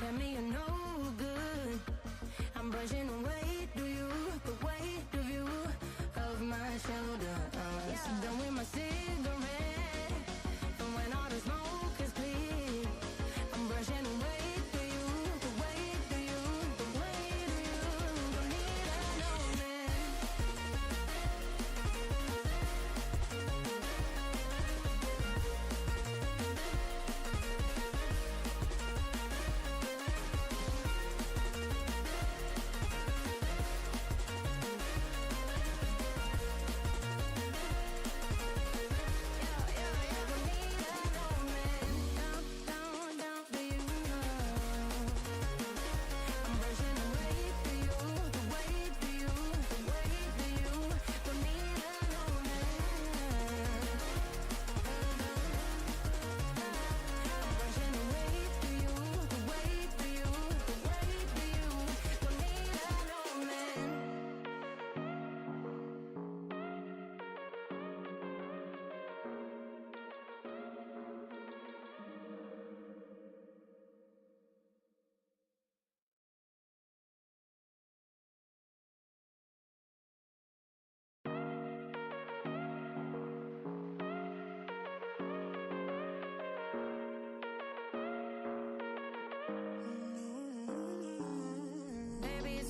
tell me you're no good. I'm brushing away, do you, the weight of you, of my shoulders. Done with my cigarette, and when all the smoke is clear, I'm brushing away, do you, the weight of you, the weight of you. Don't need another man.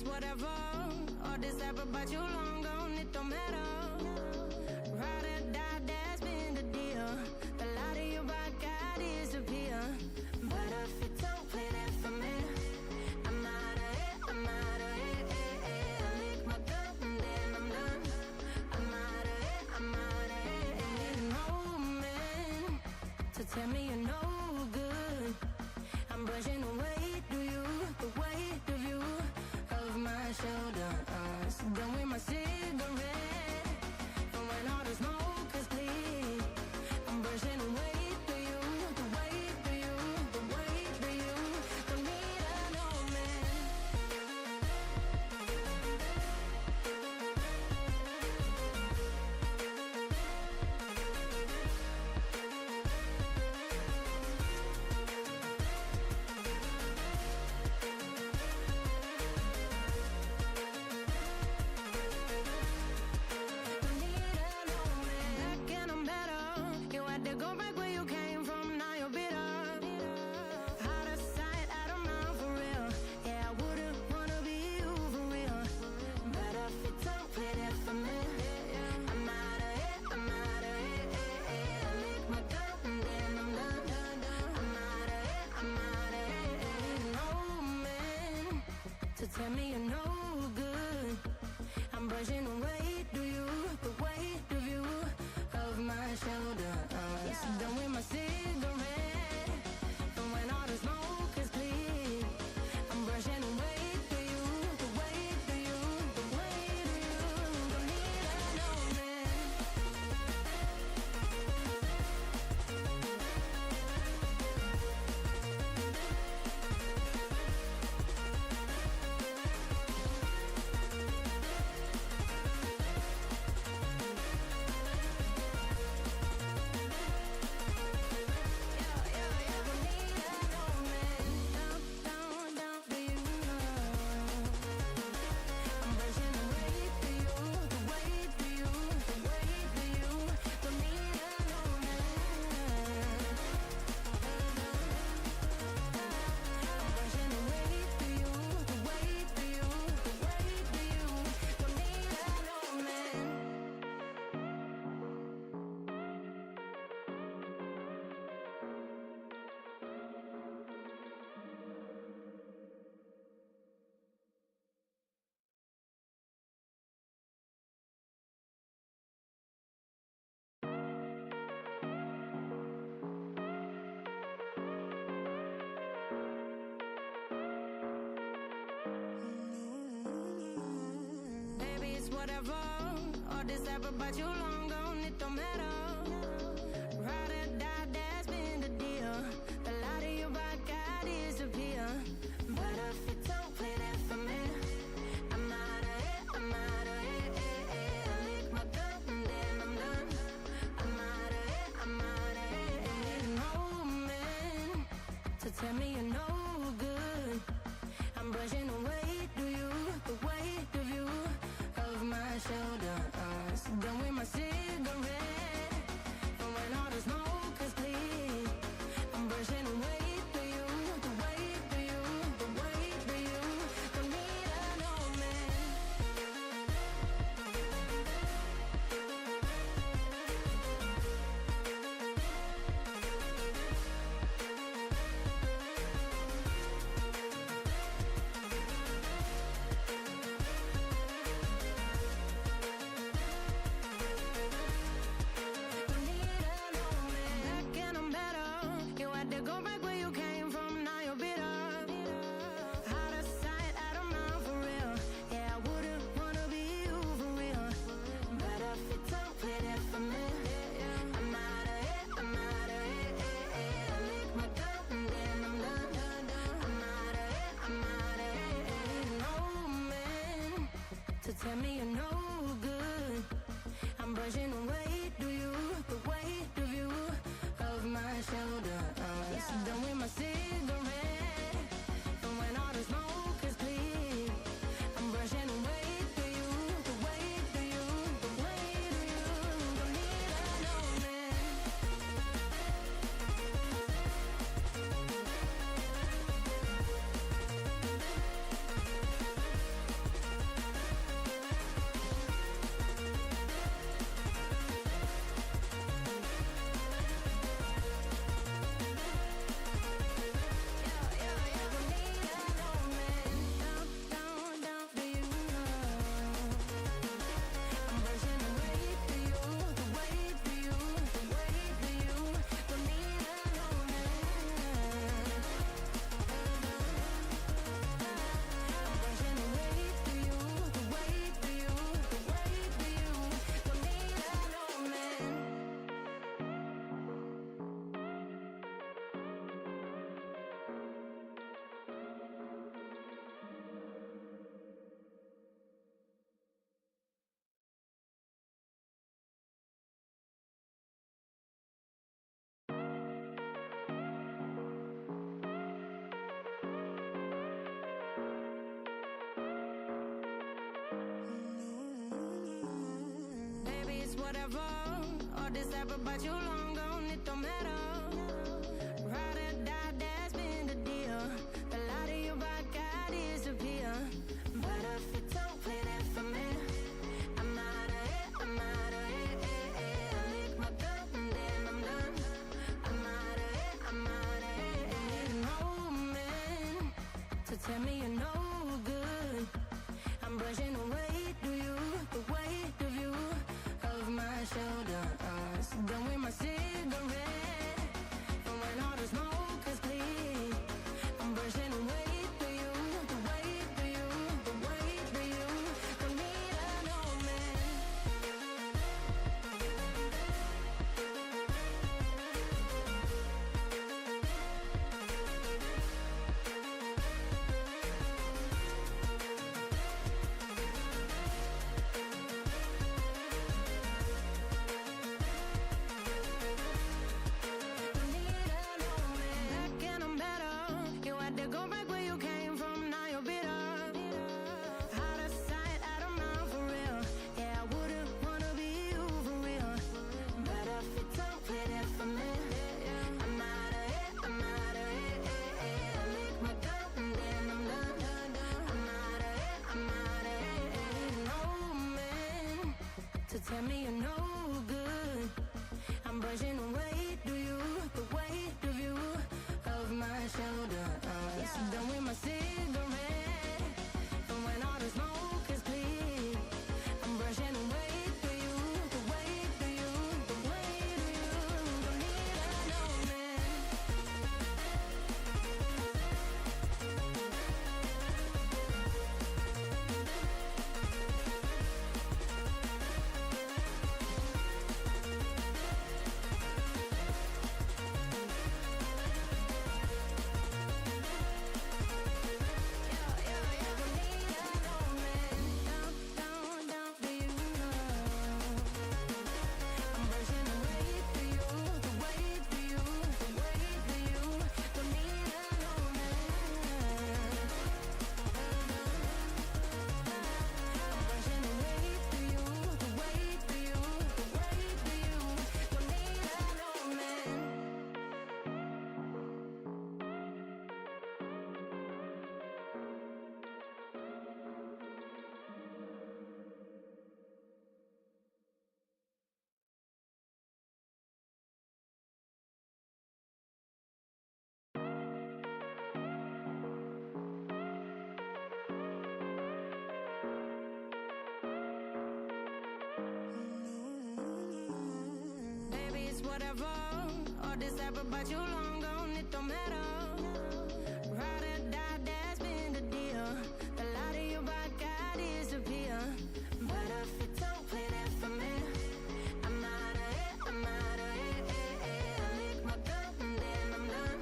Whatever, all this ever about you long gone, it don't matter. Ride or die, that's been the deal. The light of your body got disappear. But if you don't play that for me, I'm out of it, I'm out of it. I lick my gun and then I'm done. I'm out of it, I'm out of it. Ain't no man to tell me you're no good. I'm brushing away, do you, the weight of you, of my shoulders. Done with my cigarette, and when all the smoke is clear, I'm brushing away, do you, the weight of you, the weight of you. Don't need another man. Tell me you're no good. I'm brushing away, do you, the weight of you, of my shoulders. Done with my cigarette, and when all the smoke is clear, I'm brushing away, do you, the weight of you, the weight of you. Don't need another man. Whatever, all this ever about you long gone, it don't matter. Ride or die, that's been the deal. The light of your body got disappear. But if you don't play that for me, I'm out of it, I'm out of it. I lick my gun and then I'm done. I'm out of it, I'm out of it. Ain't no man to tell me you're no good. whatever. All this ever about you long gone, it don't matter. Ride or die, that's been the deal. The light of your back, I disappear. But if you don't play that for me, I'm out of it, I'm out of it. I lick my gun and then I'm done. I'm out of it, I'm out of it. Need an old man to tell me you're no good. I'm brushing away, do you, the weight of you, of my shoulders. Done with my cigarette, and when all the smoke is clear, I'm brushing away, do you, the weight of you, the weight of you. Don't need an old man. Tell me you're no good. I'm brushing away, do you, the weight of you, of my shoulders. Done with my cigarette, and when all the smoke is clear, I'm brushing away, do you, the weight of you, the weight of you. Don't need an old man. Baby, it's whatever. All this ever about you long gone, it don't matter. Ride or die, that's been the deal. The light of your back, I disappear. But if you don't play that for me, I'm out of it, I'm out of it. I lick my gun and then I'm done.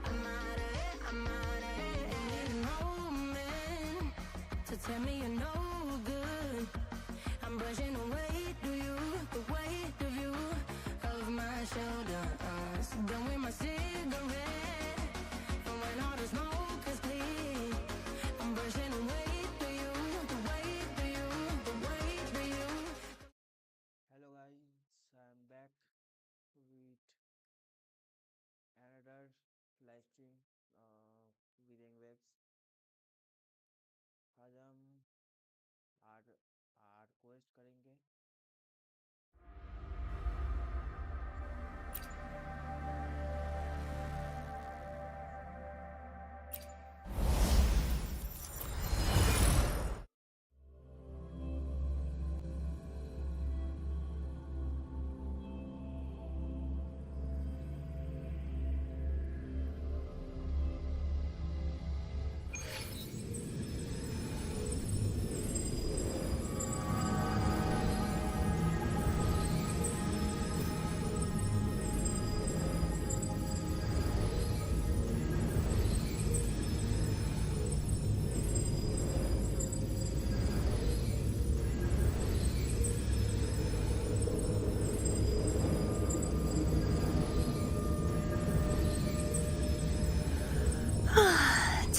I'm out of it, I'm out of it. Need an old man to tell me you're no good. I'm brushing away, do you, the weight of you, of my shoulders. Done with my cigarette, and when all the smoke is clear, I'm brushing away, do you, the weight of you, the weight of you. Hello guys, I'm back with another live stream within webs. आज हम are are quest करेंगे.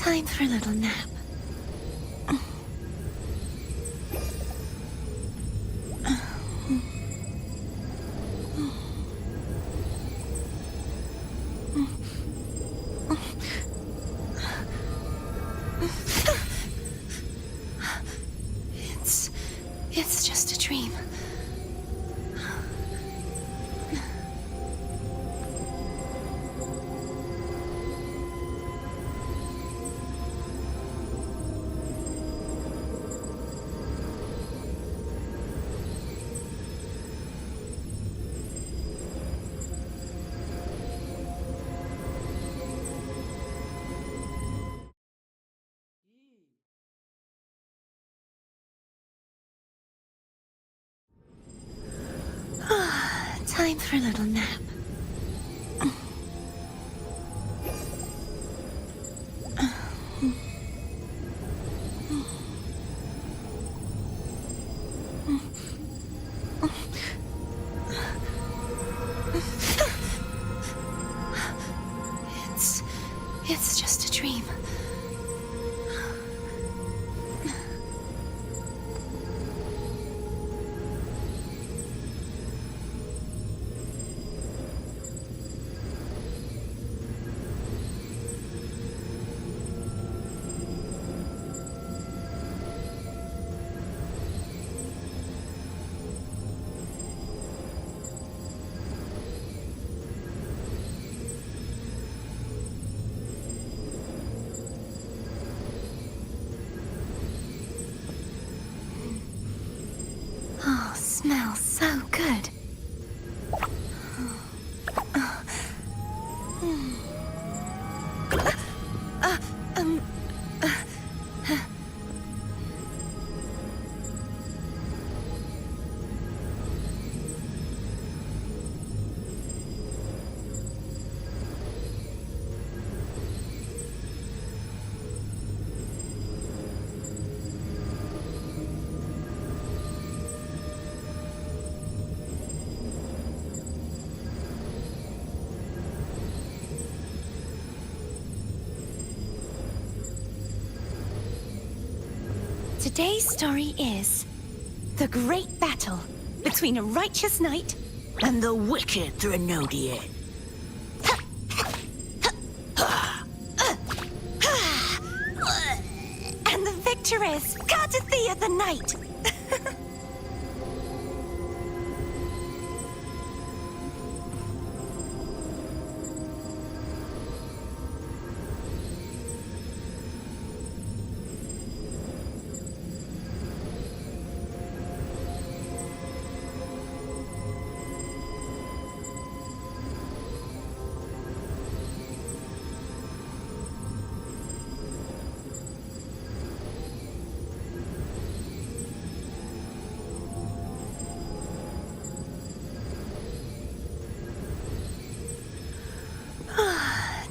Time for a little nap. It's just a dream. Time for a little nap. It's just a dream. Oh, smells so good. Today's story is the great battle between a righteous knight And the wicked Threnodian. and the victorious Tacet the knight.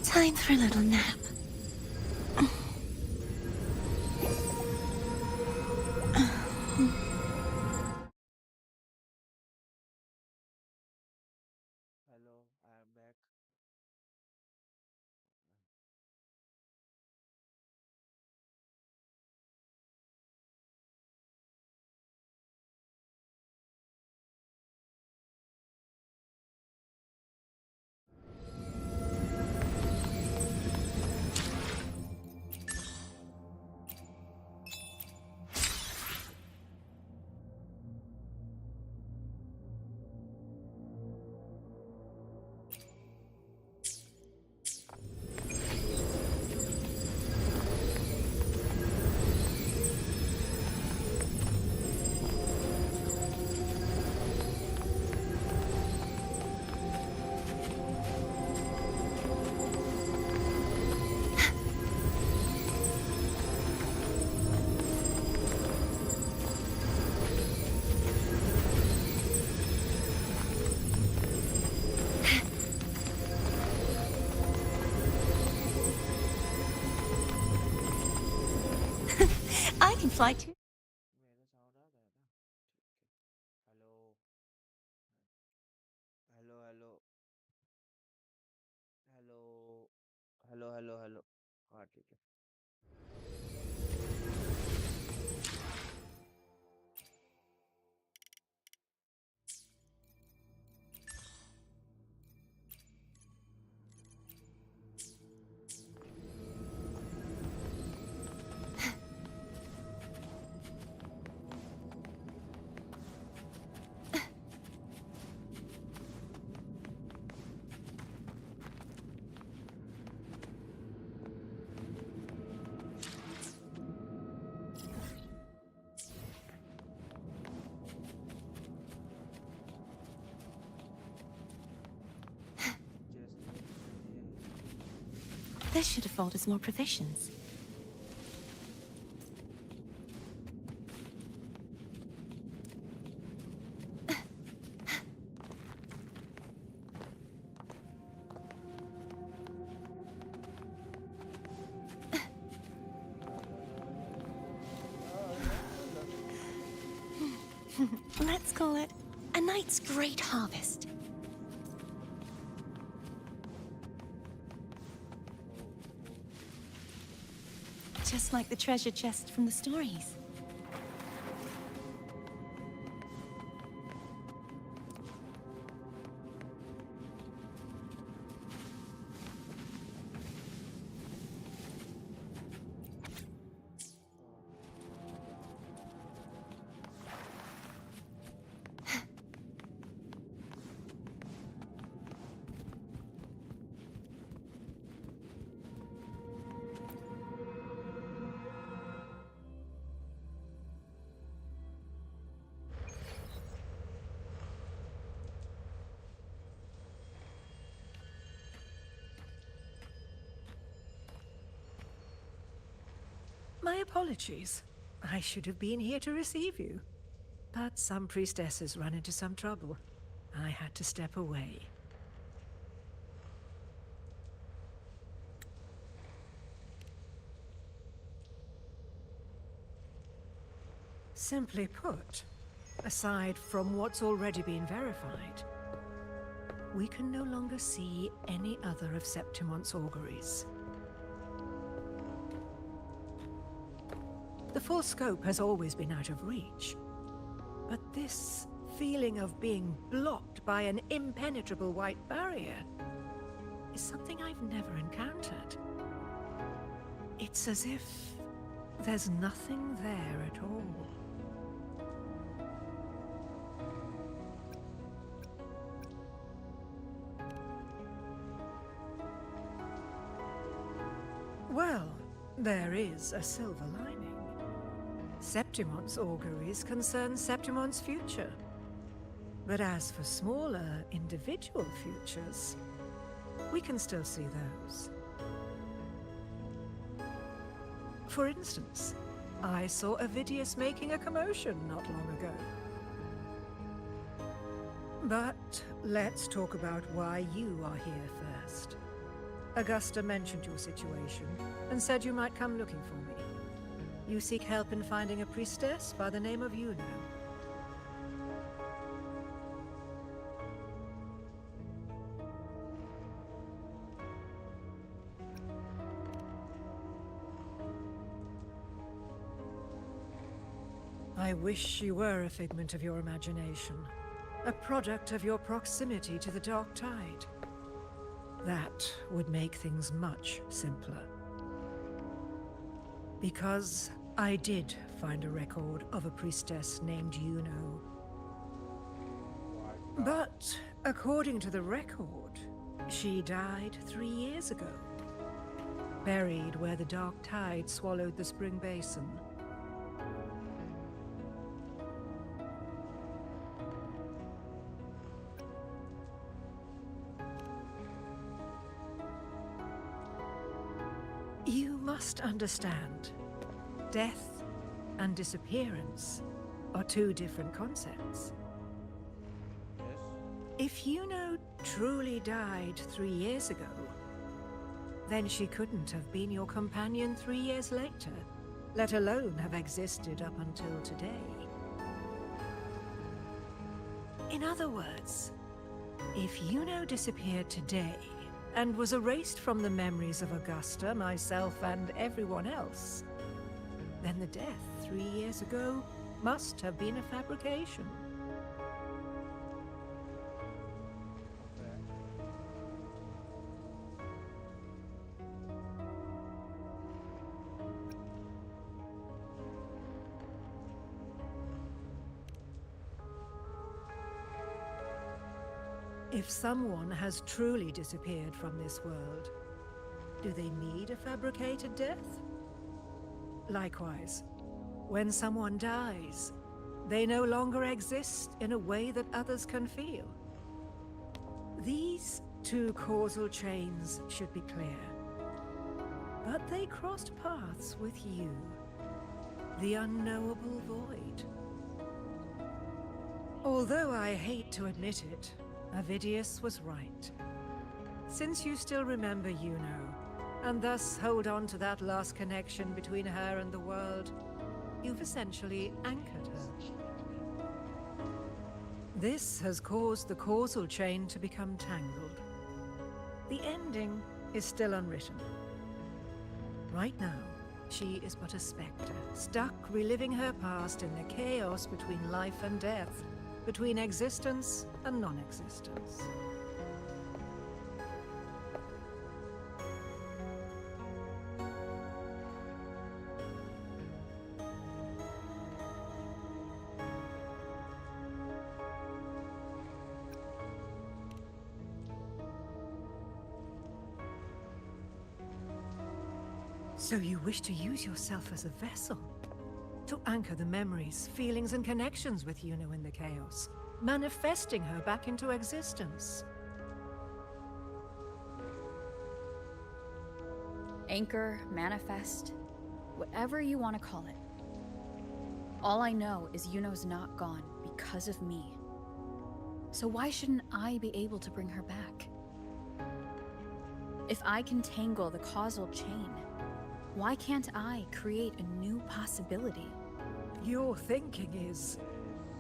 Time for a little nap. Hello, I am back. I can fly too. मेरा sound आ रहा है ना? ठीक है. Hello hello hello hello hello hello hello. हाँ ठीक है. This should afford us more provisions. Let's call it a night's great harvest. Just like the treasure chest from the stories. My apologies. I should have been here to receive you. But some priestesses run into some trouble. I had to step away. Simply put, aside from what's already been verified, we can no longer see any other of Septimon's auguries. The full scope has always been out of reach. But this feeling of being blocked by an impenetrable white barrier is something I've never encountered. It's as if there's nothing there at all. Well, there is a silver lining. Septimon's auguries concern Septimon's future. But as for smaller, individual futures, we can still see those. For instance, I saw Avidius making a commotion not long ago. But let's talk about why you are here first. Augusta mentioned your situation and said you might come looking for me. You seek help in finding a priestess by the name of Yuno. I wish she were a figment of your imagination, a product of your proximity to the Dark Tide. That would make things much simpler. Because I did find a record of a priestess named Yuno. But according to the record, she died 3 years ago. Buried where the Dark Tide swallowed the Spring Basin. You must understand, death and disappearance are two different concepts. Yes. If Yuno truly died 3 years ago, then she couldn't have been your companion 3 years later, let alone have existed up until today. In other words, if Yuno disappeared today, and was erased from the memories of Augusta, myself, and everyone else, then the death 3 years ago must have been a fabrication. If someone has truly disappeared from this world, do they need a fabricated death? Likewise, when someone dies, they no longer exist in a way that others can feel. These two causal chains should be clear. But they crossed paths with you, the unknowable void. Although I hate to admit it, Avidius was right. Since you still remember Yuno, and thus hold on to that last connection between her and the world, you've essentially anchored her. This has caused the causal chain to become tangled. The ending is still unwritten. Right now, she is but a spectre, stuck reliving her past in the chaos between life and death, between existence and non-existence. So you wish to use yourself as a vessel? To anchor the memories, feelings, and connections with Yuno in the chaos, manifesting her back into existence. Anchor, manifest, whatever you want to call it. All I know is Yuno's not gone because of me. So why shouldn't I be able to bring her back? If I can tangle the causal chain, why can't I create a new possibility? Your thinking is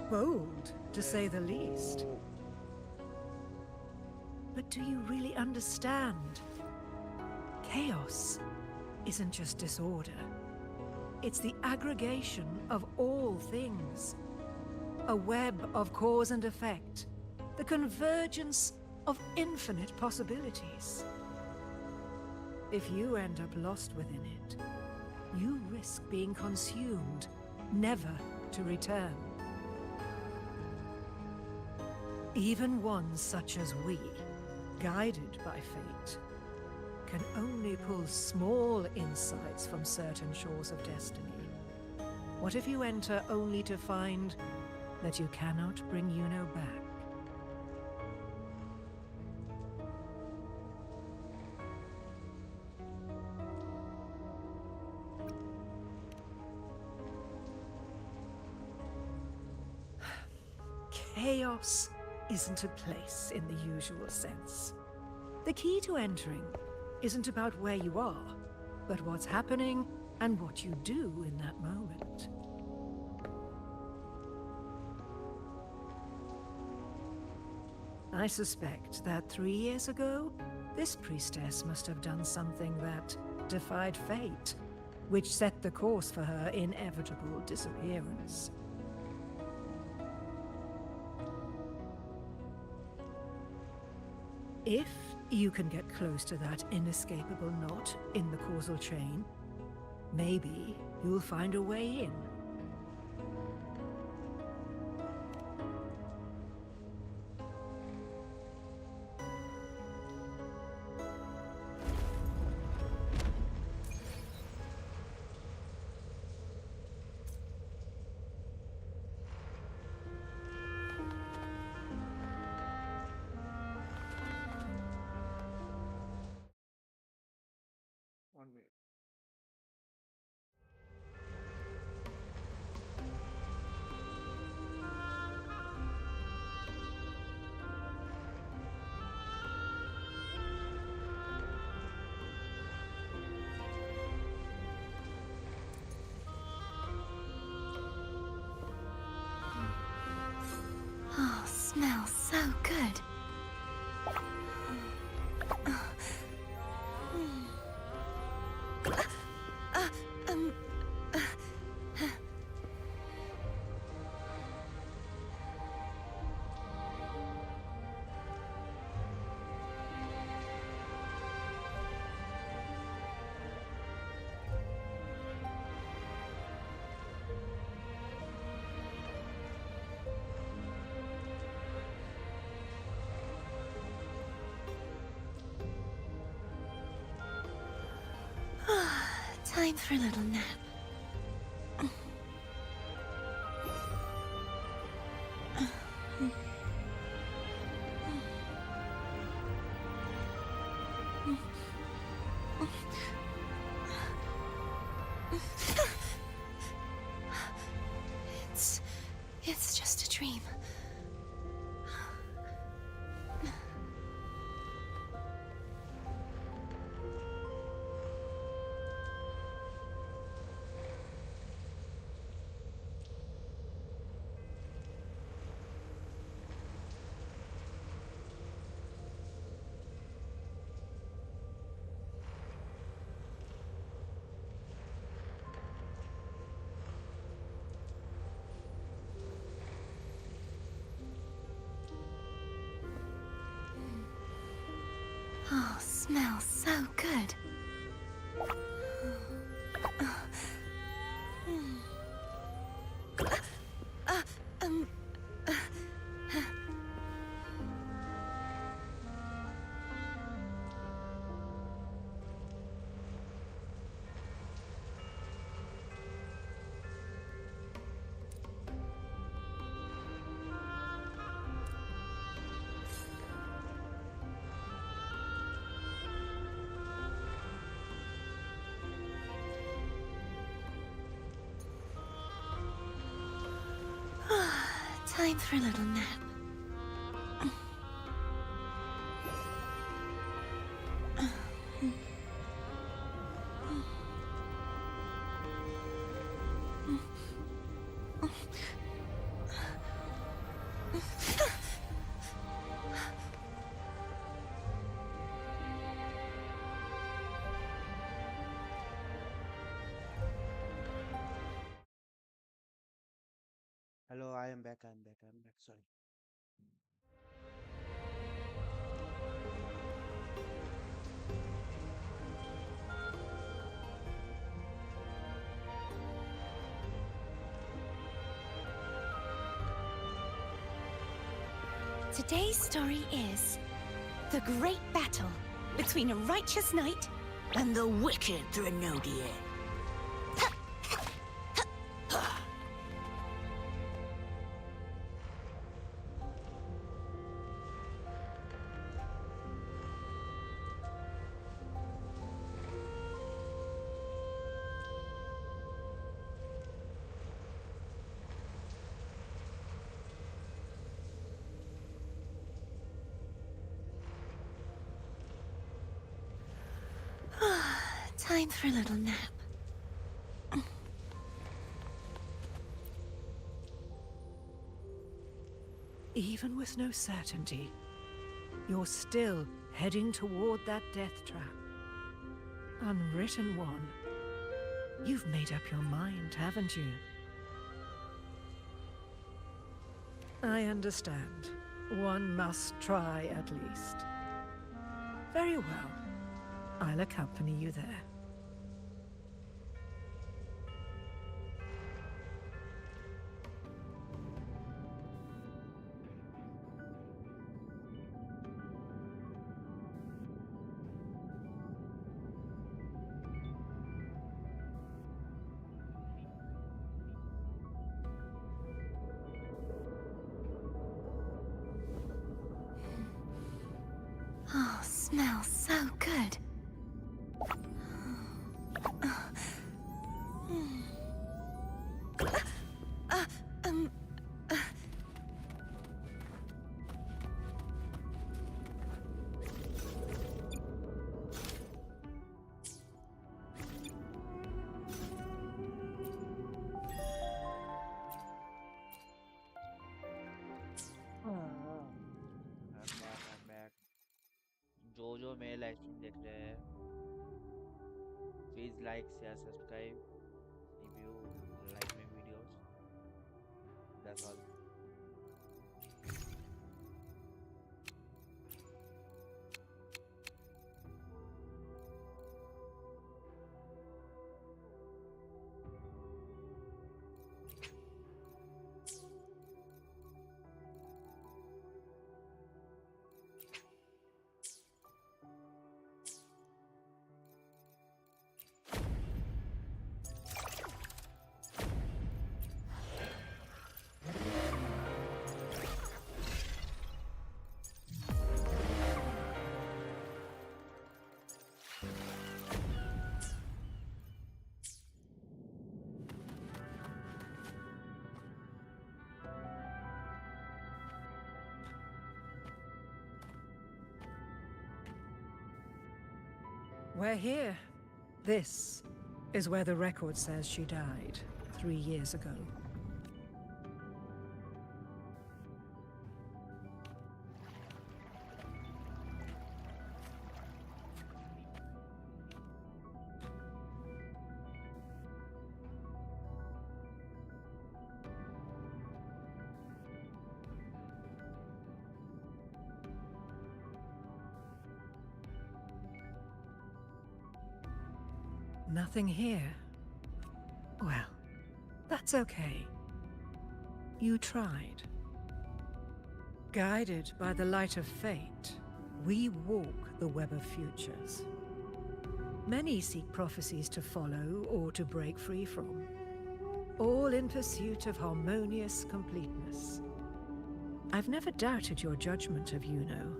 bold, to say the least. But do you really understand? Chaos isn't just disorder. It's the aggregation of all things. A web of cause and effect. The convergence of infinite possibilities. If you end up lost within it, you risk being consumed, never to return. Even ones such as we, guided by fate, can only pull small insights from certain shores of destiny. What if you enter only to find that you cannot bring Yuno back? Chaos isn't a place in the usual sense. The key to entering isn't about where you are, but what's happening and what you do in that moment. I suspect that 3 years ago, this priestess must have done something that defied fate, which set the course for her inevitable disappearance. If you can get close to that inescapable knot in the causal chain, maybe you'll find a way in. One minute. Oh, smells so good. Time for a little nap. It's just a dream. Oh, smells so good. Um, Time for a little nap. Hello, I am back. Sorry. Today's story is the great battle between a righteous knight And the wicked Thrенodian. Time for a little nap. Even with no certainty, you're still heading toward that death trap. Unwritten one. You've made up your mind, haven't you? I understand. One must try at least. Very well. I'll accompany you there. Oh, smells so good. I'm back. जो मेरे live stream देख रहे हैं, please like share subscribe if you like my videos. That's all. we're here. This is where the record says she died 3 years ago. Nothing here. Well, that's okay. You tried. Guided by the light of fate, we walk the web of futures. Many seek prophecies to follow or to break free from, all in pursuit of harmonious completeness. I've never doubted your judgment of Yuno.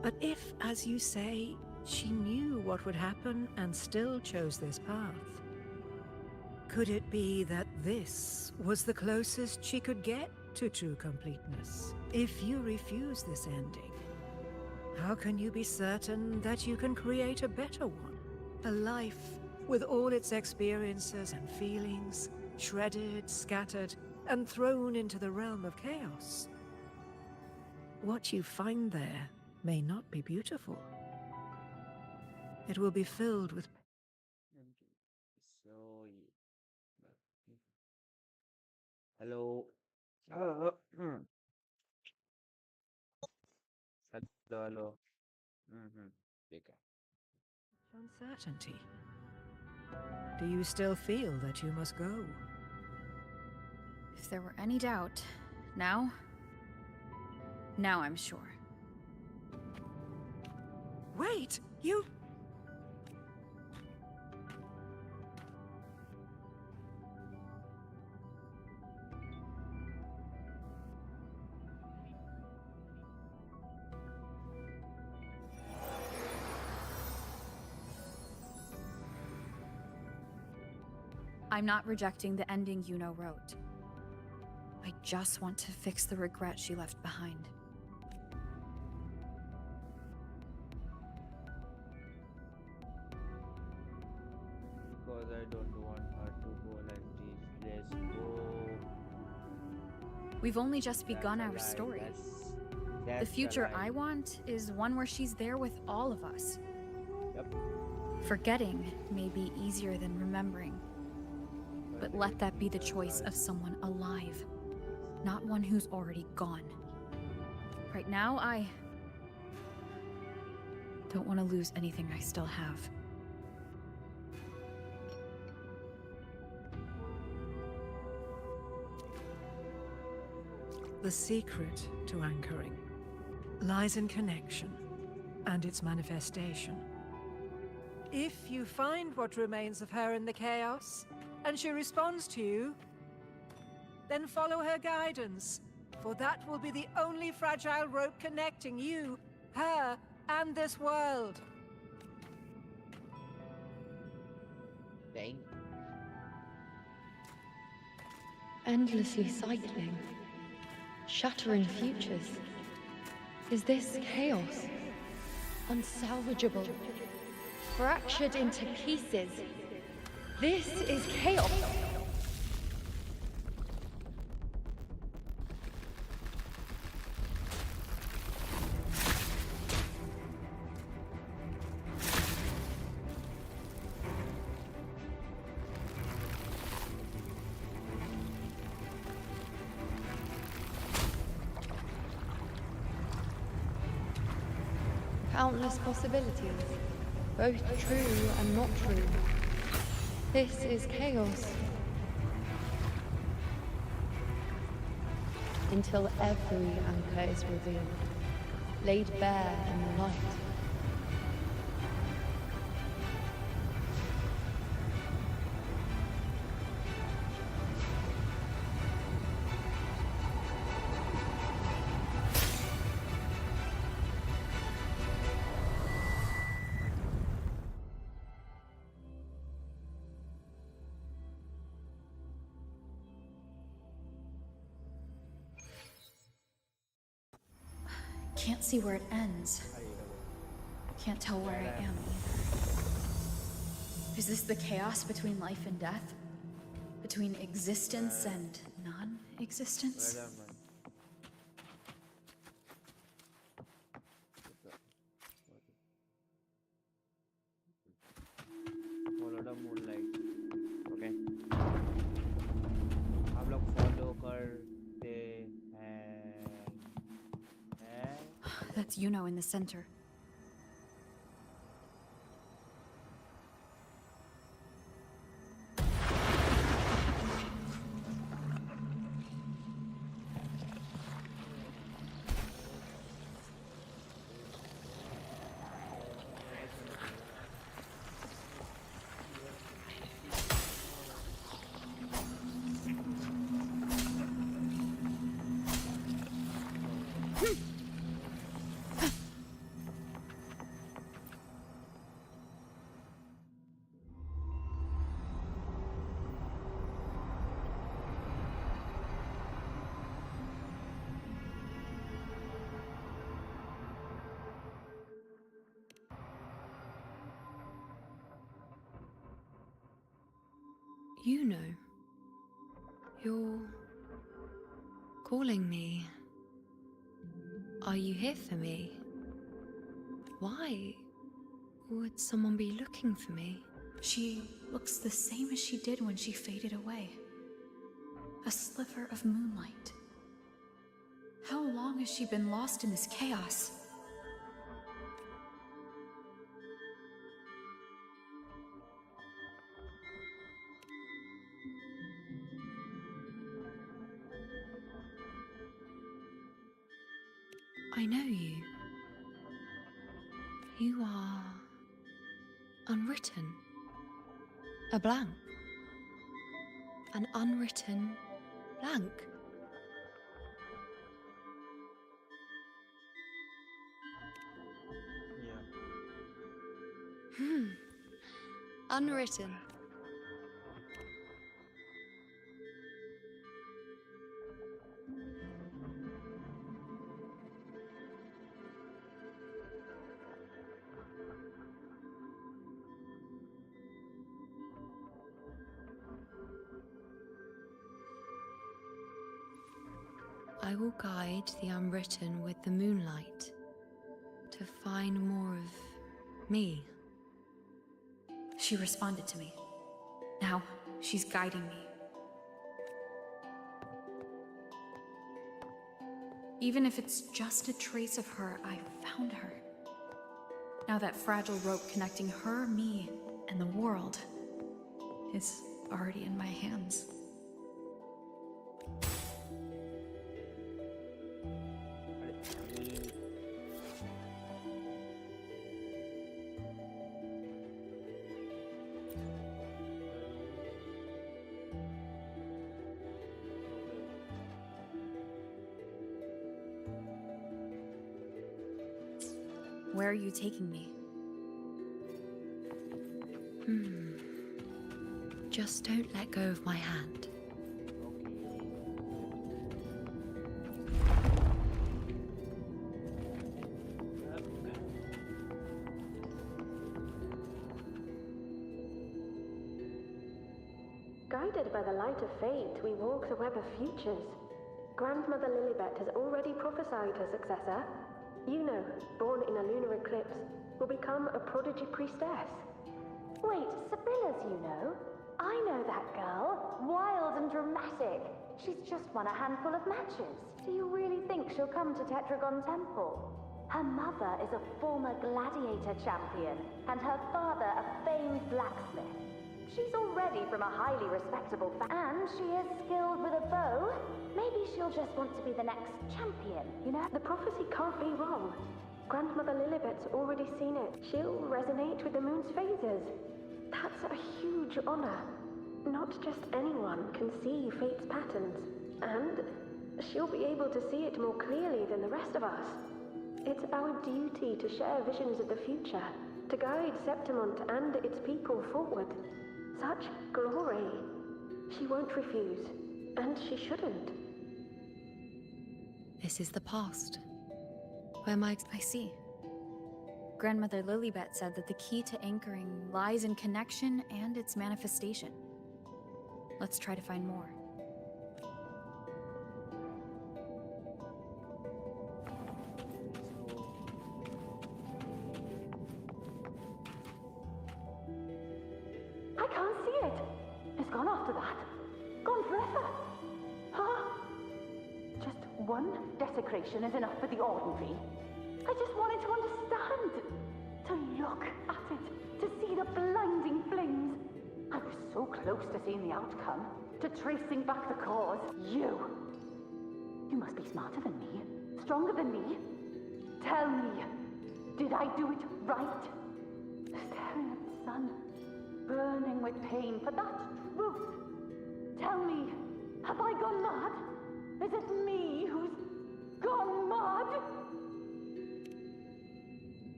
But if, as you say, she knew what would happen and still chose this path, could it be that this was the closest she could get to true completeness? If you refuse this ending, how can you be certain that you can create a better one? A life with all its experiences and feelings, shredded, scattered, and thrown into the realm of chaos. What you find there may not be beautiful. It will be filled with So, hello. Hello, hello. Okay. uncertainty. Do you still feel that you must go? If there were any doubt, now I'm sure. Wait, you... I'm not rejecting the ending Yuno wrote. I just want to fix the regret she left behind. Because I don't want her to go like this. Let's go. We've only just That's begun a our lie. story. That's The a future lie. I want is one where she's there with all of us. Yep. Forgetting may be easier than remembering, but let that be the choice of someone alive, not one who's already gone. Right now, I don't want to lose anything I still have. The secret to anchoring lies in connection and its manifestation. If you find what remains of her in the chaos, and she responds to you, then follow her guidance, for that will be the only fragile rope connecting you, her, and this world. Dang. Endlessly cycling, shattering futures. Is this chaos? Unsalvageable, fractured into pieces. This is chaos. Countless possibilities, both true and not true. This is chaos. Until every anchor is revealed, laid bare in the light. Can't see where it ends. Can't tell where I am either. Is this the chaos between life and death? Between existence and non-existence? Follow the moonlight. Okay. आप लोग follow करते हैं. That's Yuno in the center. You know, you're calling me. Are you here for me? Why would someone be looking for me? She looks the same as she did when she faded away. A sliver of moonlight. How long has she been lost in this chaos? I know you. You are unwritten. A blank. An unwritten blank. Yeah. Unwritten. I will guide the unwritten with the moonlight to find more of me. She responded to me. Now, she's guiding me. Even if it's just a trace of her, I found her. Now that fragile rope connecting her, me, and the world is already in my hands. Where are you taking me? Just don't let go of my hand. Guided by the light of fate, we walk the web of futures. Grandmother Lilibet has already prophesied her successor. Yuno, born in a lunar eclipse, will become a prodigy priestess. Wait, Sibylla's Yuno? I know that girl. Wild and dramatic. She's just won a handful of matches. Do you really think she'll come to Tetragon Temple? Her mother is a former gladiator champion, and her father a famed blacksmith. She's already from a highly respectable and she is skilled with a bow. Maybe she'll just want to be the next champion, you know? The prophecy can't be wrong. Grandmother Lilibet's already seen it. She'll resonate with the moon's phases. That's a huge honor. Not just anyone can see fate's patterns. And she'll be able to see it more clearly than the rest of us. It's our duty to share visions of the future, to guide Septimont and its people forward. Such glory. She won't refuse, and she shouldn't. This is the past. Where my... I see. Grandmother Lilibet said that the key to anchoring lies in connection and its manifestation. Let's try to find more. I can't see it. It's gone after that. Gone forever. Huh? Just one desecration is enough for the ordinary. I just wanted to understand. To look at it. To see the blinding flames. I was so close to seeing the outcome. To tracing back the cause. You must be smarter than me. Stronger than me. Tell me. Did I do it right? Staring at the sun. Burning with pain for that truth. Tell me, have I gone mad? Is it me who's gone mad?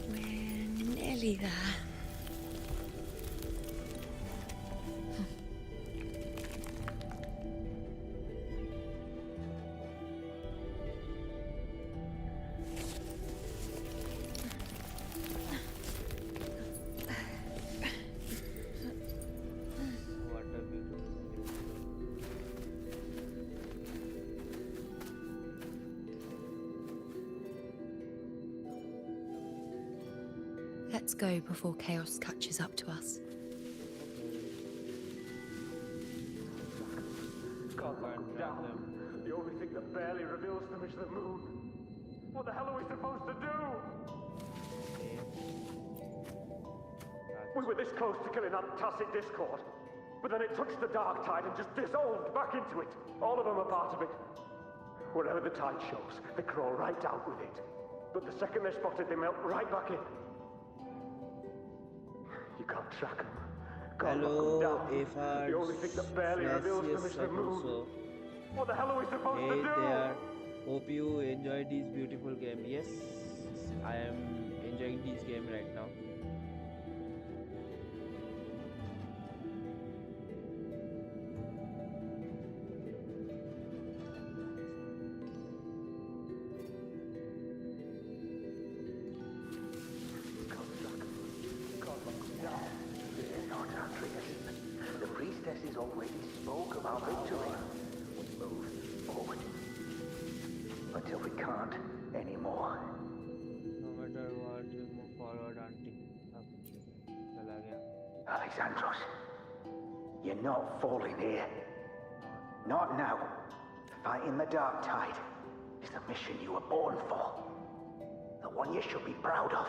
We're nearly there. What a beautiful place. Let's go before chaos catches up to us. God, damn them. The only thing that barely reveals them is the moon. What the hell are we supposed to do? We were this close to killing that Tacet Discord, but then it touched the dark tide and just dissolved back into it. All of them are part of it. Wherever the tide shows, they crawl right out with it. But the second they're spotted, they melt right back in. You can't track them. Can't lock them Hello, down. FR The only thing that barely reveals them is the moon. also. What the hell are we supposed Hey to do? there. Hope you enjoyed this beautiful game. Yes, I am enjoying this game right now. The priestesses already spoke about victory. We move forward. Until we can't anymore. No matter what, you move forward until चला गया. Alexandros, you're not falling here. Not now. Fighting the dark tide is the mission you were born for. The one you should be proud of.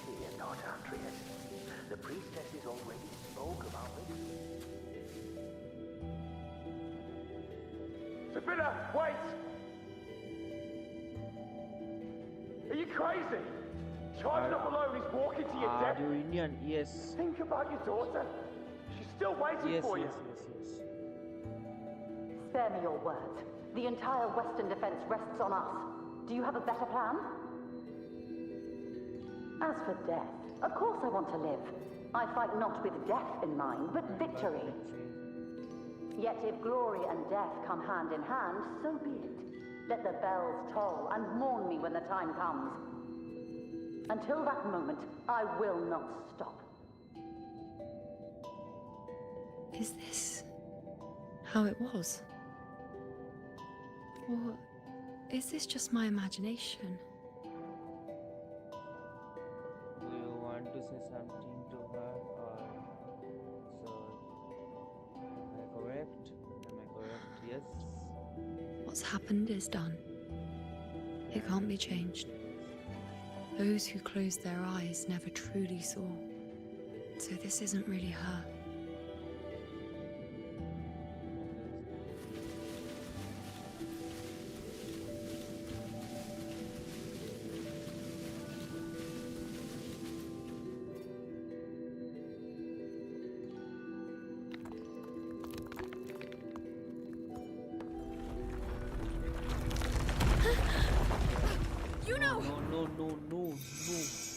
Fear not, Andreas. The priestesses already spoke about it. Sibylla, wait! Are you crazy? Charging up alone is walking to your Are death. you Indian? Yes. Think about your daughter. She's still waiting Yes, for you. yes. Spare me your words. The entire Western defense rests on us. Do you have a better plan? As for death, of course I want to live. I fight not with death in mind, but victory. Yet if glory and death come hand in hand, so be it. Let the bells toll and mourn me when the time comes. Until that moment, I will not stop. Is this how it was? Or is this just my imagination? Do you want to say something to her, or so? Am I correct? Yes. What's happened is done. It can't be changed. Those who closed their eyes never truly saw. So this isn't really her.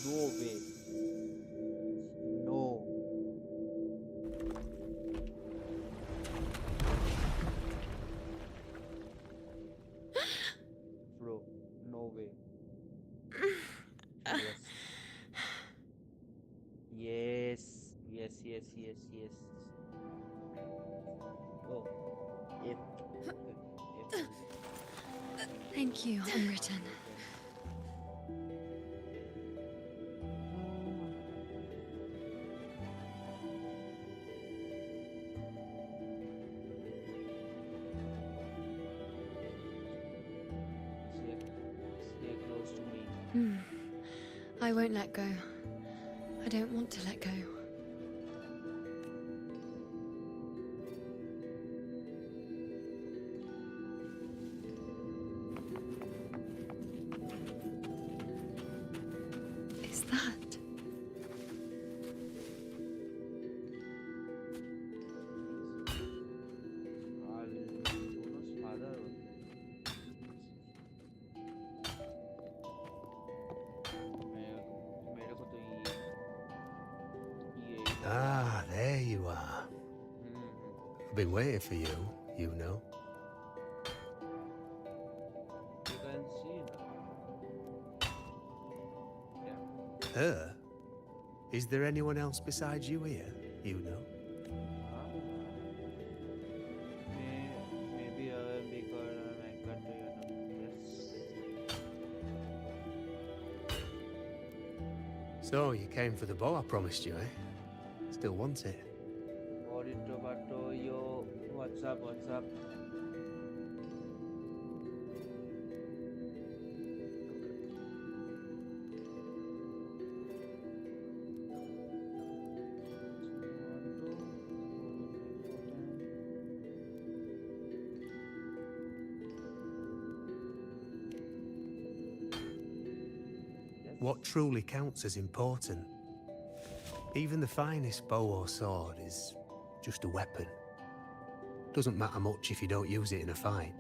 no way. No. Bro, no way. Yes. Yes, yes, yes, yes, yes. Oh, F. F. Thank you, Unwritten. Stay close to me. I won't let go. I don't want to let go. Is that? Ah, there you are. I've been waiting for you, you know. You can see her. Yeah. Her? Is there anyone else besides you here, you know? Maybe I will become an anchor to your number. Yes. So, you came for the bow I promised you, eh? Still want it? Borito Bato, yo, what's up, what's up? What truly counts as important? Even the finest bow or sword is just a weapon. Doesn't matter much if you don't use it in a fight.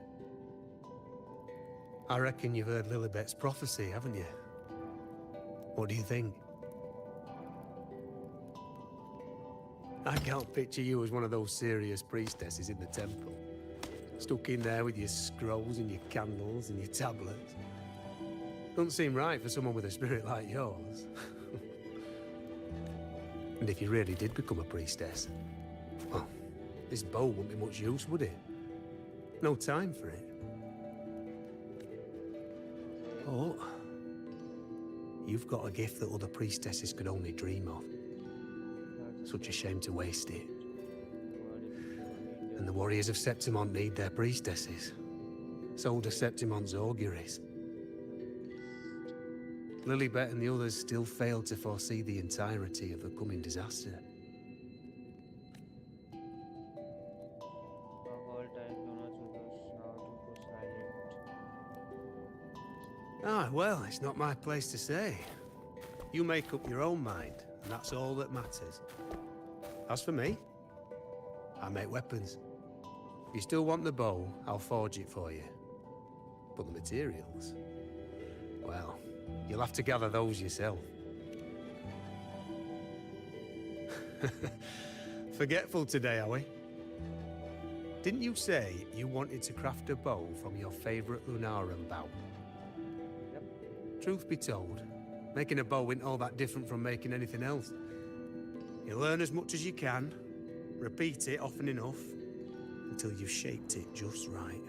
I reckon you've heard Lilibet's prophecy, haven't you? What do you think? I can't picture you as one of those serious priestesses in the temple. Stuck in there with your scrolls and your candles and your tablets. Doesn't seem right for someone with a spirit like yours. And if you really did become a priestess, well, this bow wouldn't be much use, would it? No time for it. Oh, you've got a gift that other priestesses could only dream of. Such a shame to waste it. And the warriors of Septimont need their priestesses. So do Septimont's auguries. Lilibet and the others still failed to foresee the entirety of the coming disaster. Ah, well, it's not my place to say. You make up your own mind, and that's all that matters. As for me, I make weapons. If you still want the bow, I'll forge it for you. But the materials, well, you'll have to gather those yourself. Forgetful today, are we? Didn't you say you wanted to craft a bow from your favorite Lunarum bow? Yep. Truth be told, making a bow isn't all that different from making anything else. You learn as much as you can, repeat it often enough, until you've shaped it just right.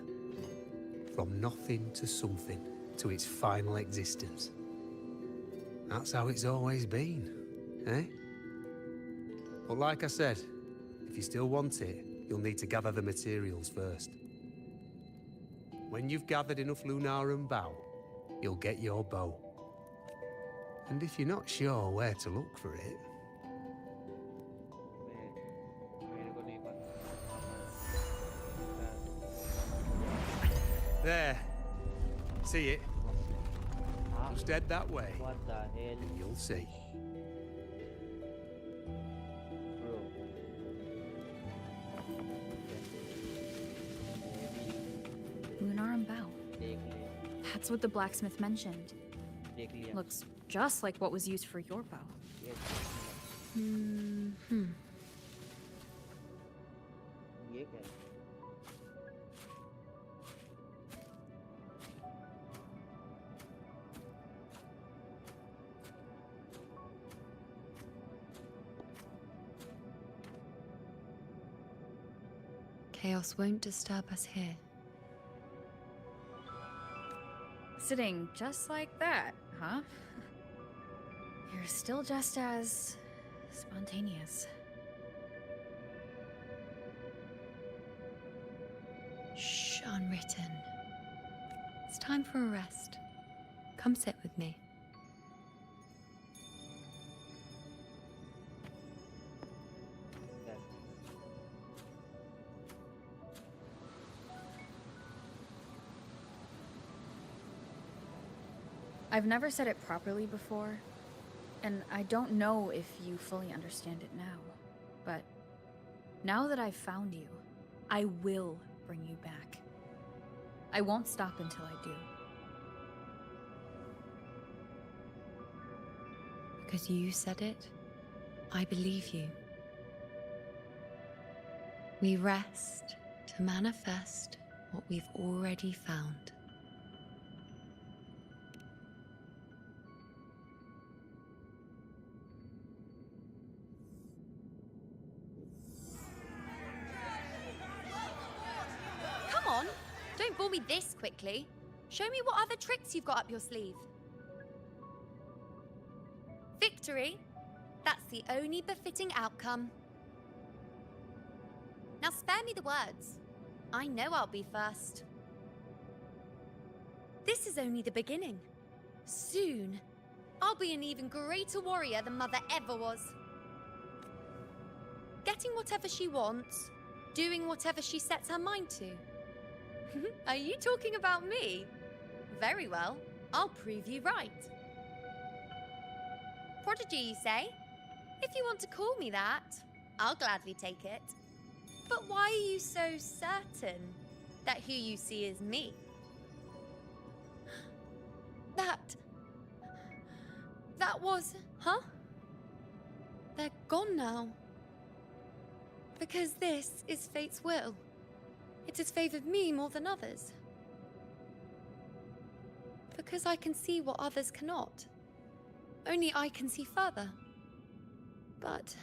From nothing to something, to its final existence. That's how it's always been, eh? But like I said, if you still want it, you'll need to gather the materials first. When you've gathered enough Lunarum bow, you'll get your bow. And if you're not sure where to look for it... There. See it? Just head that way. What the hell? And you'll see. Bro. Lunarum bow. That's what the blacksmith mentioned. देख लिया Looks just like what was used for your bow. ये ये क्या है Chaos won't disturb us here. Sitting just like that, huh? You're still just as spontaneous. Shh, unwritten. It's time for a rest. Come sit with me. I've never said it properly before, and I don't know if you fully understand it now, but now that I've found you, I will bring you back. I won't stop until I do. Because you said it, I believe you. We rest to manifest what we've already found. Come on, don't bore me this quickly. Show me what other tricks you've got up your sleeve. Victory? That's the only befitting outcome. Now spare me the words. I know I'll be first. This is only the beginning. Soon, I'll be an even greater warrior than Mother ever was. Getting whatever she wants, doing whatever she sets her mind to. Are you talking about me? Very well, I'll prove you right. Prodigy, you say? If you want to call me that, I'll gladly take it. But why are you so certain that who you see is me? That was... Huh? They're gone now. Because this is fate's will. It has favored me more than others. Because I can see what others cannot. Only I can see further. But...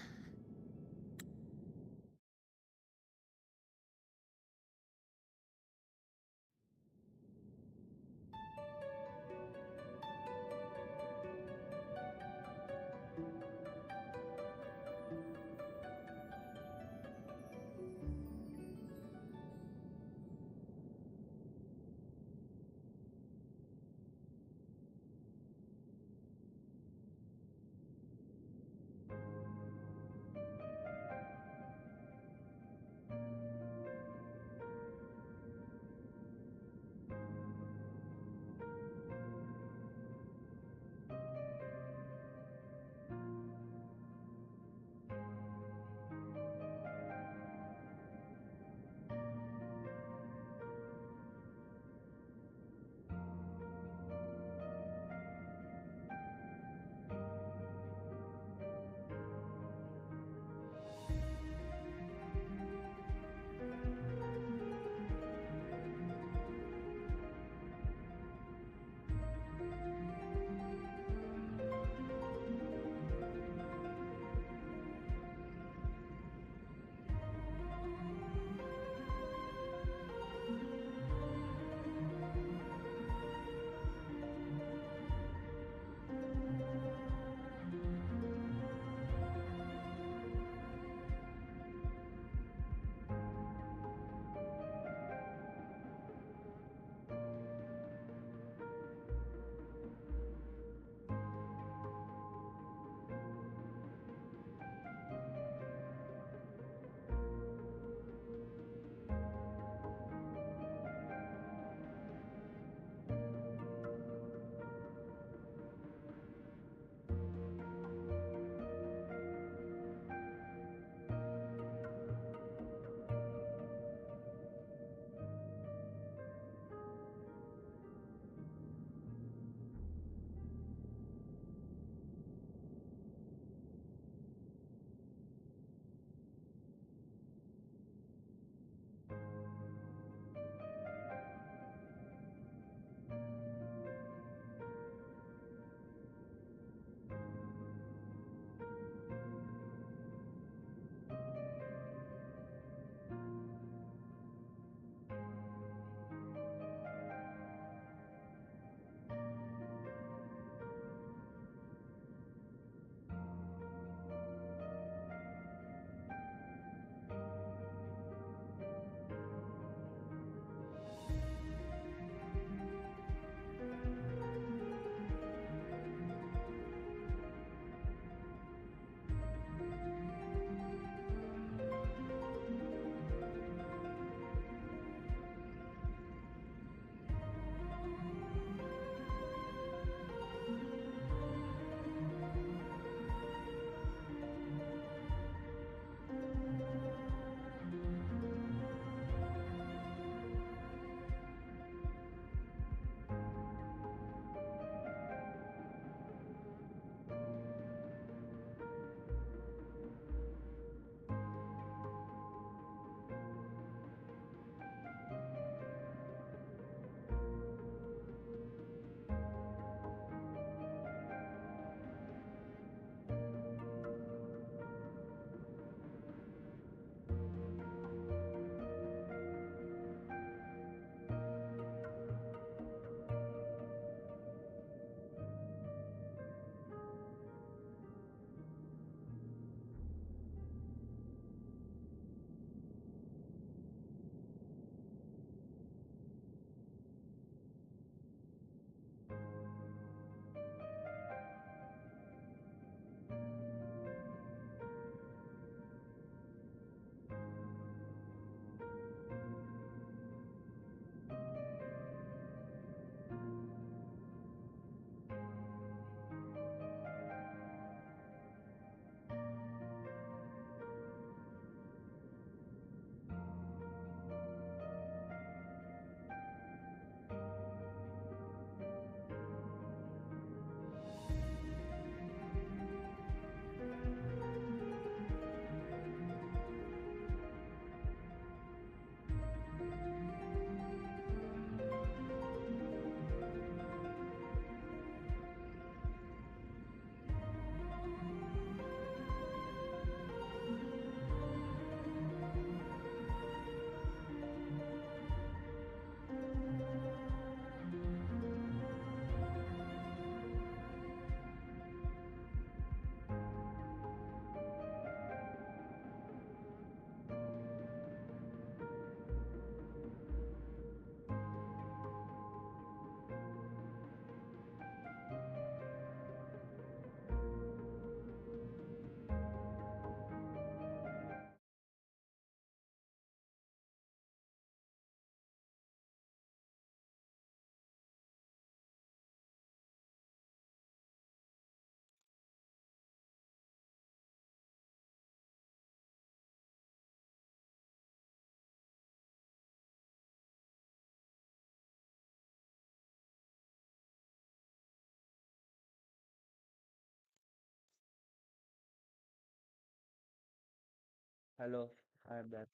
Hello, I'm back.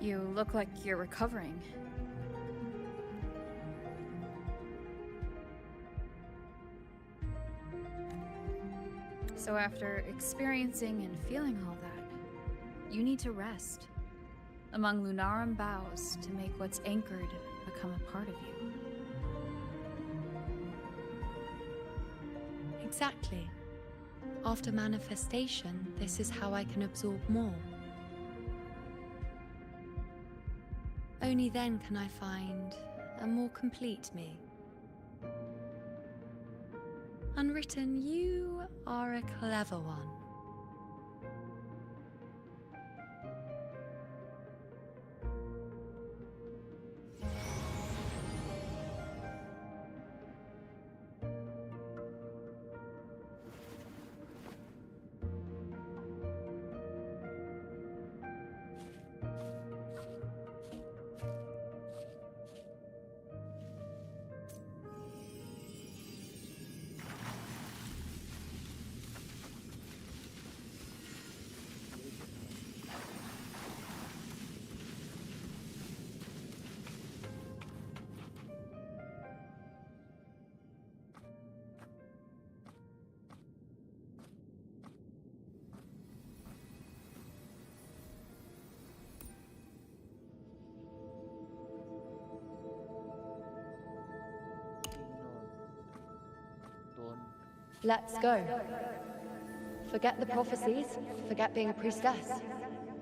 You look like you're recovering. So after experiencing and feeling all that, you need to rest among Lunarum boughs to make what's anchored become a part of you. Exactly. After manifestation, this is how I can absorb more. Only then can I find a more complete me. Unwritten, you are a clever one. Let's go. Forget the prophecies, forget being a priestess.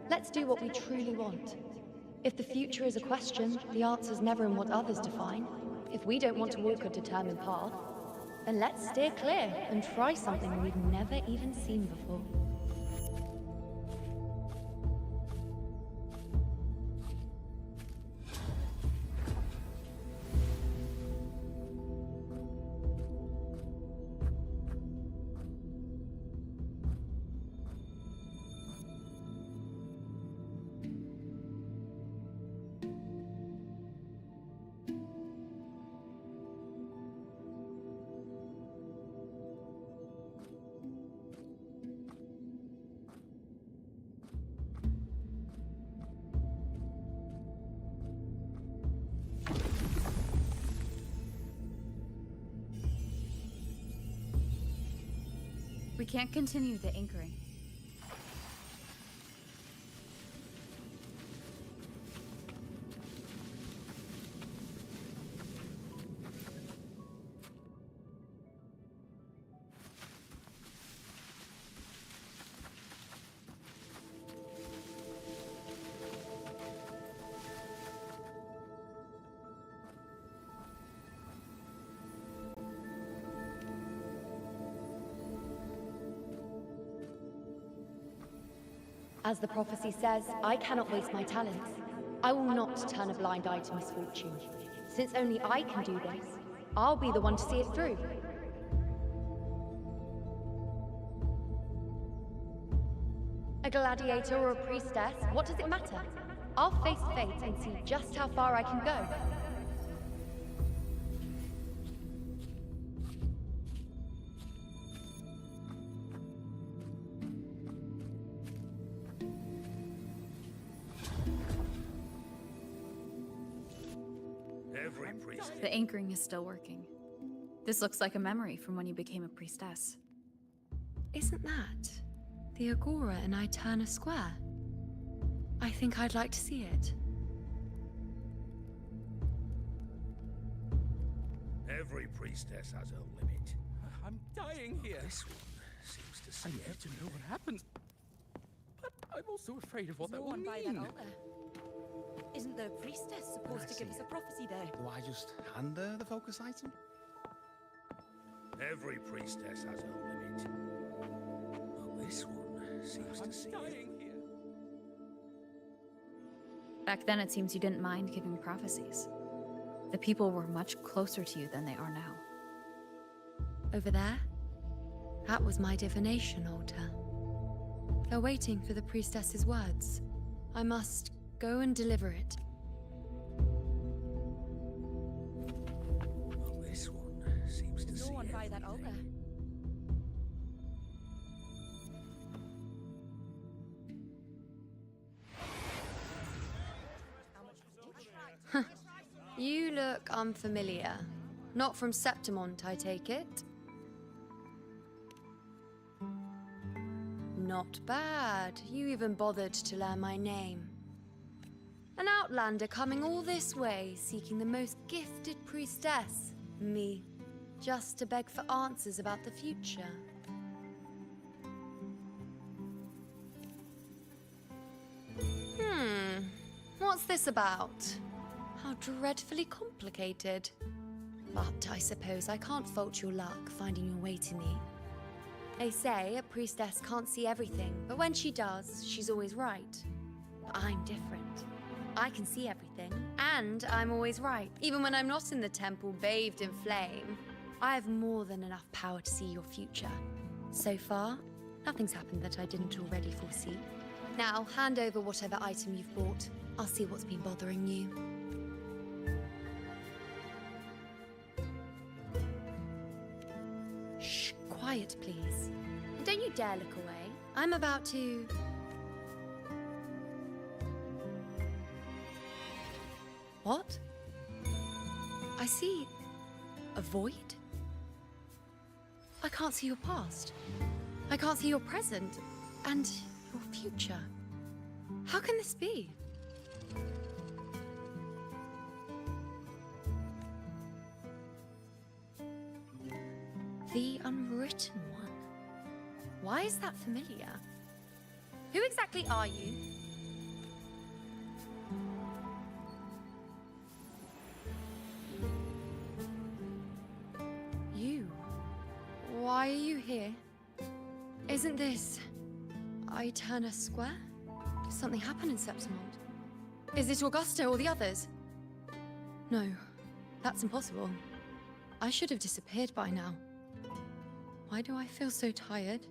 Let's do what we truly want. If the future is a question, the answer's never in what others define. If we don't want to walk a determined path, then let's steer clear and try something we've never even seen before. We can't continue the anchoring. As the prophecy says, I cannot waste my talents. I will not turn a blind eye to misfortune. Since only I can do this, I'll be the one to see it through. A gladiator or a priestess, what does it matter? I'll face fate and see just how far I can go. The anchoring is still working. This looks like a memory from when you became a priestess. Isn't that the Agora in Eterna Square? I think I'd like to see it. Every priestess has her limit. I'm dying here. This one seems to see I need to know what happens. But I'm also afraid of what that will mean. By that altar. Isn't the priestess supposed to give us a prophecy there? Do I just hand her the focus item? Every priestess has her limit. But this one seems to see it. Dying here. Back then, it seems you didn't mind giving prophecies. The people were much closer to you than they are now. Over there? That was my divination altar. They're waiting for the priestess's words. I must go and deliver it. Well, this one seems to see No one by that everything. altar. You look unfamiliar. Not from Septimont, I take it? Not bad. You even bothered to learn my name. An outlander coming all this way, seeking the most gifted priestess. Me. Just to beg for answers about the future. What's this about? How dreadfully complicated. But I suppose I can't fault your luck finding your way to me. They say a priestess can't see everything, but when she does, she's always right. But I'm different. I can see everything, and I'm always right. Even when I'm not in the temple bathed in flame, I have more than enough power to see your future. So far, nothing's happened that I didn't already foresee. Now, hand over whatever item you've bought. I'll see what's been bothering you. Shh, quiet, please. And don't you dare look away. I'm about to... What? I see... a void? I can't see your past. I can't see your present. And your future. How can this be? The unwritten one. Why is that familiar? Who exactly are you? You? Why are you here? Isn't this... Aeterna Square? Did something happen in Septimont? Is it Augusta or the others? No, that's impossible. I should have disappeared by now. Why do I feel so tired?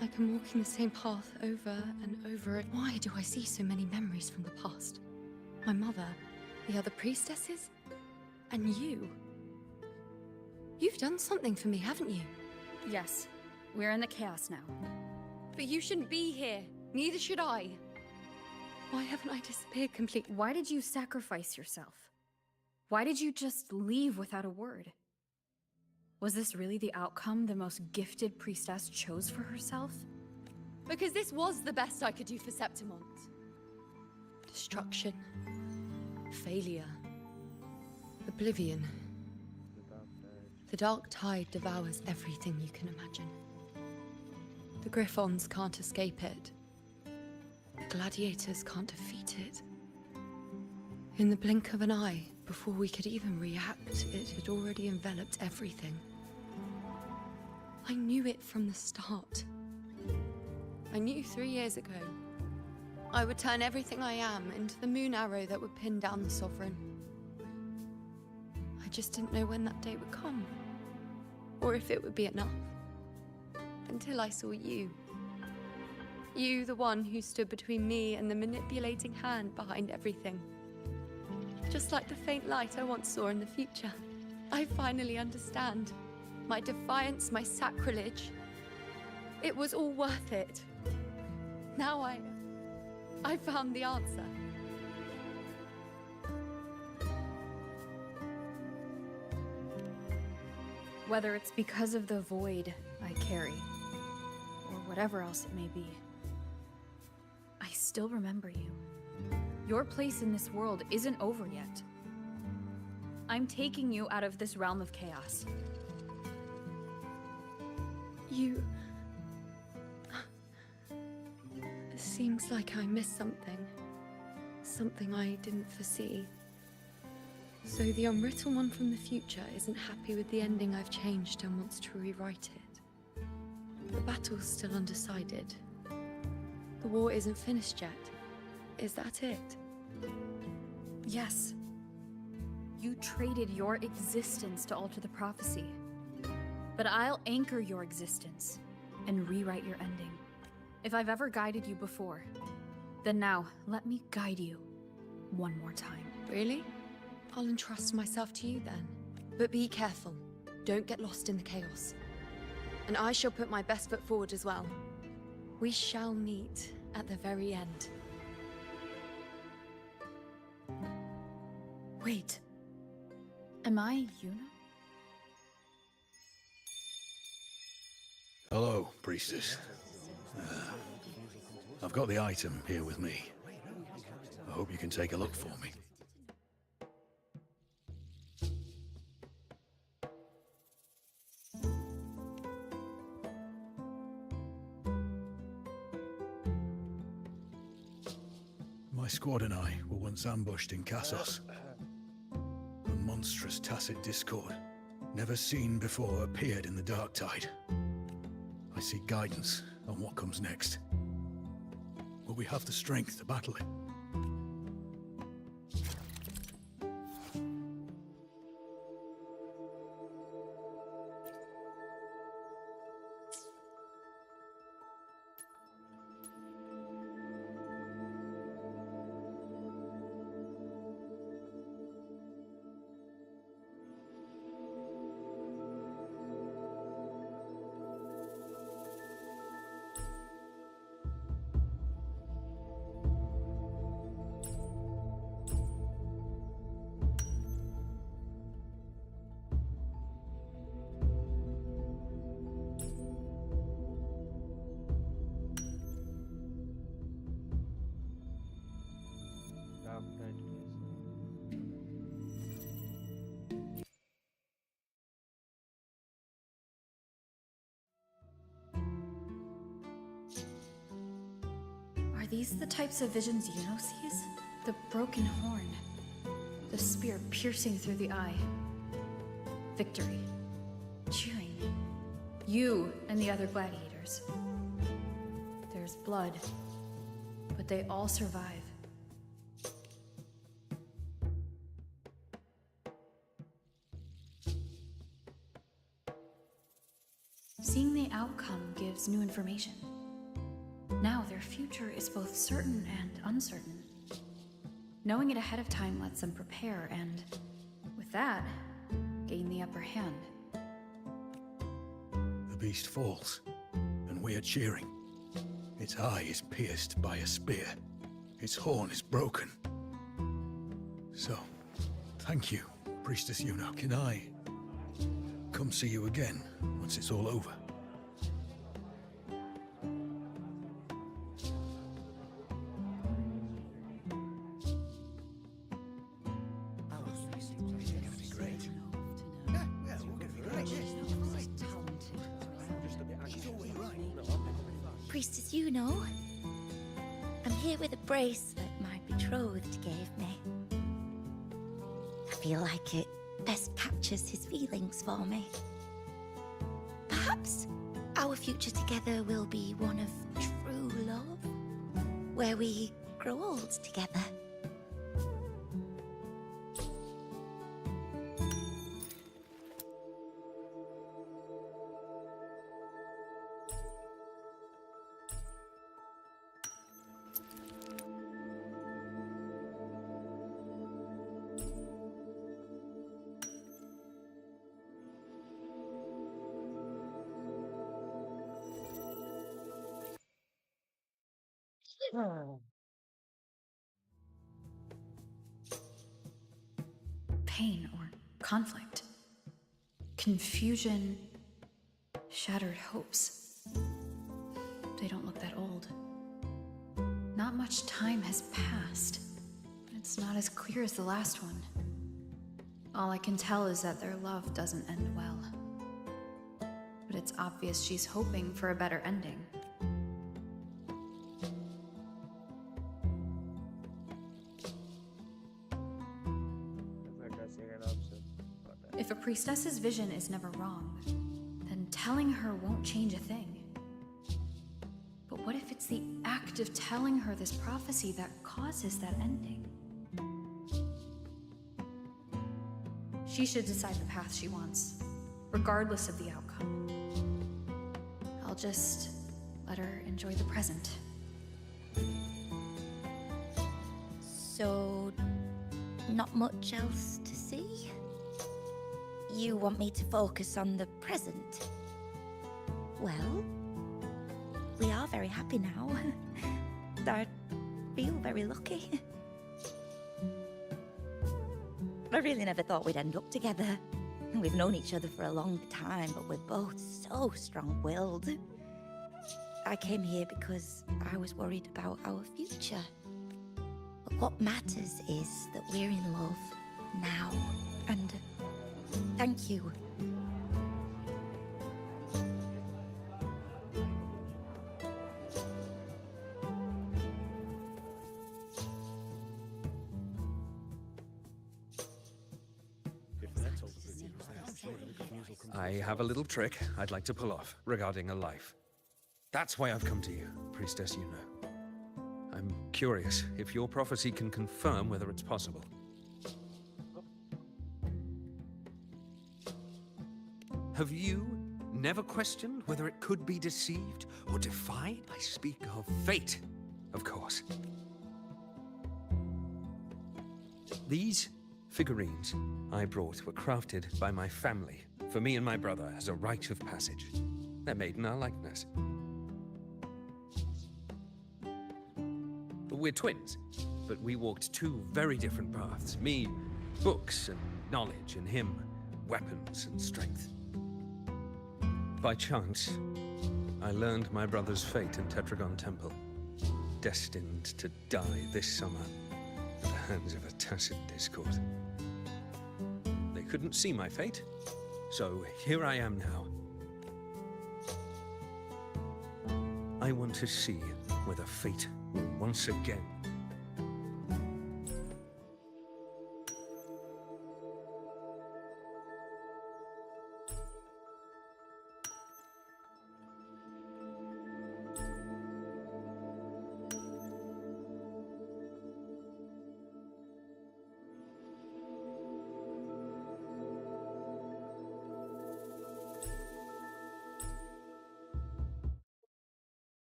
Like I'm walking the same path over and over again. Why do I see so many memories from the past? My mother, the other priestesses, and you. You've done something for me, haven't you? Yes, we're in the chaos now. But you shouldn't be here. Neither should I. Why haven't I disappeared completely? Why did you sacrifice yourself? Why did you just leave without a word? Was this really the outcome the most gifted priestess chose for herself? Because this was the best I could do for Septimont. Destruction. Failure. Oblivion. The dark tide devours everything you can imagine. The Griffons can't escape it. The gladiators can't defeat it. In the blink of an eye, before we could even react, it had already enveloped everything. I knew it from the start. I knew 3 years ago. I would turn everything I am into the moon arrow that would pin down the Sovereign. I just didn't know when that day would come. Or if it would be enough. Until I saw you. You, the one who stood between me and the manipulating hand behind everything. Just like the faint light I once saw in the future. I finally understand. My defiance, my sacrilege. It was all worth it. Now I found the answer. Whether it's because of the void I carry, or whatever else it may be, I still remember you. Your place in this world isn't over yet. I'm taking you out of this realm of chaos. You... It seems like I missed something. Something I didn't foresee. So the unwritten one from the future isn't happy with the ending I've changed and wants to rewrite it. The battle's still undecided. The war isn't finished yet. Is that it? Yes. You traded your existence to alter the prophecy. But I'll anchor your existence and rewrite your ending. If I've ever guided you before, then now let me guide you one more time. Really? I'll entrust myself to you then. But be careful. Don't get lost in the chaos. And I shall put my best foot forward as well. We shall meet at the very end. Wait. Am I Yuno? Hello, priestess. I've got the item here with me. I hope you can take a look for me. My squad and I were once ambushed in Kassos. A monstrous Tacet discord, never seen before, appeared in the dark tide. I seek guidance on what comes next. Will we have the strength to battle it? Are these the types of visions Yuno sees? The broken horn. The spear piercing through the eye. Victory. Cheering. You and the other gladiators. There's blood, but they all survive. Seeing the outcome gives new information. Now their future is both certain and uncertain. Knowing it ahead of time lets them prepare and, with that, gain the upper hand. The beast falls, and we are cheering. Its eye is pierced by a spear. Its horn is broken. So, thank you, Priestess Yuno. Can I come see you again once it's all over? Priestess Yuno, I'm here with a bracelet my betrothed gave me. I feel like it best captures his feelings for me. Perhaps our future together will be one of true love, where we grow old together. Pain or conflict. Confusion. Shattered hopes. They don't look that old. Not much time has passed. It's not as clear as the last one. All I can tell is that their love doesn't end well. But it's obvious she's hoping for a better ending. If a priestess's vision is never wrong, then telling her won't change a thing. But what if it's it's the act of telling her this prophecy that causes that ending. She should decide the path she wants, regardless of the outcome. I'll just let her enjoy the present. So, not much else to see? You want me to focus on the present? Well, we are very happy now. I feel very lucky. I really never thought we'd end up together. We've known each other for a long time, but we're both so strong-willed. I came here because I was worried about our future. But what matters is that we're in love now. And thank you. I have a little trick I'd like to pull off regarding a life. That's why I've come to you, Priestess Yuno. I'm curious if your prophecy can confirm whether it's possible. Have you never questioned whether it could be deceived or defied? I speak of fate, of course. These figurines I brought were crafted by my family for me and my brother as a rite of passage. They're made in our likeness. We're twins, but we walked two very different paths. Me, books and knowledge, and him, weapons and strength. By chance, I learned my brother's fate in Tetragon Temple, destined to die this summer at the hands of a Tacet Discord. They couldn't see my fate, so here I am now. I want to see whether fate will once again.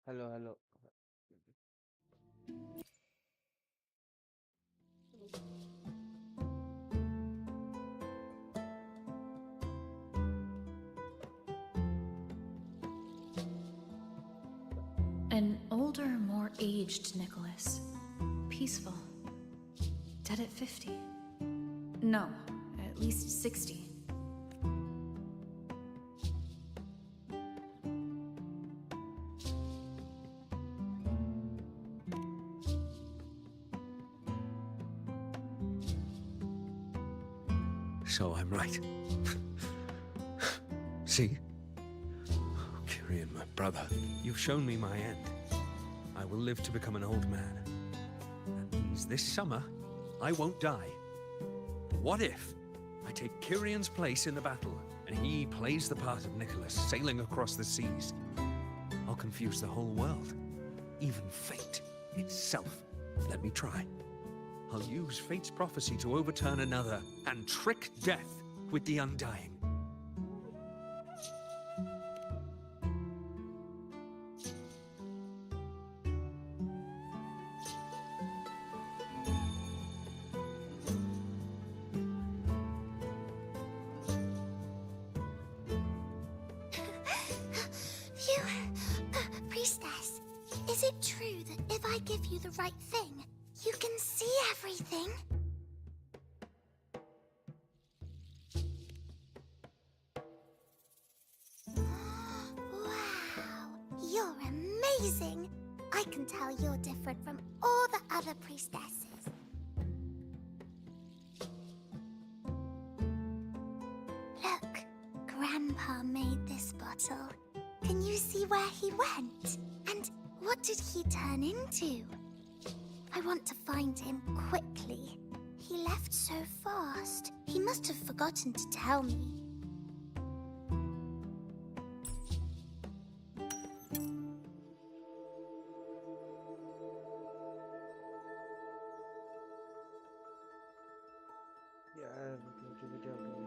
Hello. An older, more aged Nicholas. Peaceful. Dead at 50. No, at least 60. So I'm right. See? Kyrian, my brother, you've shown me my end. I will live to become an old man. That means this summer, I won't die. What if I take Kyrian's place in the battle, and he plays the part of Nicholas, sailing across the seas? I'll confuse the whole world, even fate itself. Let me try. I'll use fate's prophecy to overturn another, and trick death with the undying. Priestess, is it true that if I give you the right thing, you can see everything? Wow, you're amazing! I can tell you're different from all the other priestesses. Look, bottle. Can you see where he went? And what did he turn into? I want to find him quickly. He left so fast. He must have forgotten to tell me. यार मुझे भी जाओ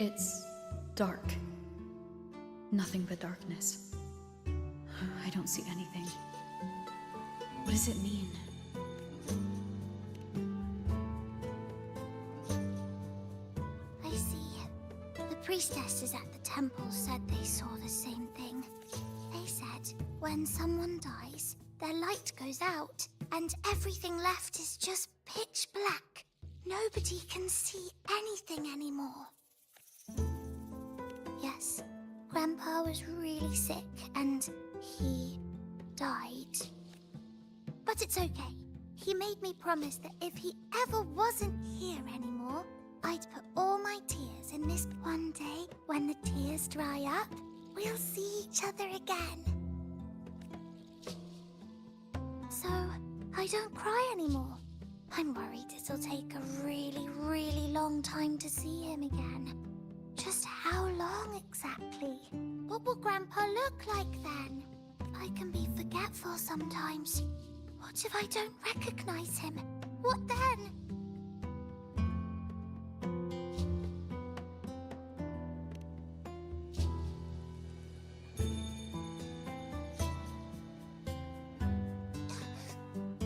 It's dark. Nothing but darkness. I don't see anything. What does it mean? I see. The priestesses at the temple said they saw the same thing. They said when someone dies, their light goes out, and everything left is just pitch black. Nobody can see anything anymore. Yes, Grandpa was really sick and he died. But it's okay. He made me promise that if he ever wasn't here anymore, I'd put all my tears in this one day. When the tears dry up, we'll see each other again. So, I don't cry anymore. I'm worried it'll take a really, really long time to see him again. Just how long exactly? What will Grandpa look like then? I can be forgetful sometimes. What if I don't recognize him? What then?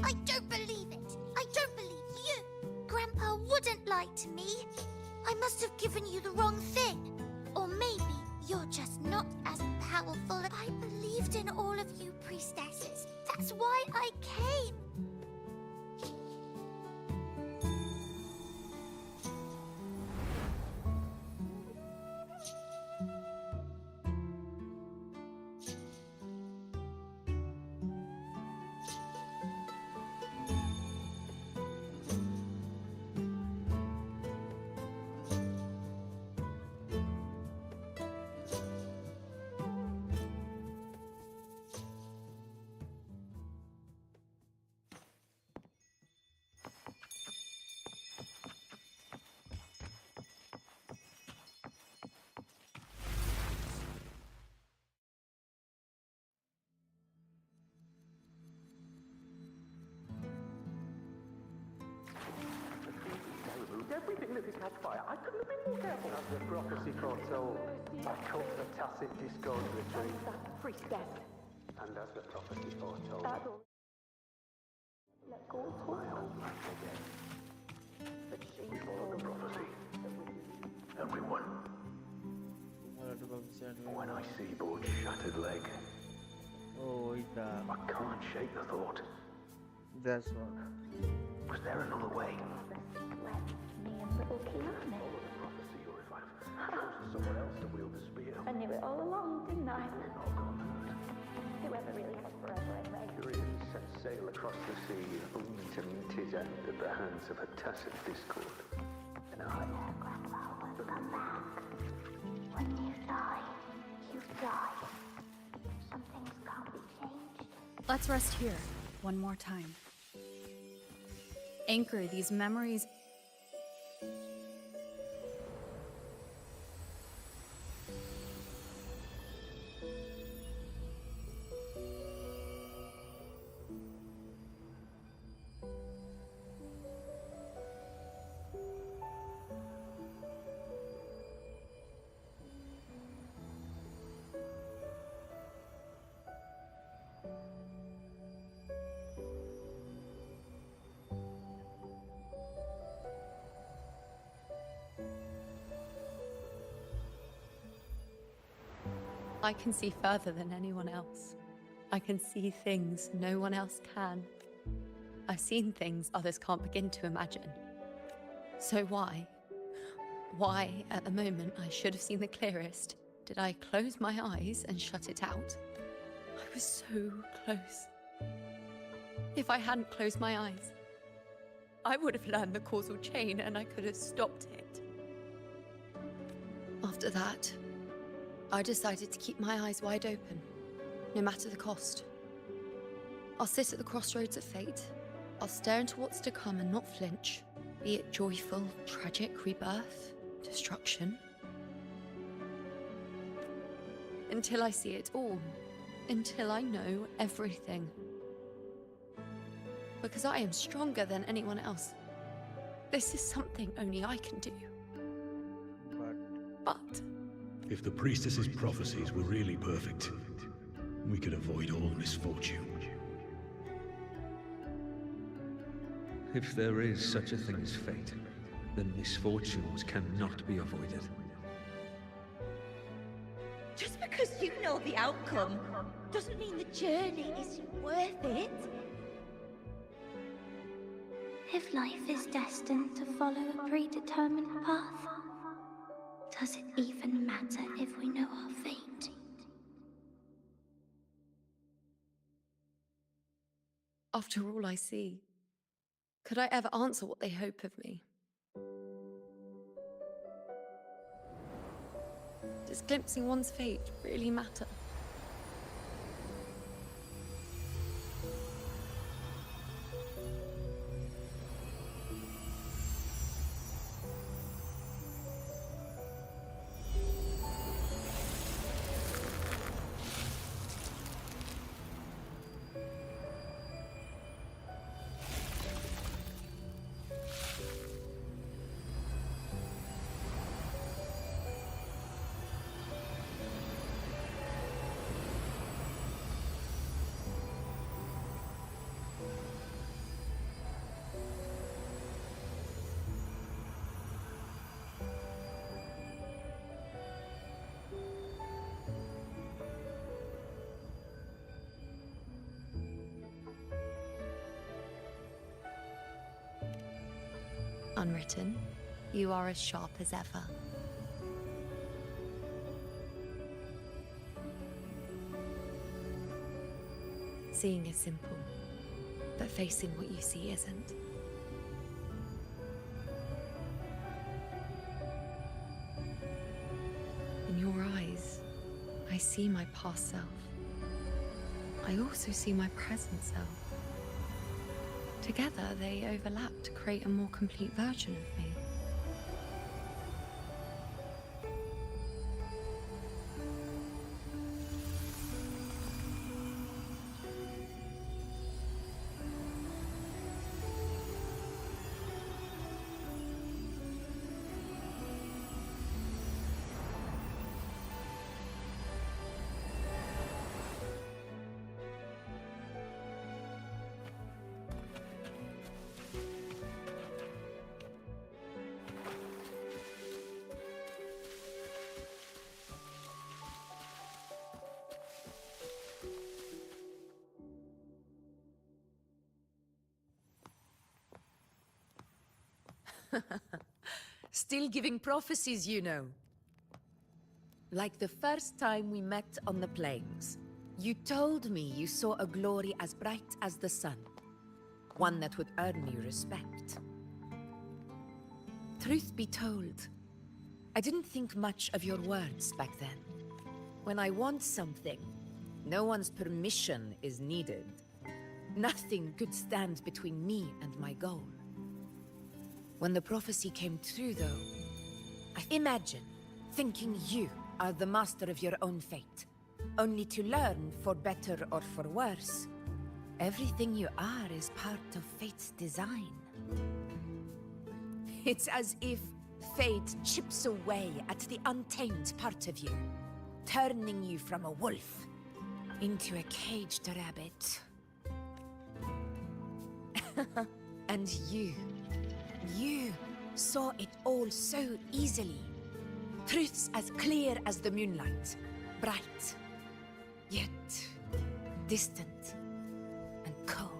I don't believe it. I don't believe you. Grandpa wouldn't lie to me. I must have given you the wrong thing. Or maybe you're just not as powerful. I believed in all of you priestesses. That's why I came. Everything that is catch fire. I couldn't have been more careful. As the prophecy foretold, I cut the Tacet Discord retreat. Priestess. And as the prophecy foretold, Let go of my old life again. But she Follow the prophecy. Everyone. When I see Board's shattered leg, I can't shake the thought. That's one. Was there another way? me and little Kiana. Follow the prophecy, or if I've chosen someone else to wield the spear. I knew it all along, didn't I? We're not gone hurt. Whoever really has forever anyway. Urian set sail across the sea, only to meet his end at the hands of a Tacet Discord. And I... Grandpa will come back. When you die, you die. Some things can't be changed. Let's rest here, one more time. Anchor these memories. I can see further than anyone else. I can see things no one else can. I've seen things others can't begin to imagine. So why, at the moment I should have seen the clearest, did I close my eyes and shut it out? I was so close. If I hadn't closed my eyes, I would have learned the causal chain and I could have stopped it. After that, I decided to keep my eyes wide open, no matter the cost. I'll sit at the crossroads of fate. I'll stare into what's to come and not flinch, be it joyful, tragic rebirth, destruction. Until I see it all, until I know everything. Because I am stronger than anyone else. This is something only I can do. But If the priestess's prophecies were really perfect, we could avoid all misfortune. If there is such a thing as fate, then misfortunes cannot be avoided. Just because you know the outcome doesn't mean the journey is worth it. If life is destined to follow a predetermined path, does it even matter if we know our fate? after all I see, could I ever answer what they hope of me? Does glimpsing one's fate really matter? Unwritten, you are as sharp as ever. Seeing is simple, but facing what you see isn't. In your eyes, I see my past self. I also see my present self. Together, they overlap to create a more complete version of me. Still giving prophecies, you know. Like the first time we met on the plains, you told me you saw a glory as bright as the sun, one that would earn me respect. Truth be told, I didn't think much of your words back then. When I want something, no one's permission is needed. Nothing could stand between me and my goal. When the prophecy came true, though, I imagine thinking you are the master of your own fate, only to learn, for better or for worse, everything you are is part of fate's design. It's as if fate chips away at the untamed part of you, turning you from a wolf into a caged rabbit. And you saw it all so easily. Truths as clear as the moonlight. bright, yet distant and cold.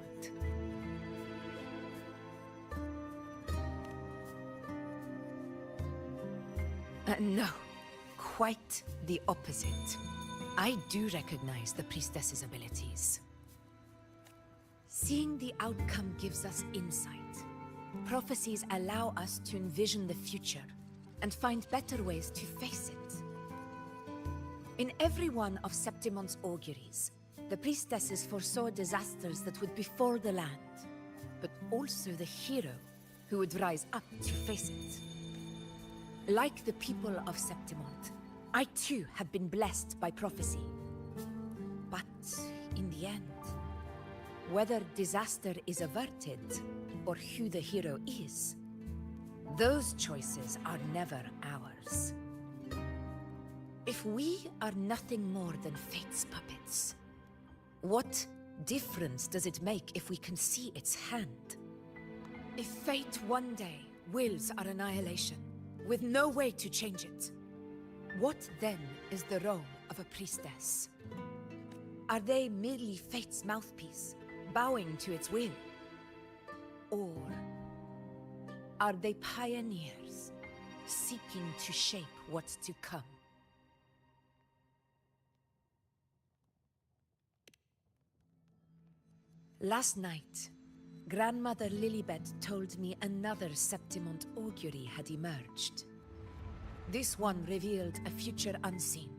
No, quite the opposite. I do recognize the priestess's abilities. Seeing the outcome gives us insight. Prophecies allow us to envision the future and find better ways to face it. In every one of Septimon's auguries, the priestesses foresaw disasters that would befall the land, but also the hero who would rise up to face it. Like the people of Septimont, I too have been blessed by prophecy. But in the end, whether disaster is averted or who the hero is, those choices are never ours. If we are nothing more than fate's puppets, what difference does it make if we can see its hand? If fate one day wills our annihilation, with no way to change it, what then is the role of a priestess? Are they merely fate's mouthpiece, bowing to its will? Or are they pioneers, seeking to shape what's to come? Last night, Grandmother Lilibet told me another Septimont augury had emerged. This one revealed a future unseen,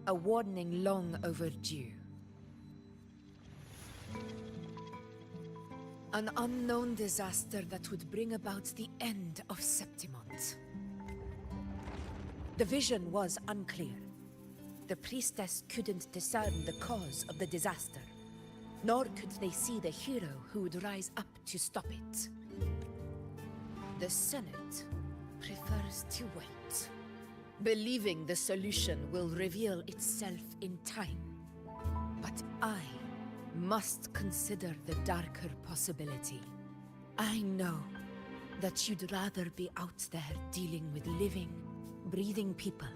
a warning long overdue. An unknown disaster that would bring about the end of Septimont. The vision was unclear. The priestess couldn't discern the cause of the disaster, nor could they see the hero who would rise up to stop it. The Senate prefers to wait, believing the solution will reveal itself in time. But I must consider the darker possibility. I know that you'd rather be out there dealing with living, breathing people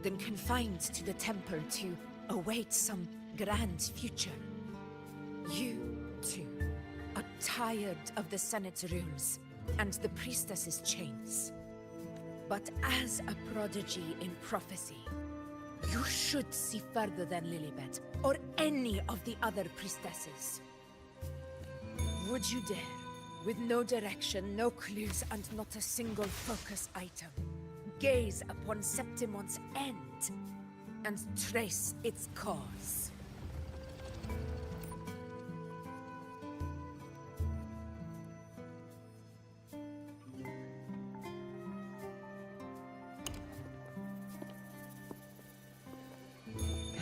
than confined to the temple to await some grand future. You, too, are tired of the Senate's rules and the priestess's chains. But as a prodigy in prophecy, you should see further than Lilibet or any of the other priestesses. Would you dare, with no direction, no clues, and not a single focus item, gaze upon Septimont's end and trace its cause?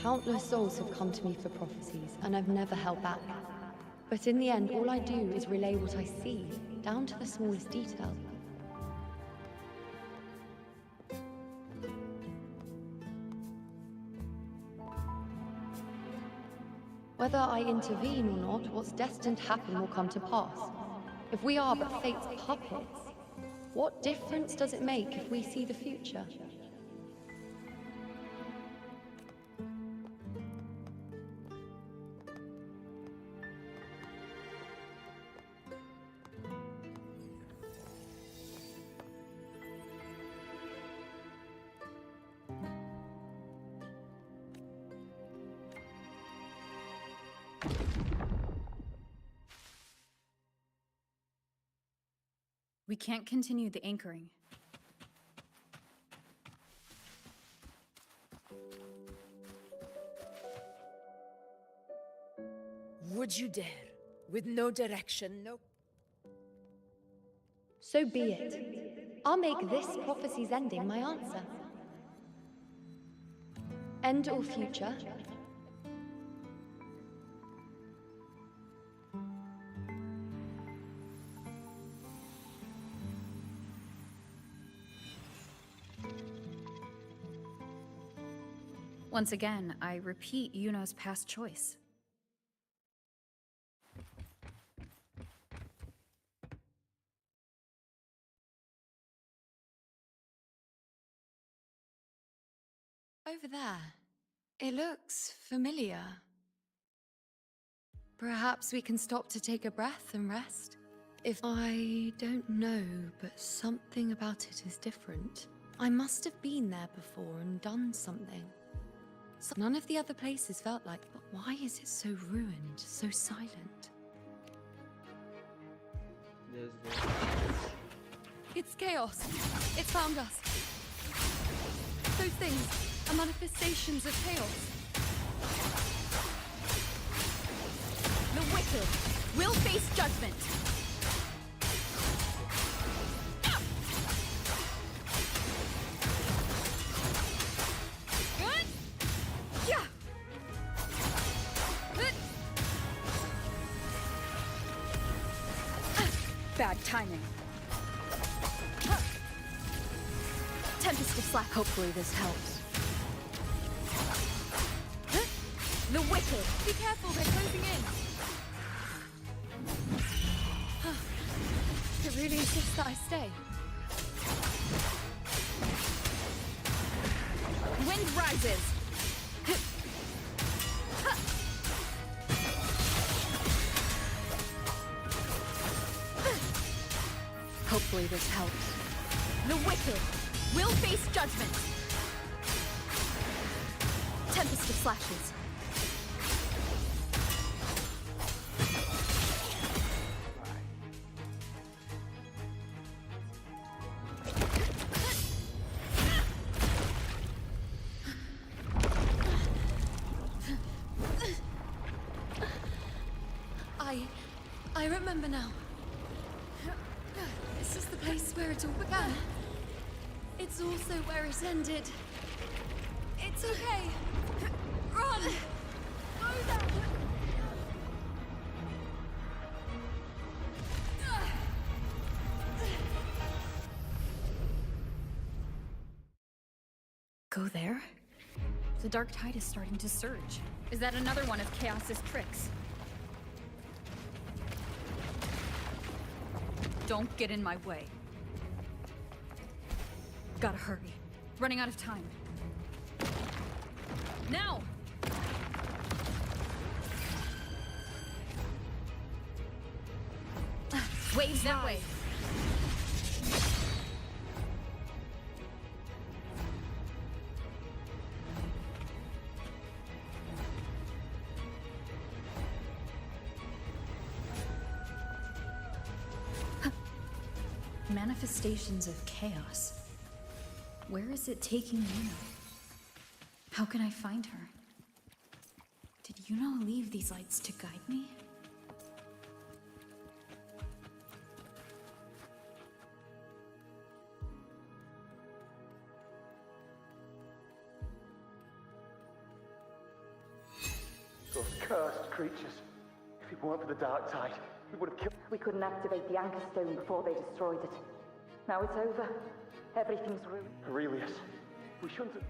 Countless souls have come to me for prophecies, and I've never held back. But in the end, all I do is relay what I see, down to the smallest detail. Whether I intervene or not, what's destined to happen will come to pass. If we are but fate's puppets, what difference does it make if we see the future? We can't continue the anchoring. Would you dare, with no direction, no... So be it. I'll make this prophecy's ending my answer. End or future, Once again, I repeat Yuno's past choice. Over there. It looks familiar. Perhaps we can stop to take a breath and rest? If I don't know, but something about it is different. I must have been there before and done something. None of the other places felt like, but why is it so ruined, so silent? It's chaos. It found us. Those things are manifestations of chaos. The wicked will face judgment. Good. Yeah. Good. Bad timing. Tempest of slack. Hopefully this helps. The wicked. Be careful, they're closing in. It really insists that I stay. Wind rises. Hopefully this helps. The wicked will face judgment. Tempest of slashes. I remember now. This is the place where it all began. It's also where it ended. It's okay. Run! Go there! Go there? The dark tide is starting to surge. Is that another one of Chaos's tricks? Don't get in my way. Gotta hurry. Running out of time. Now! Waves that way. Manifestations of chaos. Where is it taking Yuno? How can I find her? Did Yuno leave these lights to guide me? Those cursed creatures. If it weren't for the dark tide, we would have killed. We couldn't activate the anchor stone before they destroyed it. Now it's over. Everything's ruined. Aurelius, we shouldn't have...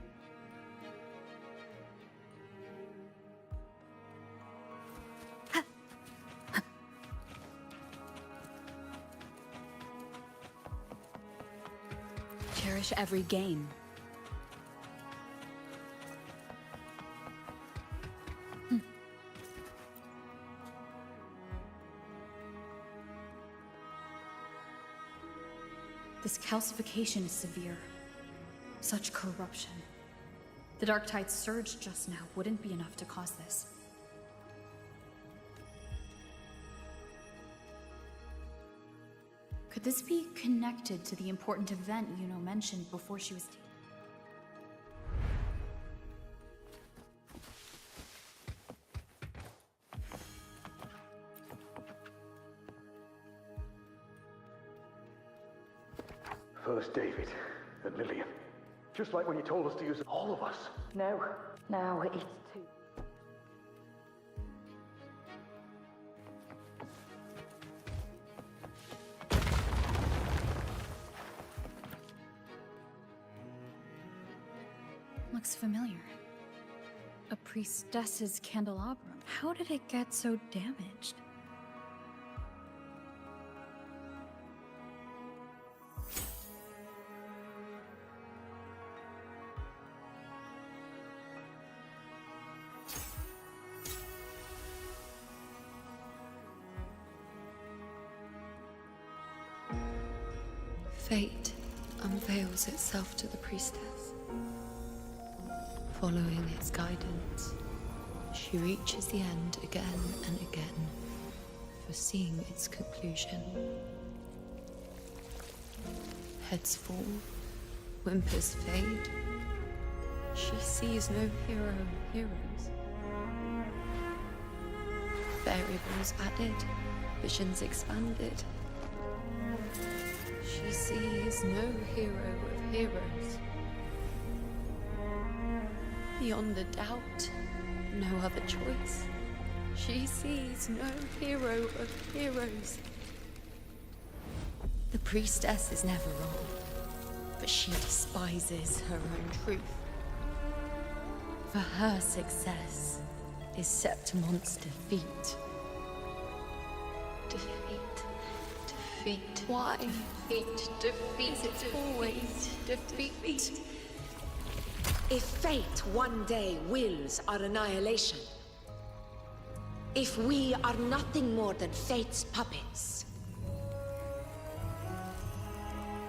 Cherish every gain. This calcification is severe. Such corruption. The dark tide's surge just now wouldn't be enough to cause this. Could this be connected to the important event Yuno mentioned before she was taken? First David, then Lillian. Just like when you told us to use all of us. No, now it's too... Looks familiar. A priestess's candelabrum. How did it get so damaged? Fate unveils itself to the priestess. Following its guidance, she reaches the end again and again, foreseeing its conclusion. Heads fall, whimpers fade. She sees no hero of heroes. Variables added, visions expanded. She sees no hero of heroes. Beyond a doubt, no other choice. She sees no hero of heroes. The priestess is never wrong, but she despises her own truth. For her success is Septimon's defeat. Defeat. Why? Defeat. It's always defeat. If fate one day wills our annihilation, if we are nothing more than fate's puppets,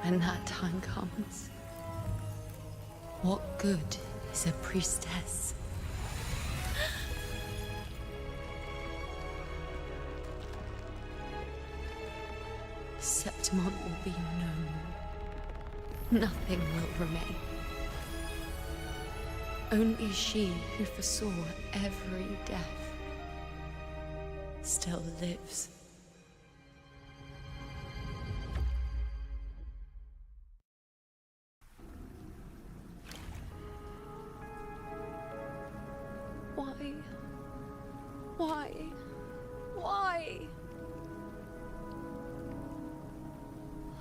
when that time comes, what good is a priestess? Septimon will be known. Nothing will remain. Only she who foresaw every death still lives. Why? Why? Why?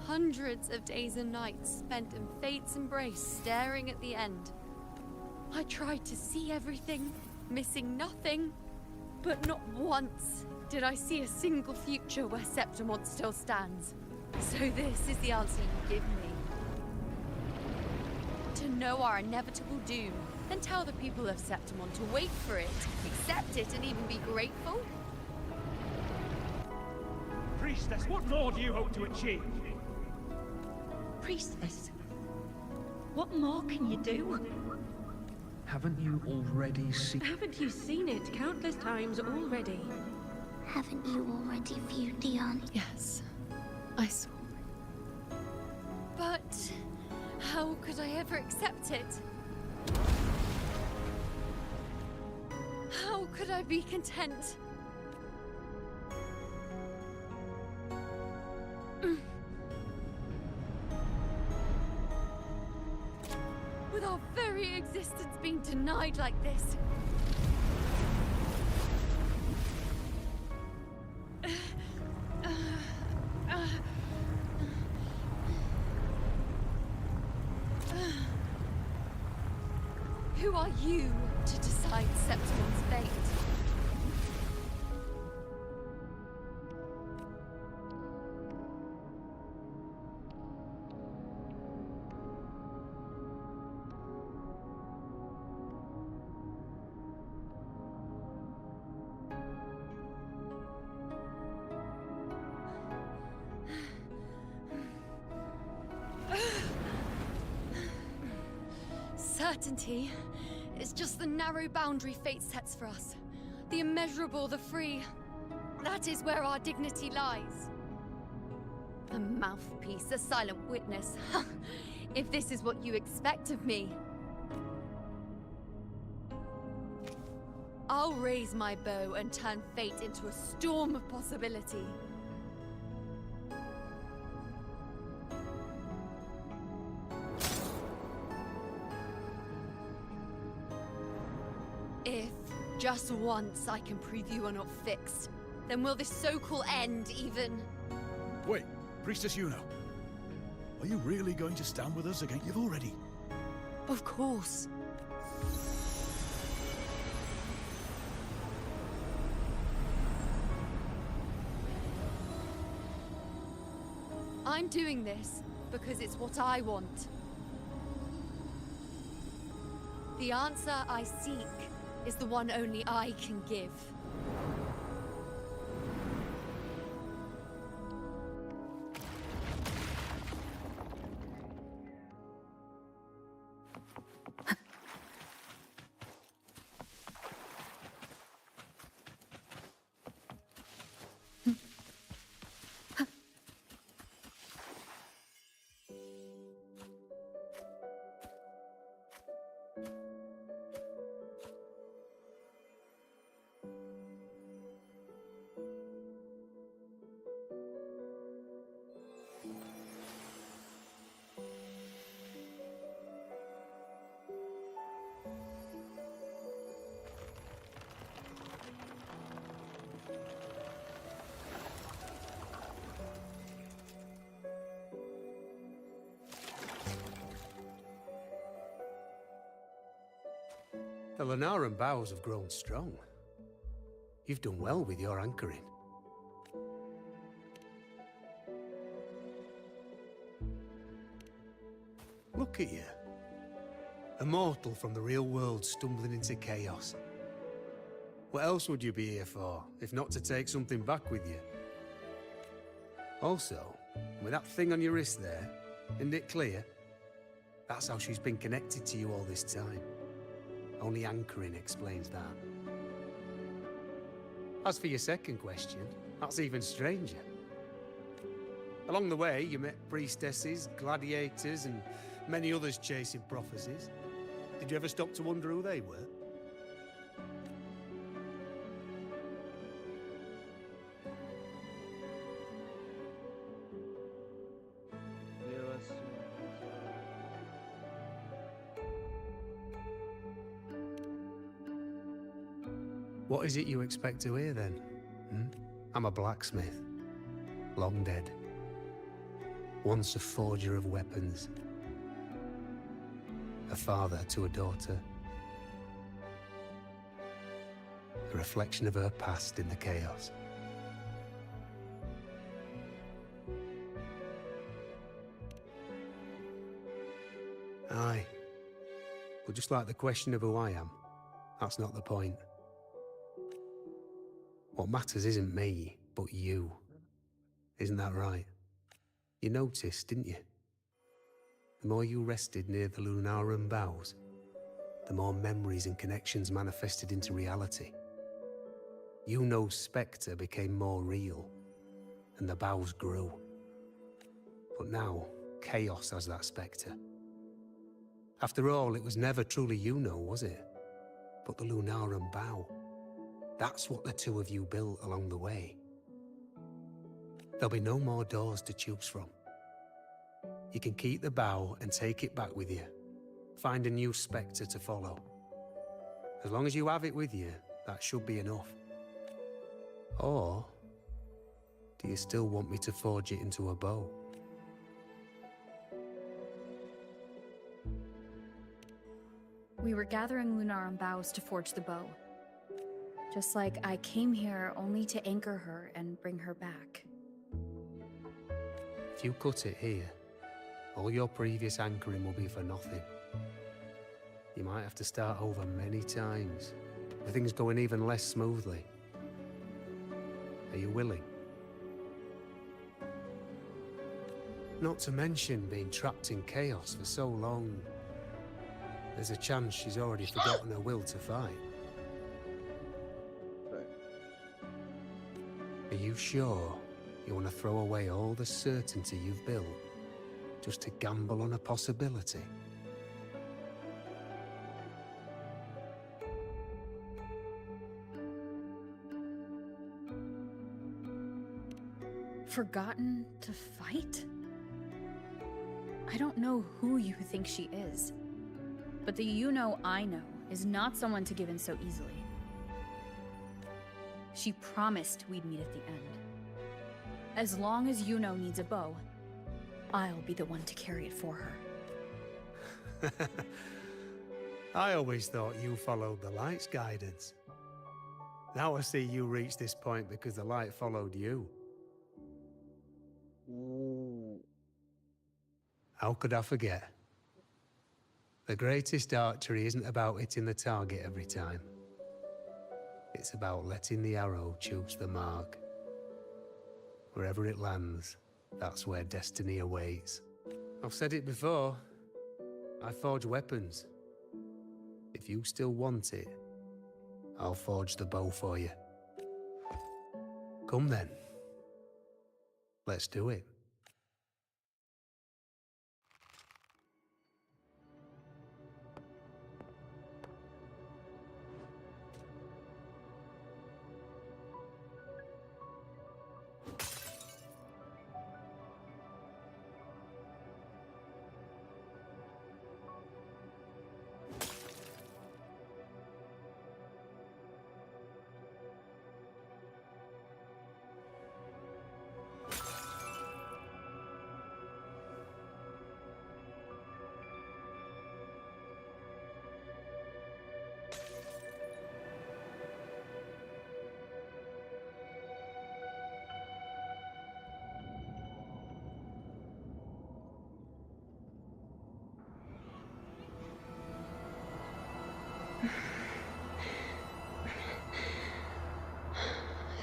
Hundreds of days and nights spent in fate's embrace, staring at the end. I tried to see everything, missing nothing, but not once did I see a single future where Septimon still stands. So this is the answer you give me. To know our inevitable doom, then tell the people of Septimon to wait for it, accept it, and even be grateful? Priestess, what more do you hope to achieve? Priestess, what more can you do? Haven't you already seen... Haven't you seen it countless times already? Haven't you already viewed the answer? Yes, I saw. But how could I ever accept it? How could I be content? With our very existence being denied like this. Who are you to decide Septimon's fate? Certainty is just the narrow boundary fate sets for us. The immeasurable, the free. That is where our dignity lies. A mouthpiece, a silent witness. If this is what you expect of me. I'll raise my bow and turn fate into a storm of possibility. If, just once, I can prove you are not fixed, then will this so-called end even... Wait, Priestess Yuno. Are you really going to stand with us again? You've already... Of course. I'm doing this because it's what I want. The answer I seek is the one only I can give. The Lunaran bows have grown strong. You've done well with your anchoring. Look at you. A mortal from the real world stumbling into chaos. What else would you be here for, if not to take something back with you? Also, with that thing on your wrist there, isn't it clear? That's how she's been connected to you all this time. Only anchoring explains that. As for your second question, that's even stranger. Along the way, you met priestesses, gladiators, and many others chasing prophecies. Did you ever stop to wonder who they were? What is it you expect to hear then? I'm a blacksmith, long dead. Once a forger of weapons. A father to a daughter. A reflection of her past in the chaos. Aye. But just like the question of who I am, that's not the point. What matters isn't me, but you. Isn't that right? You noticed, didn't you? The more you rested near the Lunaran bows, the more memories and connections manifested into reality. Yuno's spectre became more real, and the bows grew. But now, chaos has that spectre. After all, it was never truly Yuno, was it? But the Lunaran bow. That's what the two of you built along the way. There'll be no more doors to choose from. You can keep the bow and take it back with you. Find a new spectre to follow. As long as you have it with you, that should be enough. Or, do you still want me to forge it into a bow? We were gathering Lunaran boughs to forge the bow. Just like I came here only to anchor her and bring her back. If you cut it here, all your previous anchoring will be for nothing. You might have to start over many times, with things going even less smoothly. Are you willing? Not to mention being trapped in chaos for so long. There's a chance she's already forgotten her will to fight. Are you sure you want to throw away all the certainty you've built just to gamble on a possibility? Forgotten to fight? I don't know who you think she is, but the Yuno I know is not someone to give in so easily. She promised we'd meet at the end. As long as Yuno needs a bow, I'll be the one to carry it for her. I always thought you followed the light's guidance. Now I see you reach this point because the light followed you. How could I forget? The greatest archery isn't about hitting the target every time. It's about letting the arrow choose the mark. Wherever it lands, that's where destiny awaits. I've said it before. I forge weapons. If you still want it, I'll forge the bow for you. Come then. Let's do it.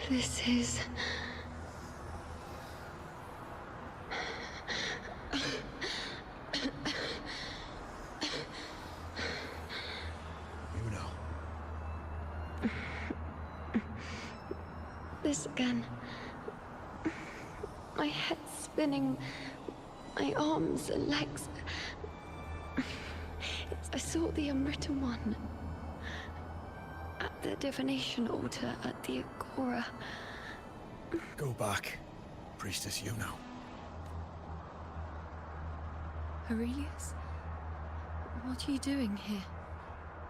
This is... You know. This again. My head spinning, my arms and legs. I saw the unwritten one at the divination altar at the Agora. Go back, Priestess Yuno. Aurelius? What are you doing here?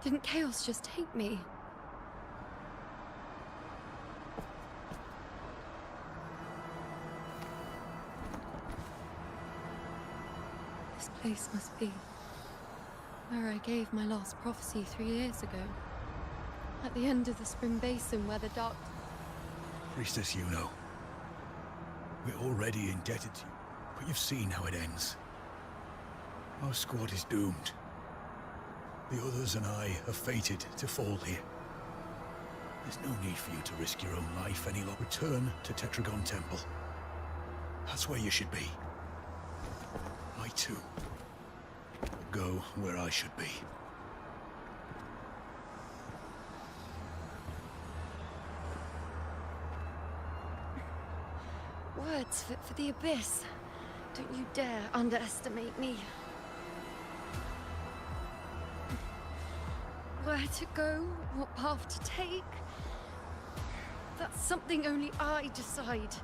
Didn't Chaos just take me? This place must be where I gave my last prophecy 3 years ago. At the end of the Spring Basin where the dark... Priestess Yuno. We're already indebted to you, but you've seen how it ends. Our squad is doomed. The others and I are fated to fall here. There's no need for you to risk your own life any longer. Return to Tetragon Temple. That's where you should be. I too will go where I should be. Words fit for the abyss. Don't you dare underestimate me. Where to go, what path to take, that's something only I decide.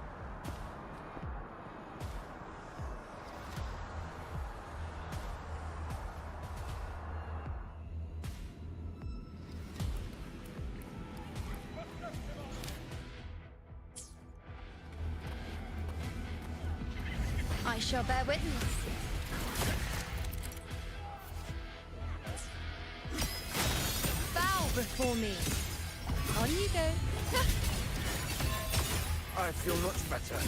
I shall bear witness. Bow before me. On you go. I feel much better.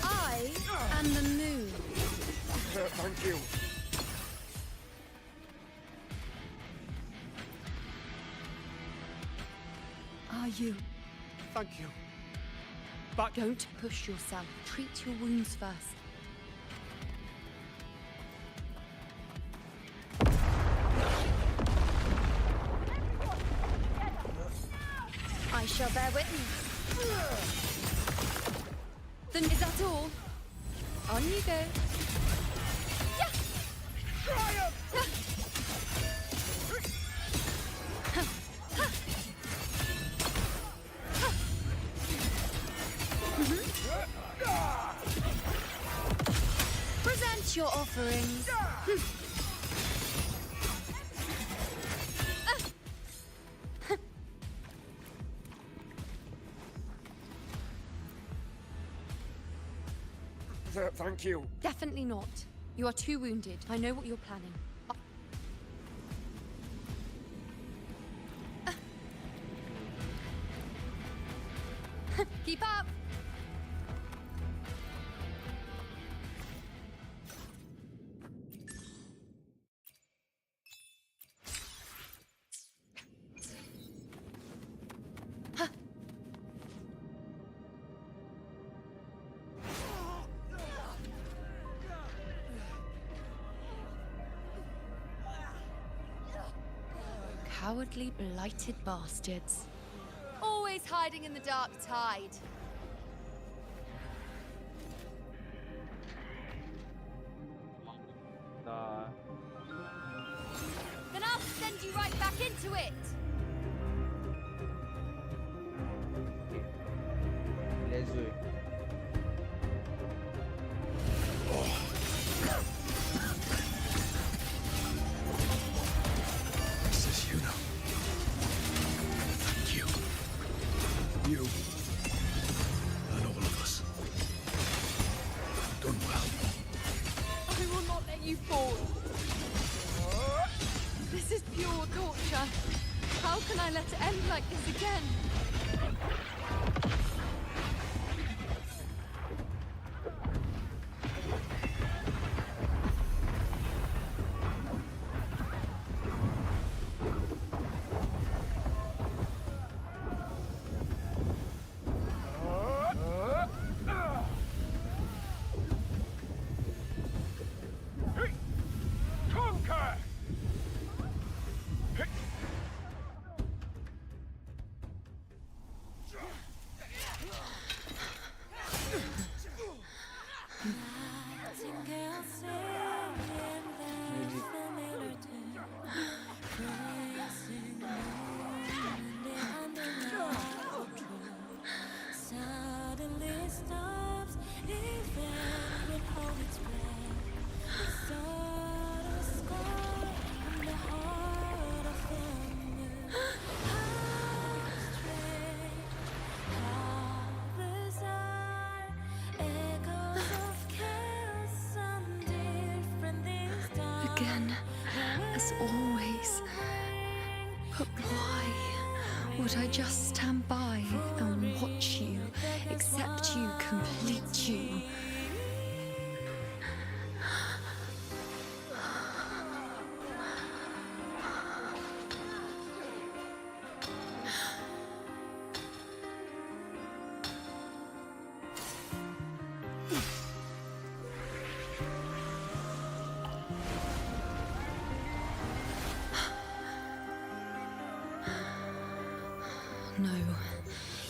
I am the moon. Thank you. Are you? Thank you. But don't push yourself. Treat your wounds first. I shall bear witness. Then is that all? On you go. Present your offerings. Thank you. Definitely not. You are too wounded. I know what you're planning. Keep up! Cowardly, blighted bastards. Always hiding in the dark tide. Then I'll send you right back into it! Let's do it. Priestess Yuno. Thank you. You and all of us. Done well. I will not let you fall. This is pure torture. How can I let it end like this again? Suddenly stops, even with all its breath. The subtle scar on the heart of the moon. How strange, how bizarre. Echoes of chaos sound different this time. Again, as always. But why would I just stand by and watch you, accept you, complete you? No.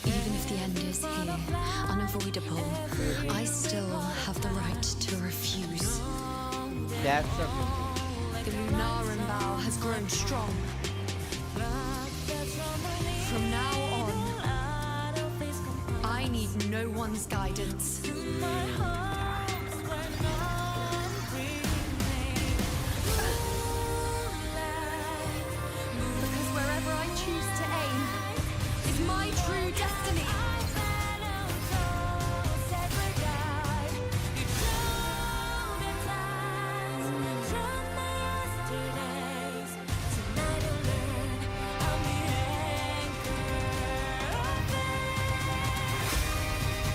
Even if the end is here, unavoidable, I still have the right to refuse. That's a The Lunaran bow has grown strong. From now on, I need no one's guidance. Because wherever I choose to aim is my true destiny.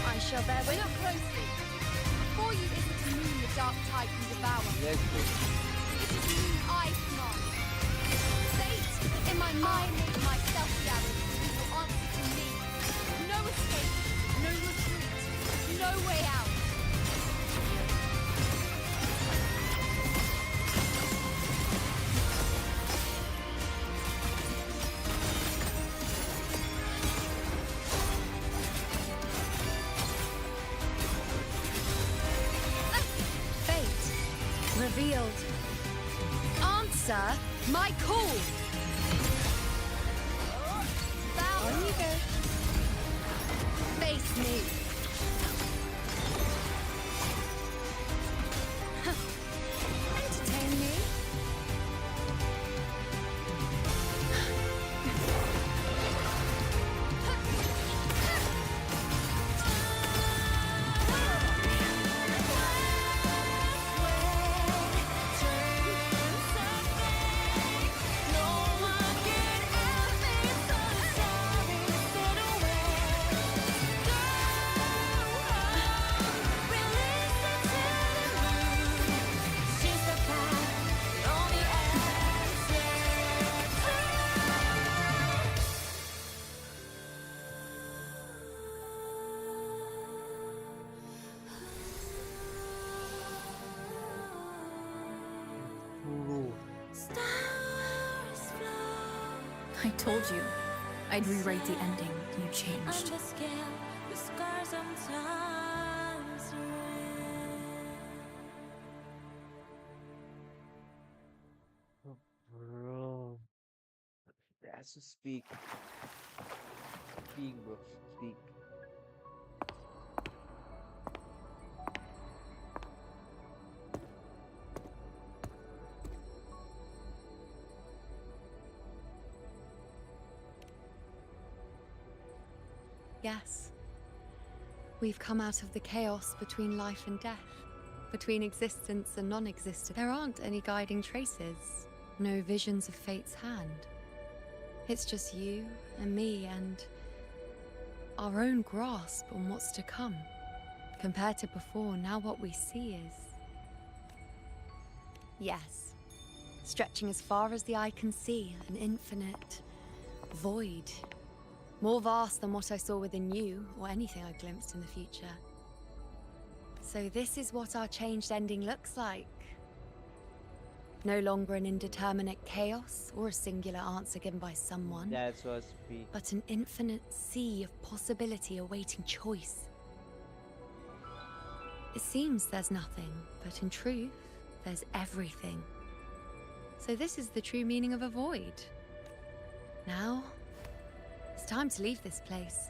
I shall bear with you closely. Before you is it to moon the dark tide can devour. Let's go. It is you I command. Fate in my mind made myself the arrow. You will answer to me. No escape, no retreat, no way out. Fate revealed. Answer my call. Bow. On you go. Face me. Entertain me. I told you I'd rewrite the ending. You changed. Bro. That's to speak. Speak, bro. Speak. Yes. We've come out of the chaos between life and death, between existence and non-existence. There aren't any guiding traces, no visions of fate's hand. It's just you and me and our own grasp on what's to come. Compared to before, now what we see is... yes. Stretching as far as the eye can see, an infinite void. More vast than what I saw within you, or anything I glimpsed in the future. So this is what our changed ending looks like. No longer an indeterminate chaos, or a singular answer given by someone. That's what speak. But an infinite sea of possibility awaiting choice. It seems there's nothing, but in truth, there's everything. So this is the true meaning of a void. Now, it's time to leave this place.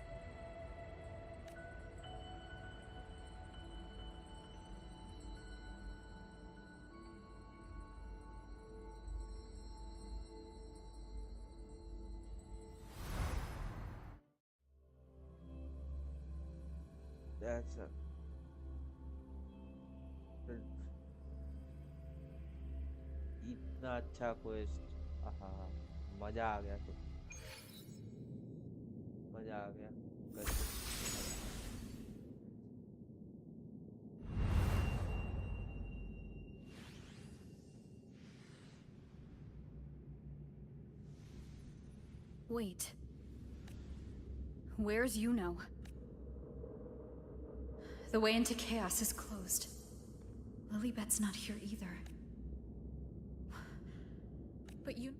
That's a इतना अच्छा quest हाँ मजा आ गया तो मजा आ गया करके Wait. Where's Yuno? The way into chaos is closed. Lilibet's not here either. But you...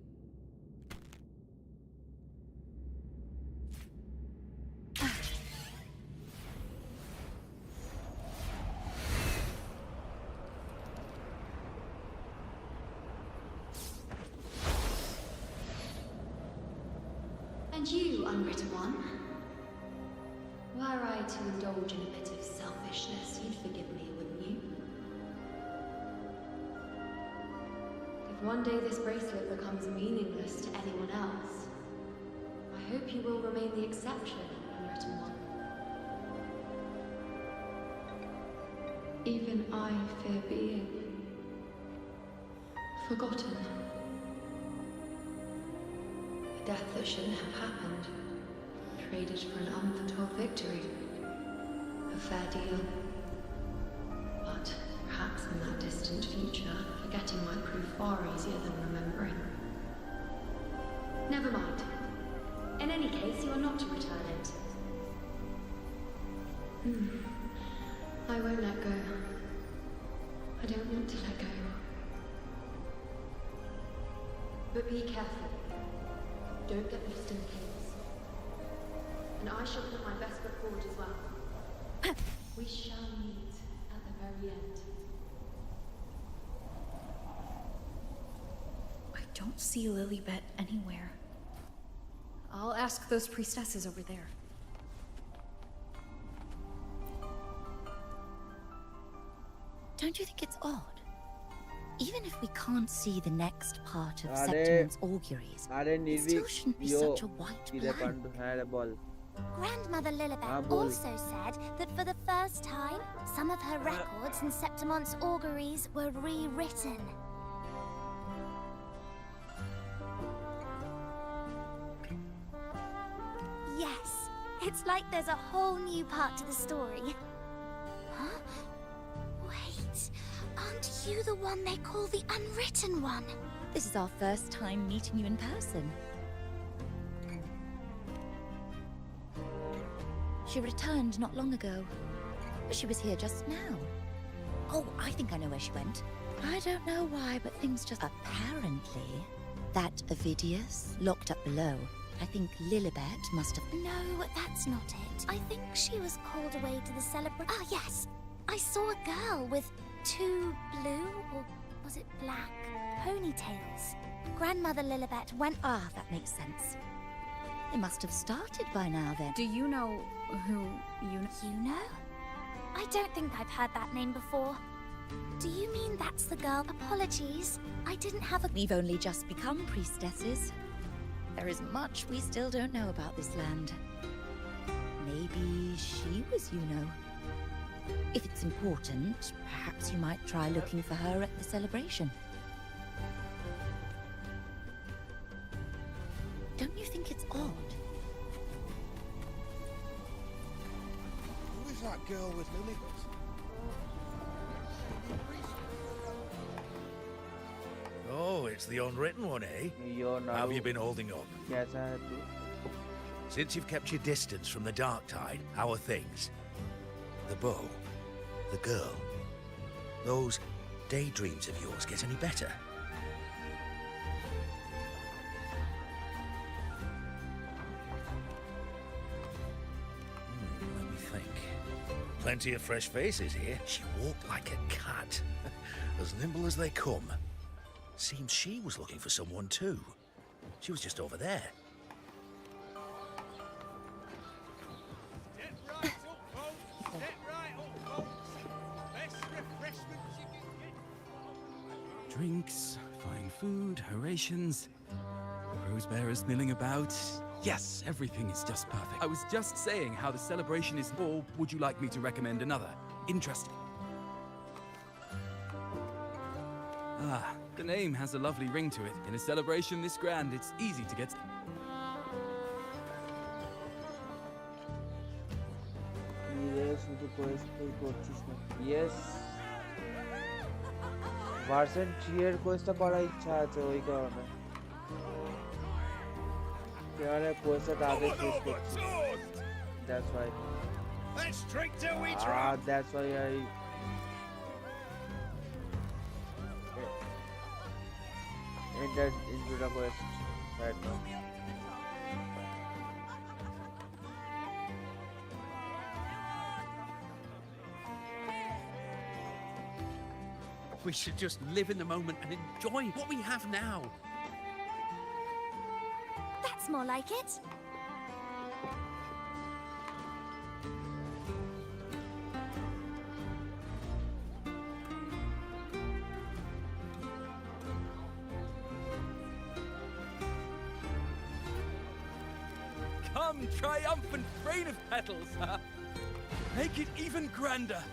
And you, unwritten one? Were I to indulge in a bit of selfishness, you'd forgive me, wouldn't you? If one day this bracelet becomes meaningless to anyone else, I hope you will remain the exception, unwritten one. Even I fear being forgotten. A death that shouldn't have happened. Traded for an unforetold victory. A fair deal. But perhaps in that distant future, forgetting might prove far easier than remembering. Never mind. In any case, you are not to return it. I won't let go. I don't want to let go. But be careful. Don't get lost in the chaos. And I shall put my best foot forward as well. We shall meet at the very end. I don't see Lilibet anywhere. I'll ask those priestesses over there. Don't you think it's odd? Even if we can't see the next part of Septimon's auguries, it still shouldn't be such a white blank. Grandmother Lilibet also said that for the first time, some of her records in Septimon's auguries were rewritten. Yes, it's like there's a whole new part to the story. Huh? Wait, aren't you the one they call the Unwritten One? This is our first time meeting you in person. She returned not long ago, but she was here just now. Oh, I think I know where she went. I don't know why, but things just... Apparently, that Ovidius locked up below. I think Lilibet must have... No, that's not it. I think she was called away to the celebration. Ah, yes. I saw a girl with 2 blue, or was it black, ponytails. Grandmother Lilibet went... Ah, that makes sense. They must have started by now, then. Do you know who Yuno? Yuno? I don't think I've heard that name before. Do you mean that's the girl? Apologies. I didn't have a... We've only just become priestesses. There is much we still don't know about this land. Maybe she was Yuno. If it's important, perhaps you might try looking for her at the celebration. Don't you think it's odd? Who is that girl with Lilibet? Oh, it's the unwritten one, eh? How have you been holding up? Since you've kept your distance from the Darktide, how are things? The bow, the girl, those daydreams of yours get any better? Let me think. Plenty of fresh faces here. She walked like a cat. As nimble as they come. Seems she was looking for someone too. She was just over there. Drinks, fine food, rations, rose bearers milling about. Yes, everything is just perfect. I was just saying how the celebration is, or would you like me to recommend another? Interesting. Ah, the name has a lovely ring to it. In a celebration this grand, it's easy to get... Yes. Version 3 এর কোয়েস্টটা করার ইচ্ছা আছে ওই কারণে। এবারে কোয়েস্টটা আগে শেষ করছি। That's why. Let's drink till we drop. That's why I entered into the quest right now. We should just live in the moment and enjoy what we have now. That's more like it. Come, triumphant rain of petals, huh? Make it even grander.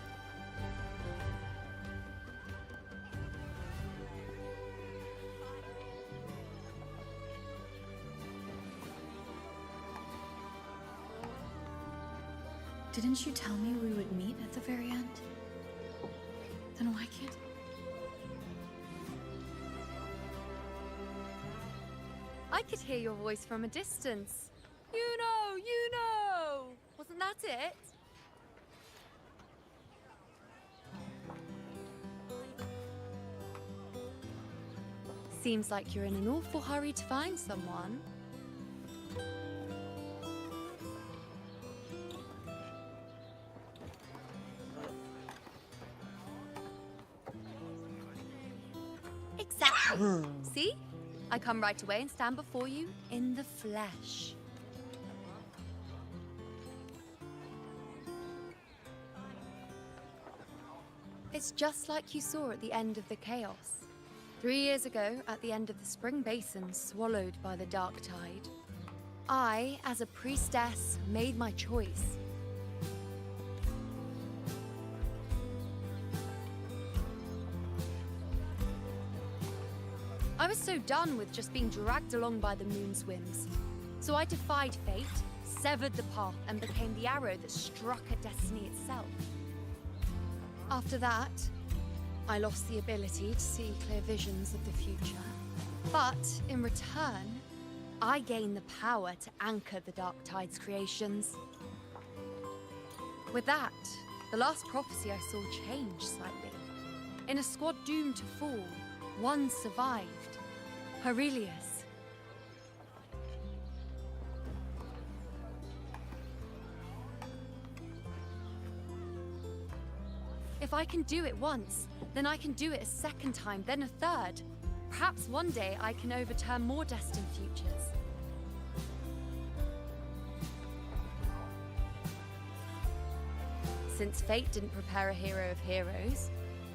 Didn't you tell me we would meet at the very end? Then why can't... I could hear your voice from a distance. You know! Wasn't that it? Seems like you're in an awful hurry to find someone. Exactly. See? I come right away and stand before you in the flesh. It's just like you saw at the end of the chaos. 3 years ago, at the end of the spring basin swallowed by the dark tide, I, as a priestess, made my choice. I was so done with just being dragged along by the moon's whims. So I defied fate, severed the path, and became the arrow that struck at destiny itself. After that, I lost the ability to see clear visions of the future. But in return, I gained the power to anchor the Dark Tide's creations. With that, the last prophecy I saw changed slightly. In a squad doomed to fall, one survived. Aurelius. If I can do it once, then I can do it a second time, then a third. Perhaps one day I can overturn more destined futures. Since fate didn't prepare a hero of heroes,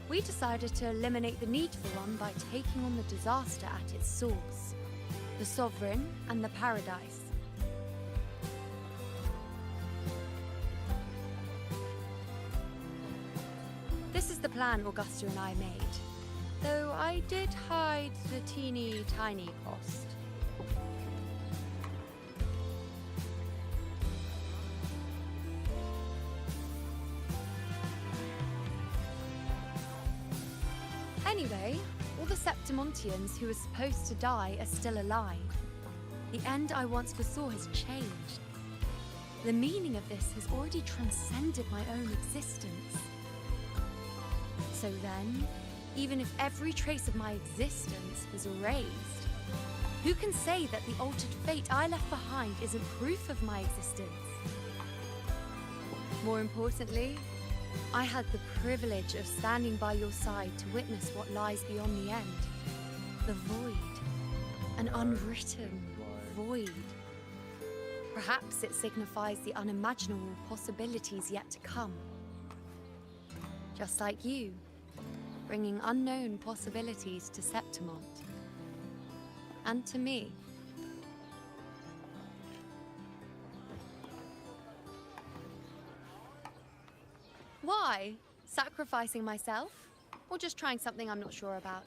we decided to eliminate the need for one by taking on the disaster at its source, the Sovereign and the Paradise. This is the plan Augusta and I made, though I did hide the teeny tiny cost. Anyway, all the Septimontians who were supposed to die are still alive. The end I once foresaw has changed. The meaning of this has already transcended my own existence. So then, even if every trace of my existence was erased, who can say that the altered fate I left behind isn't proof of my existence? More importantly, I had the privilege of standing by your side to witness what lies beyond the end. The void. An unwritten void. Perhaps it signifies the unimaginable possibilities yet to come. Just like you, bringing unknown possibilities to Septimont. And to me. Why? Sacrificing myself? Or just trying something I'm not sure about?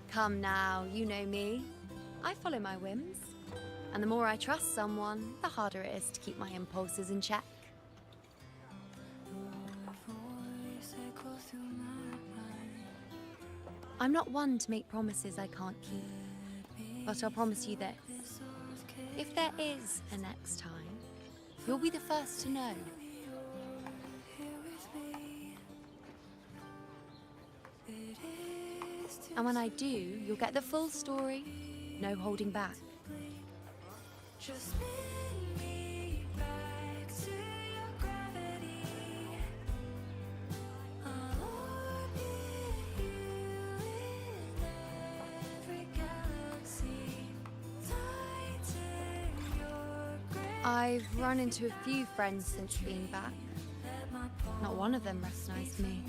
Come now, you know me. I follow my whims. And the more I trust someone, the harder it is to keep my impulses in check. I'm not one to make promises I can't keep. But I'll promise you this. If there is a next time, you'll be the first to know. And when I do, you'll get the full story, no holding back. I've run into a few friends since being back. Not one of them recognized me.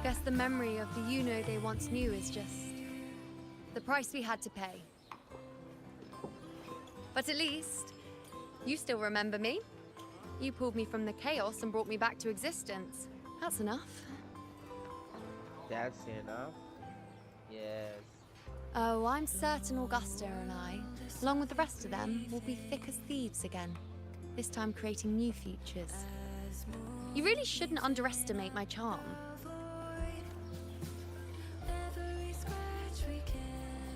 Guess the memory of the you-know they once knew is just the price we had to pay. But at least, you still remember me. You pulled me from the chaos and brought me back to existence. That's enough. That's enough? Yes. Oh, I'm certain Augusta and I, along with the rest of them, will be thick as thieves again. This time creating new futures. You really shouldn't underestimate my charm.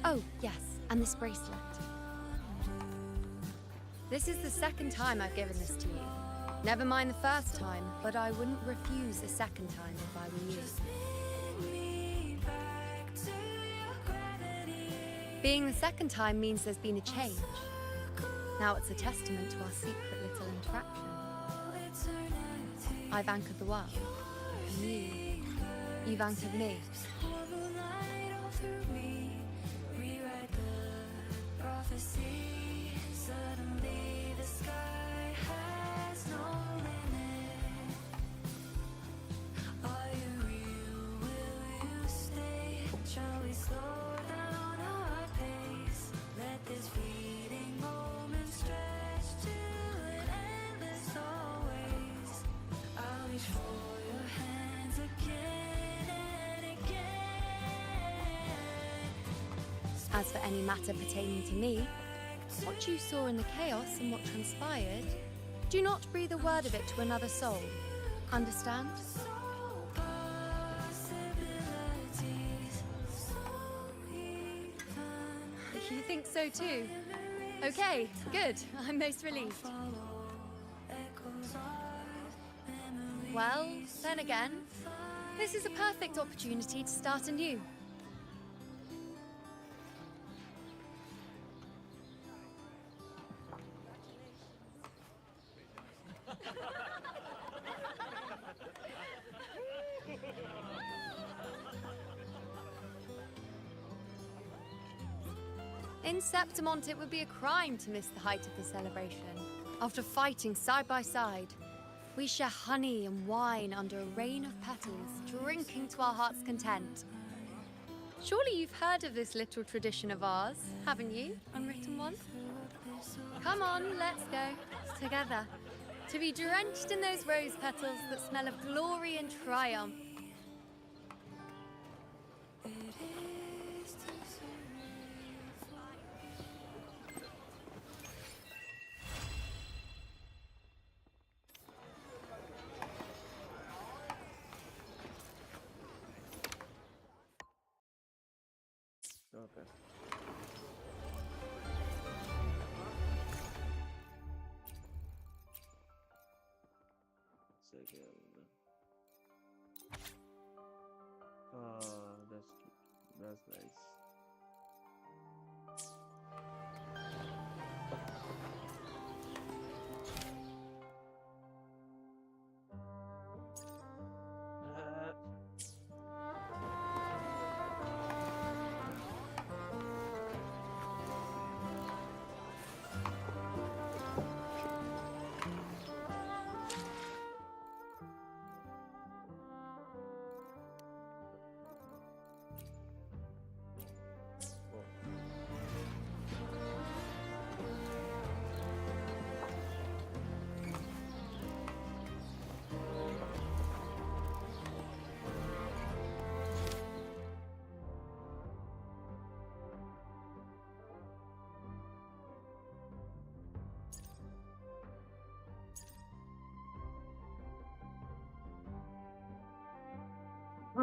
Oh, yes, and this bracelet. This is the second time I've given this to you. Never mind the first time, but I wouldn't refuse a second time if I were you. Being the second time means there's been a change. Now it's a testament to our secret little interaction. I've anchored the world, and you've anchored me. Suddenly the sky has no limit. Are you real? Will you stay? Shall we slow down our pace? Let this fleeting moment stretch to an endless always. I'll reach for your hands again and again. As for any matter pertaining to me, what you saw in the chaos and what transpired, do not breathe a word of it to another soul. Understand? You think so too? Okay, good. I'm most relieved. Well, then again, this is a perfect opportunity to start anew. In Septimont, it would be a crime to miss the height of the celebration. After fighting side by side, we share honey and wine under a rain of petals, drinking to our heart's content. Surely you've heard of this little tradition of ours, haven't you, unwritten one? Come on, let's go, together, to be drenched in those rose petals that smell of glory and triumph. Okay. Second. Oh, that's nice.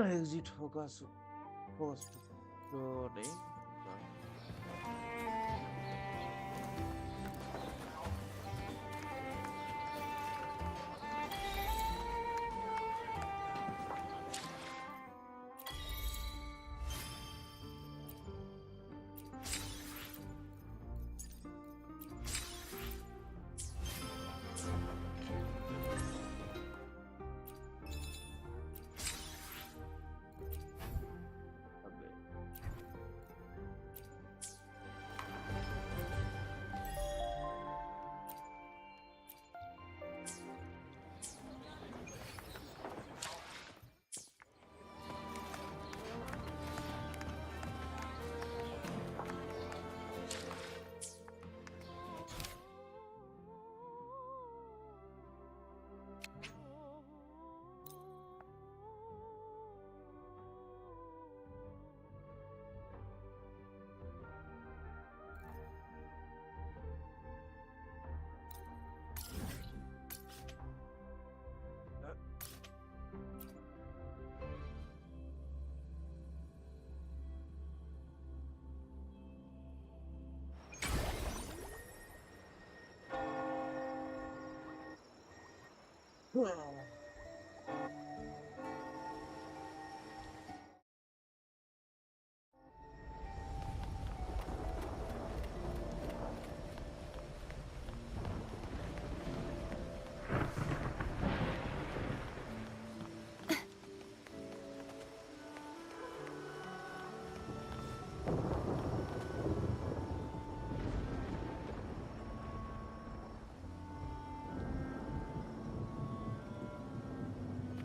Exit focus post loading.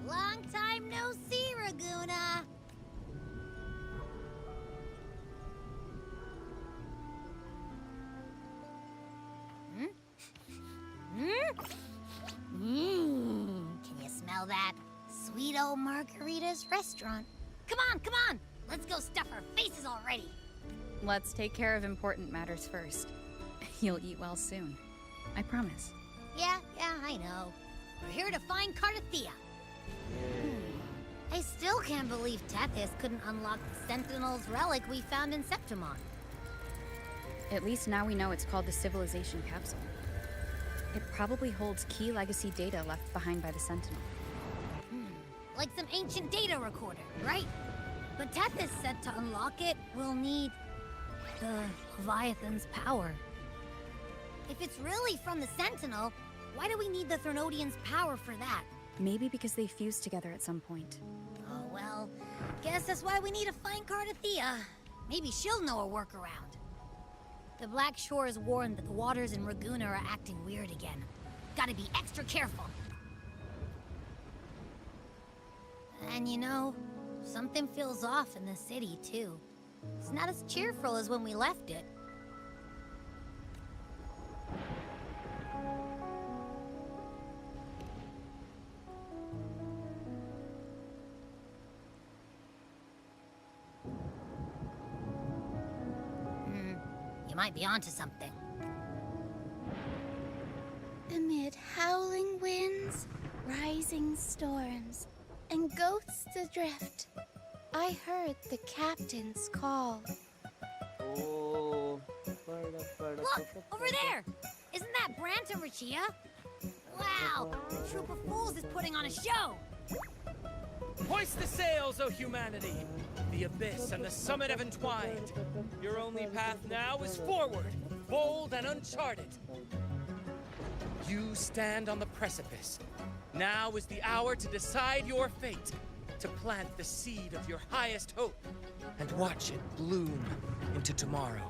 Long time no see, Raguna. Can you smell that? Sweet old Margarita's restaurant. Come on! Let's go stuff our faces already. Let's take care of important matters first. You'll eat well soon. I promise. Yeah, I know. We're here to find Cardathea. I still can't believe Tethys couldn't unlock the Sentinel's relic we found in Septimon. At least now we know it's called the Civilization Capsule. It probably holds key legacy data left behind by the Sentinel. Like some ancient data recorder, right? But Tethys said to unlock it, we'll need the Leviathan's power. If it's really from the Sentinel, why do we need the Threnodian's power for that? Maybe because they fused together at some point. Oh, well, guess that's why we need to find Cardathea. Maybe she'll know a workaround. The Black Shores warned that the waters in Raguna are acting weird again. Gotta be extra careful. And you know, something feels off in the city, too. It's not as cheerful as when we left it. You might be onto something. Amid howling winds, rising storms, and ghosts adrift, I heard the captain's call. Oh. Look! Over there! Isn't that Brant and Rachia? Wow! The troop of fools is putting on a show! Hoist the sails, O humanity! The abyss and the summit have entwined. Your only path now is forward, bold and uncharted. You stand on the precipice. Now is the hour to decide your fate, to plant the seed of your highest hope, and watch it bloom into tomorrow.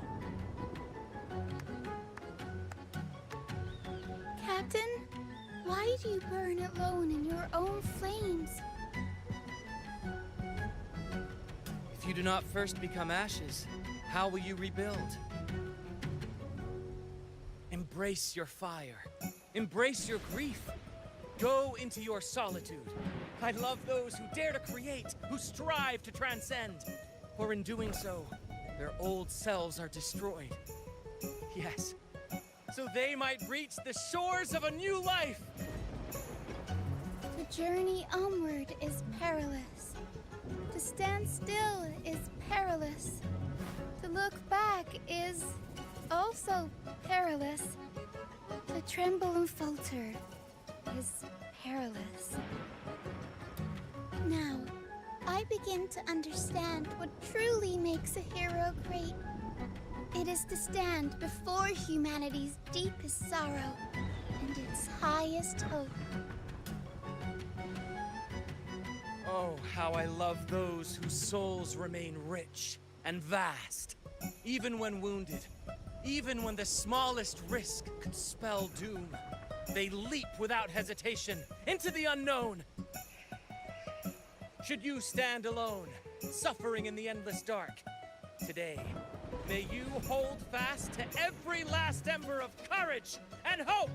Captain, why do you burn alone in your own flames? If you do not first become ashes, how will you rebuild? Embrace your fire. Embrace your grief. Go into your solitude. I love those who dare to create, who strive to transcend. For in doing so, their old selves are destroyed. Yes, so they might reach the shores of a new life. The journey onward is perilous. To stand still is perilous. To look back is also perilous. To tremble and falter is perilous. Now, I begin to understand what truly makes a hero great. It is to stand before humanity's deepest sorrow and its highest hope. Oh, how I love those whose souls remain rich and vast, even when wounded, even when the smallest risk could spell doom. They leap without hesitation into the unknown. Should you stand alone, suffering in the endless dark, today, may you hold fast to every last ember of courage and hope!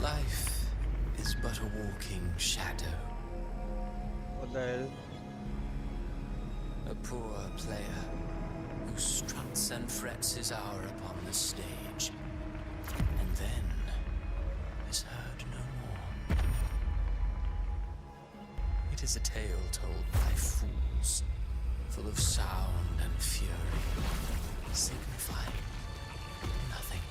Life is but a walking shadow. What the hell? A poor player who struts and frets his hour upon the stage, and then is heard no more. It is a tale told by fools, full of sound and fury, signifying nothing.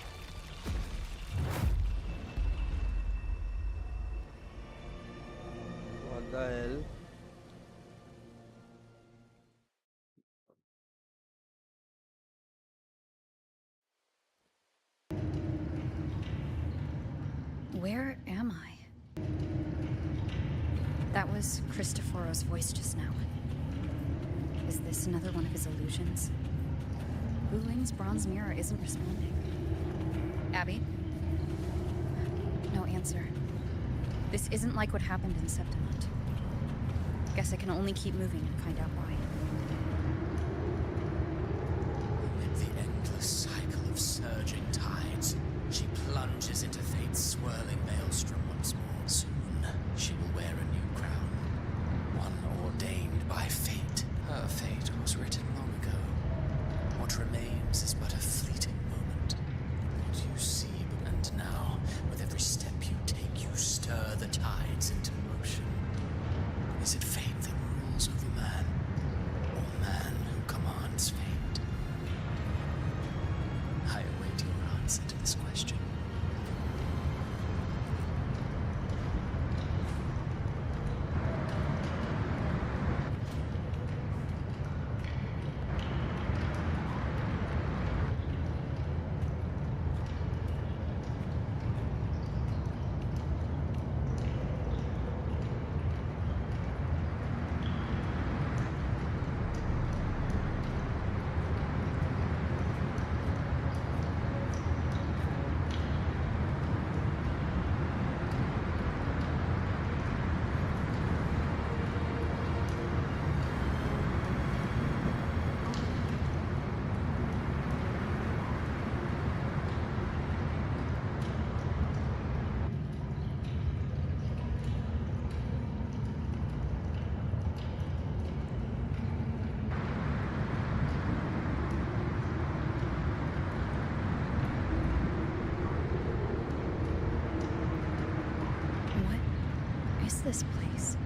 What the hell? Where am I? That was Cristoforo's voice just now. Is this another one of his illusions? Wuling's bronze mirror isn't responding. Abby? No answer. This isn't like what happened in Septimont. Guess I can only keep moving and find out why. Amid the endless cycle of surging tides, she plunges into fate's swirling maelstrom once more. Soon, she will wear a new crown, one ordained by fate. Her fate was written long ago. What remains is but a fleeting moment. What you see, and now, with every step you take, you stir the tides into motion. Is it fate that rules over man, or man who commands fate? I await your answer to this question. This place.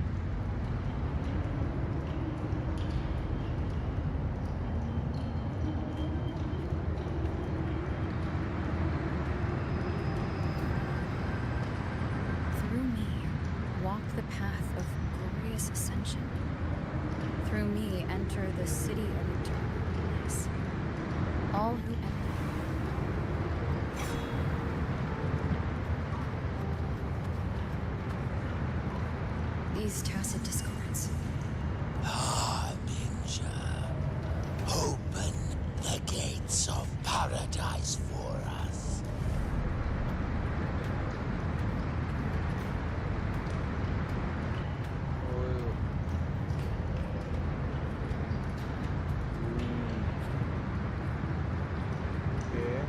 Through me, walk the path of glorious ascension. Through me, enter the city of eternal bliss. All who enter. These Tacet discords. Harbinger, open the gates of paradise for us. Okay.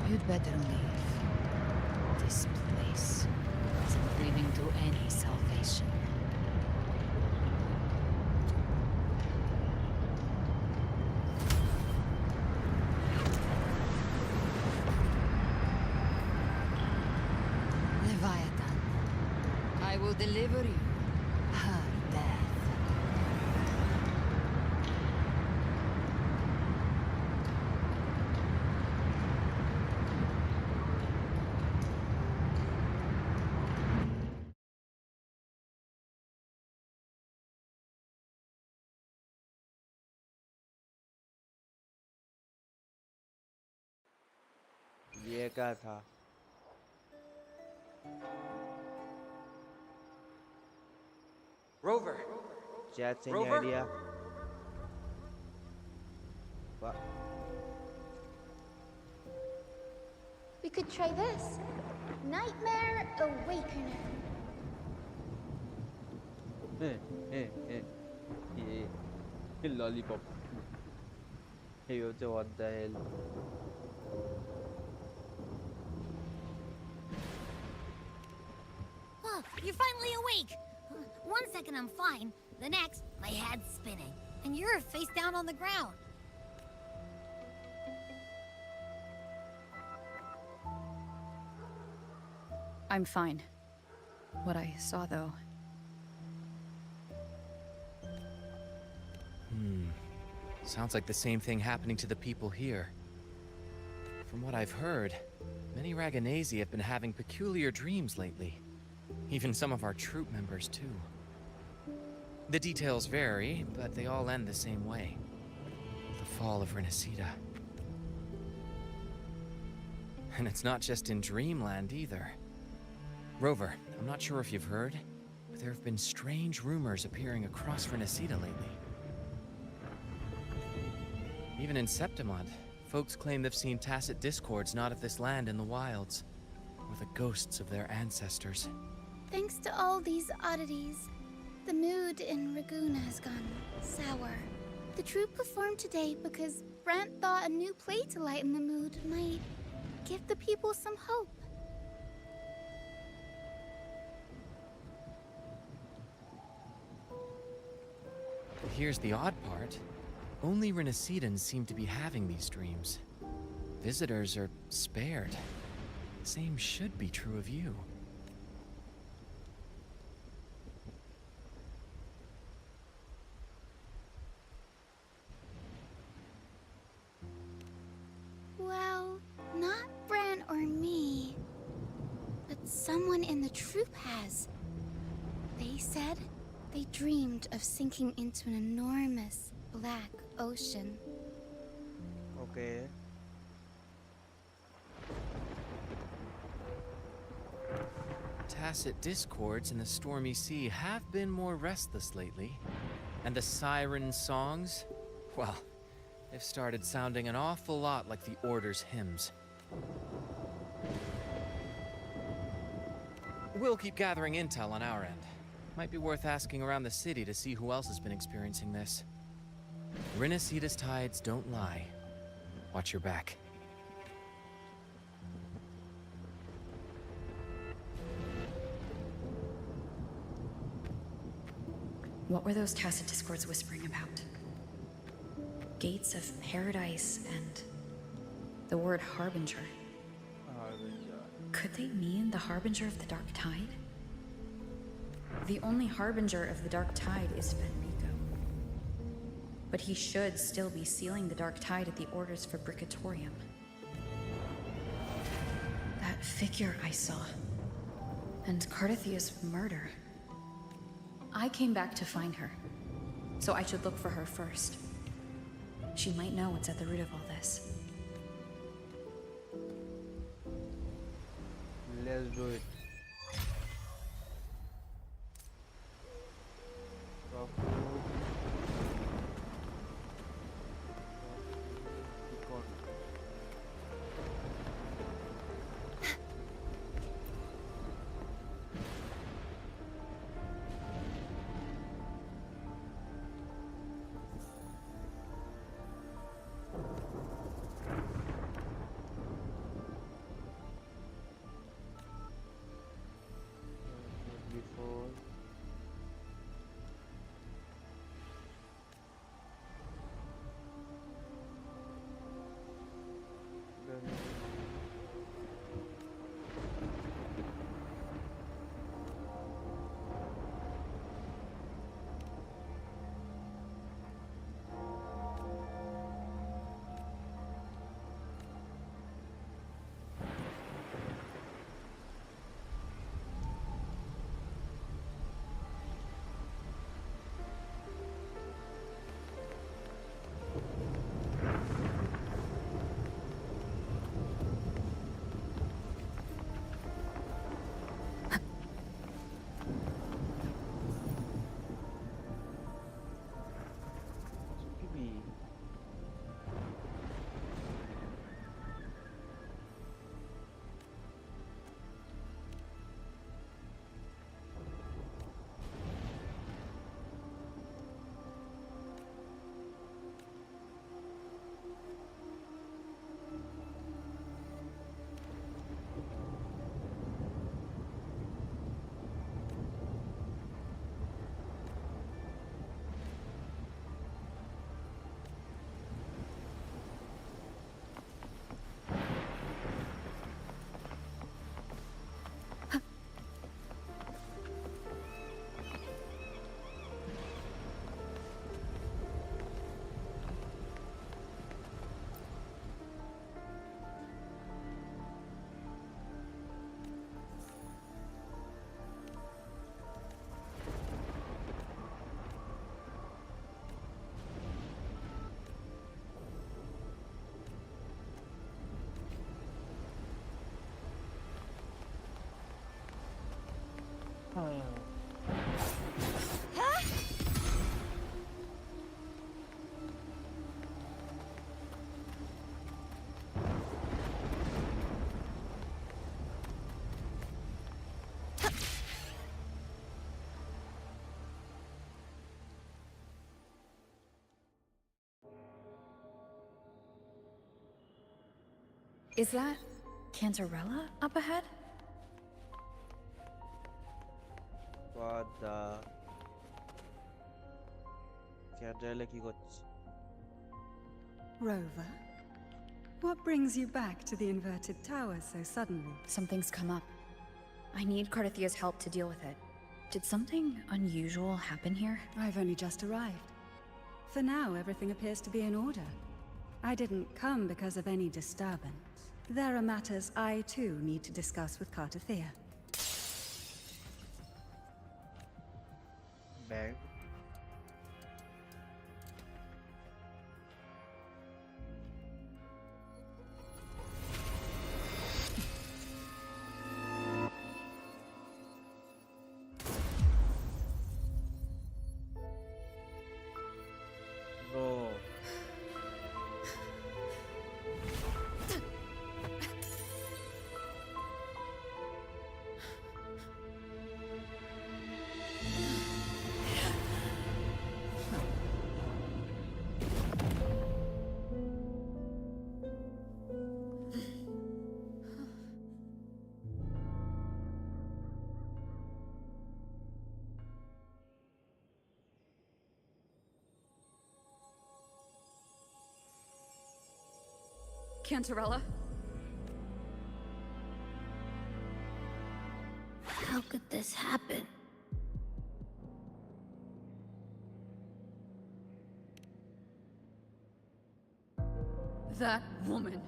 You'd better leave this place. isn't leading to any salvation. Leviathan, I will deliver you her death. ये क्या था? Rover! Chat any Rover? idea? What? We could try this. Nightmare Awakener. Lollipop. Hey, what the hell? Oh, you're finally awake! 1 second I'm fine, the next, my head's spinning, and you're face down on the ground. I'm fine. What I saw, though... Sounds like the same thing happening to the people here. From what I've heard, many Raganesi have been having peculiar dreams lately. Even some of our troop members, too. The details vary, but they all end the same way. The fall of Renacida. And it's not just in Dreamland, either. Rover, I'm not sure if you've heard, but there have been strange rumors appearing across Renacida lately. Even in Septimont, folks claim they've seen Tacet discords not of this land in the wilds, or the ghosts of their ancestors. Thanks to all these oddities, the mood in Ragoon has gone sour. The troupe performed today because Brent thought a new play to lighten the mood might give the people some hope. But here's the odd part. Only Renacidans seem to be having these dreams. Visitors are spared. The same should be true of you. Well, not Bran or me, but someone in the troupe has. They said they dreamed of sinking into an enormous black ocean. Okay. Tacet discords in the stormy sea have been more restless lately. And the siren songs? Well, they've started sounding an awful lot like the Order's hymns. We'll keep gathering intel on our end. Might be worth asking around the city to see who else has been experiencing this. Renacida's tides don't lie. Watch your back. What were those Tacet discords whispering about? Gates of paradise and the word harbinger. Could they mean the harbinger of the dark tide? The only harbinger of the dark tide is Federico. But he should still be sealing the dark tide at the Order's Fabricatorium. That figure I saw. And Cardathia's murder. I came back to find her. So I should look for her first. She might know what's at the root of all this. Let's do it. Is that Cantarella up ahead? What the? Cantarella কি করছে? Rover, what brings you back to the inverted tower so suddenly? Something's come up. I need Cardathia's help to deal with it. Did something unusual happen here? I've only just arrived. For now, everything appears to be in order. I didn't come because of any disturbance. There are matters I, too, need to discuss with Cardathia. Bag. Bro. Cantarella? How could this happen? That woman.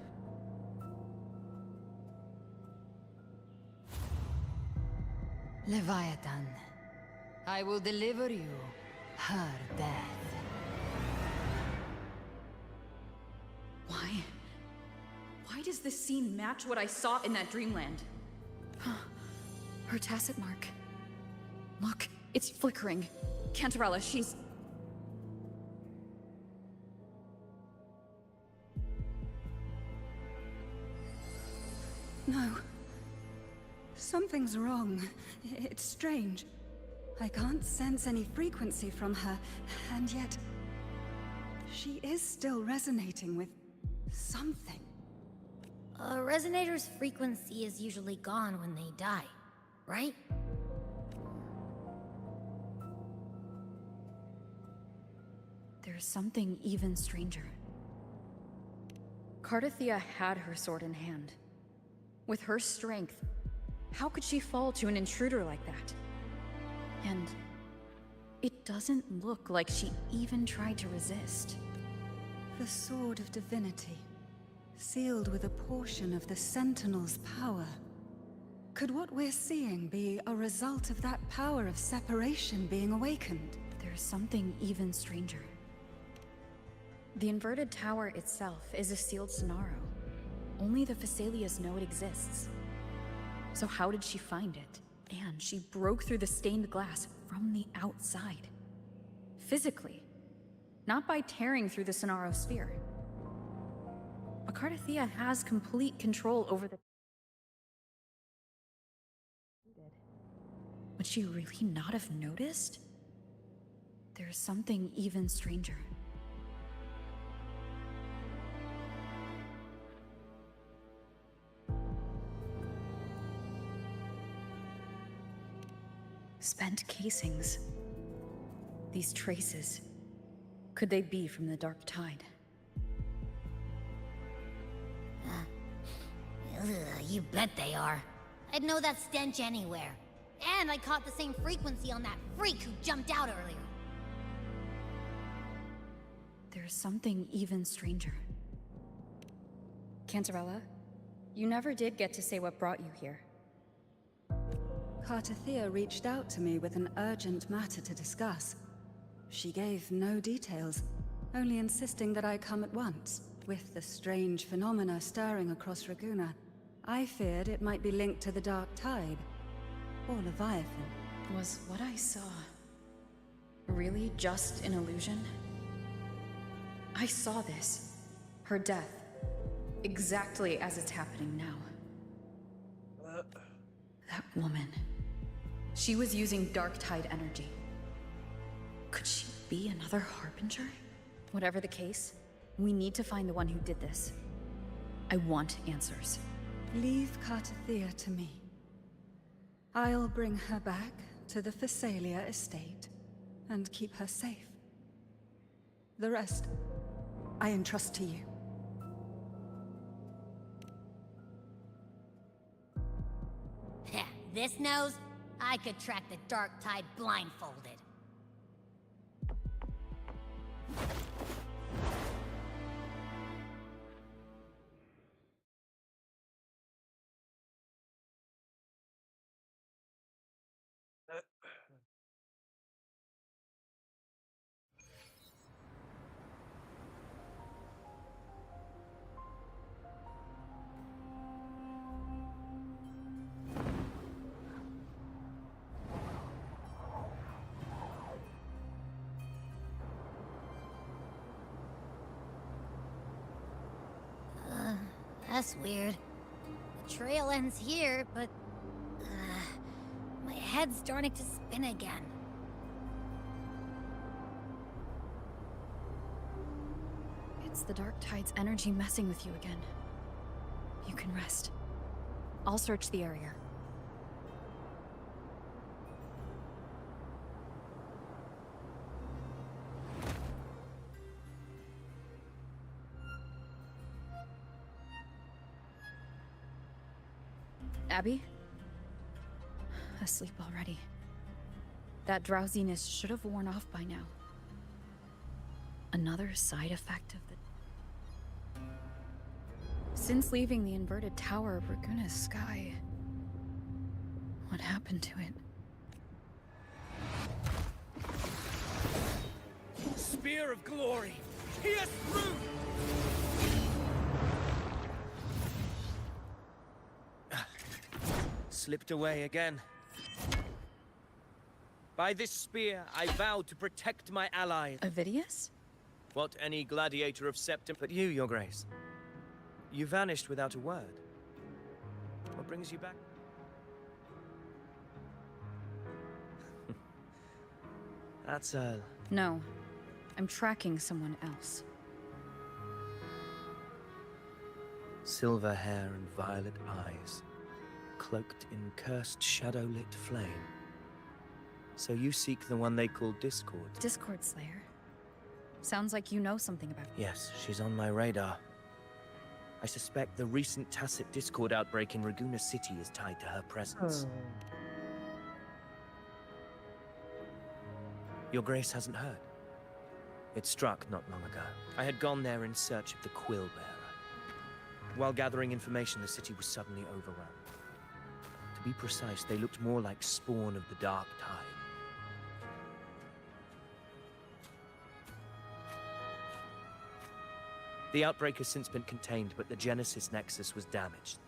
Leviathan, I will deliver you her death. Why does this scene match what I saw in that dreamland? Her tacet mark. Look, it's flickering. Cantarella, she's... No. Something's wrong. It's strange. I can't sense any frequency from her, and yet... she is still resonating with something. A resonator's frequency is usually gone when they die, right? There's something even stranger. Cardathia had her sword in hand. With her strength, how could she fall to an intruder like that? And it doesn't look like she even tried to resist. The Sword of Divinity, sealed with a portion of the Sentinel's power. Could what we're seeing be a result of that power of separation being awakened? There's something even stranger. The inverted tower itself is a sealed scenario. Only the Phasaelius know it exists. So how did she find it? And she broke through the stained glass from the outside. Physically. Not by tearing through the Sonaro sphere. But Cardathia has complete control over the... Would she really not have noticed? There's something even stranger. Spent casings. These traces. Could they be from the Dark Tide? You bet they are. I'd know that stench anywhere. And I caught the same frequency on that freak who jumped out earlier. There's something even stranger. Cantarella, you never did get to say what brought you here. Cardathia reached out to me with an urgent matter to discuss. She gave no details, only insisting that I come at once. With the strange phenomena stirring across Raguna, I feared it might be linked to the Dark Tide, or Leviathan. Was what I saw really just an illusion? I saw this, her death, exactly as it's happening now. That woman, she was using Darktide energy. Could she be another Harbinger? Whatever the case, we need to find the one who did this. I want answers. Leave Cartathea to me. I'll bring her back to the Phasalia estate and keep her safe. The rest, I entrust to you. This nose? I could track the Darktide blindfolded. That's weird. The trail ends here, but... my head's starting to spin again. It's the Darktide's energy messing with you again. You can rest. I'll search the area. Abby? Asleep already. That drowsiness should have worn off by now. Another side effect of the... Since leaving the inverted tower of Raguna's sky, what happened to it? Spear of glory! Pierce through! Slipped away again. By this spear, I vowed to protect my ally. Avidius? What any gladiator of Septim... But you, Your Grace. You vanished without a word. What brings you back? That's No. I'm tracking someone else. Silver hair and violet eyes, cloaked in cursed shadow-lit flame. So you seek the one they call Discord? Discord Slayer? Sounds like you know something about it. Yes, she's on my radar. I suspect the recent Tacet Discord outbreak in Raguna City is tied to her presence. Your Grace hasn't heard. It struck not long ago. I had gone there in search of the Quill Bearer. While gathering information, the city was suddenly overrun. To be precise, they looked more like spawn of the Dark Tide. The outbreak has since been contained, but the Genesis Nexus was damaged.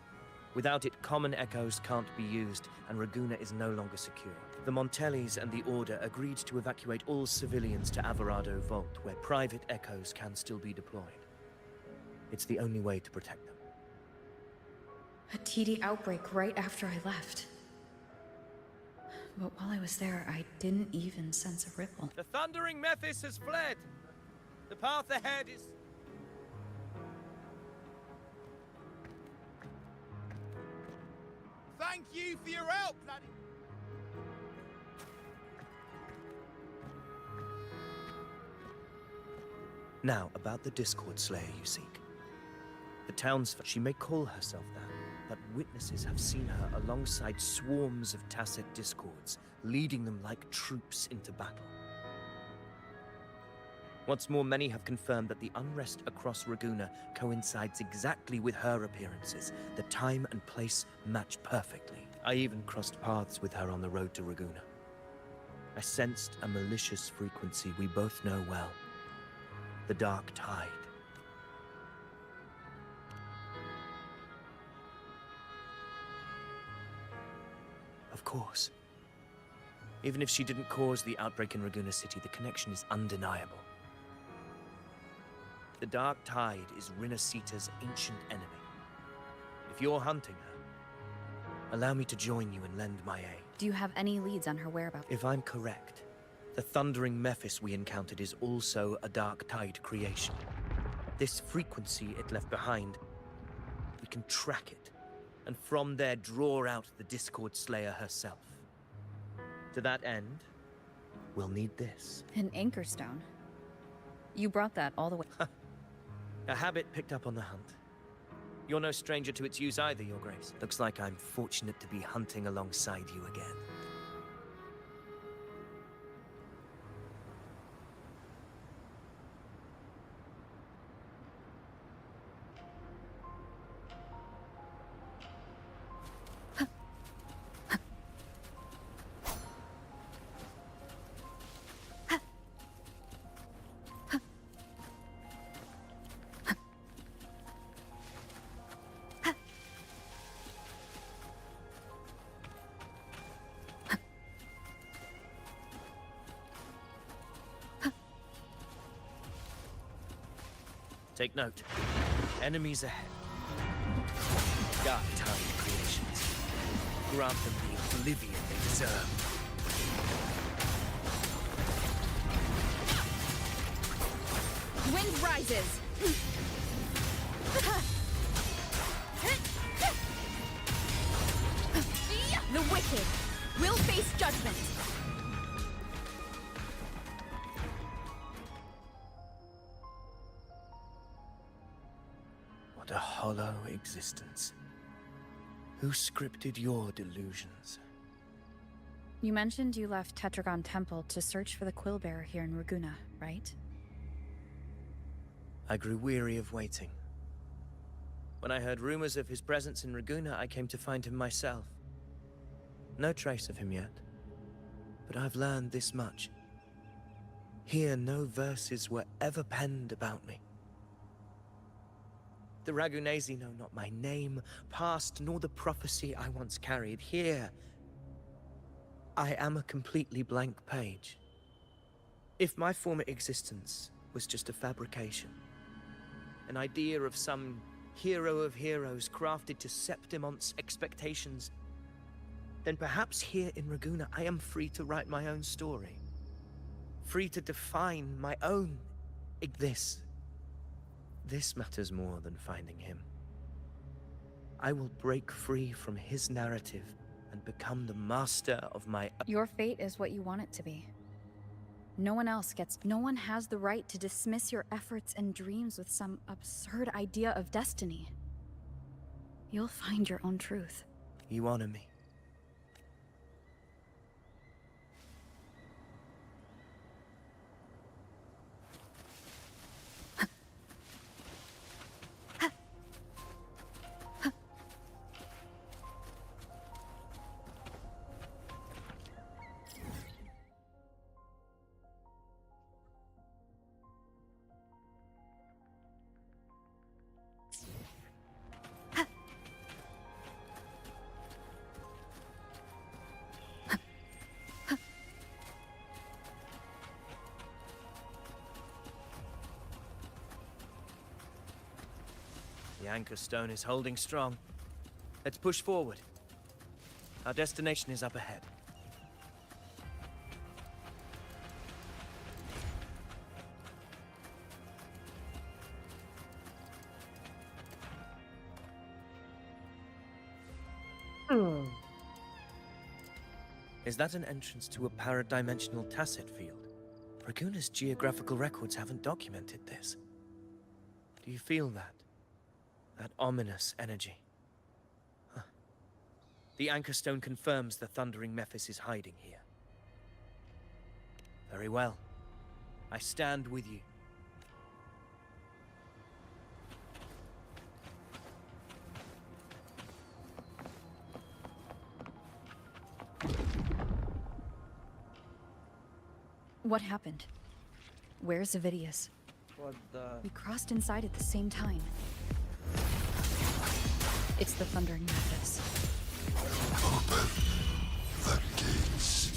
Without it, common echoes can't be used, and Raguna is no longer secure. The Montellis and the Order agreed to evacuate all civilians to Averado Vault, where private echoes can still be deployed. It's the only way to protect them. A TD outbreak right after I left. But while I was there, I didn't even sense a ripple. The thundering Mephis has fled! The path ahead is... Thank you for your help, bloody... Now, about the Discord Slayer you seek. The townsfolk, she may call herself that, but witnesses have seen her alongside swarms of Tacet Discords, leading them like troops into battle. What's more, many have confirmed that the unrest across Raguna coincides exactly with her appearances. The time and place match perfectly. I even crossed paths with her on the road to Raguna. I sensed a malicious frequency we both know well. The Dark Tide. Of course. Even if she didn't cause the outbreak in Raguna City, the connection is undeniable. The Dark Tide is Rinasita's ancient enemy. If you're hunting her, allow me to join you and lend my aid. Do you have any leads on her whereabouts? If I'm correct, the thundering Mephis we encountered is also a Dark Tide creation. This frequency it left behind, we can track it, and from there draw out the Discord Slayer herself. To that end, we'll need this. An anchor stone. You brought that all the way. A habit picked up on the hunt. You're no stranger to its use either, Your Grace. Looks like I'm fortunate to be hunting alongside you again. Take note. Enemies ahead. Dark Tide creations. Grant them the oblivion they deserve. Wind rises! The wicked will face judgment! What a hollow existence. Who scripted your delusions? You mentioned you left Tetragon Temple to search for the Quillbearer here in Raguna, right? I grew weary of waiting. When I heard rumors of his presence in Raguna, I came to find him myself. No trace of him yet, but I've learned this much. Here, no verses were ever penned about me. The Ragunesi know not my name, past, nor the prophecy I once carried. Here, I am a completely blank page. If my former existence was just a fabrication, an idea of some hero of heroes crafted to Septimont's expectations, then perhaps here in Raguna I am free to write my own story. Free to define my own This matters more than finding him. I will break free from his narrative and become the master of my... Your fate is what you want it to be. No one has the right to dismiss your efforts and dreams with some absurd idea of destiny. You'll find your own truth. You honor me. The anchor stone is holding strong. Let's push forward. Our destination is up ahead. Is that an entrance to a paradimensional Tacet Field? Raguna's geographical records haven't documented this. Do you feel that? That ominous energy? Huh. The anchor stone confirms the thundering Mephis is hiding here. Very well. I stand with you. What happened? Where's Avidius? What the... We crossed inside at the same time. It's the Thundering Mephis. Open the gates.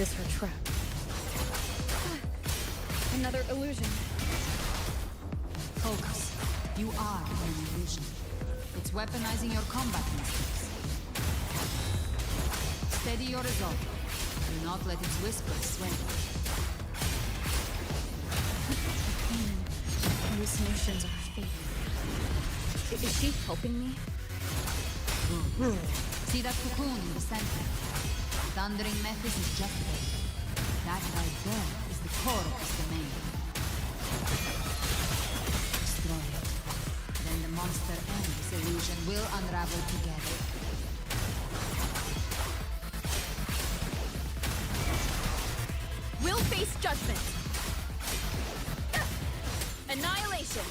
this her trap? Another illusion. Focus. You are an illusion. It's weaponizing your combat instincts. Steady your resolve. Do not let its whispers swindle. Hallucinations are fading. Is she helping me? See that cocoon in the center? Thundering Mephis is just there. That right there is the core of this domain. Destroy it. Then the monster and this illusion will unravel together. We'll face judgment. Annihilation.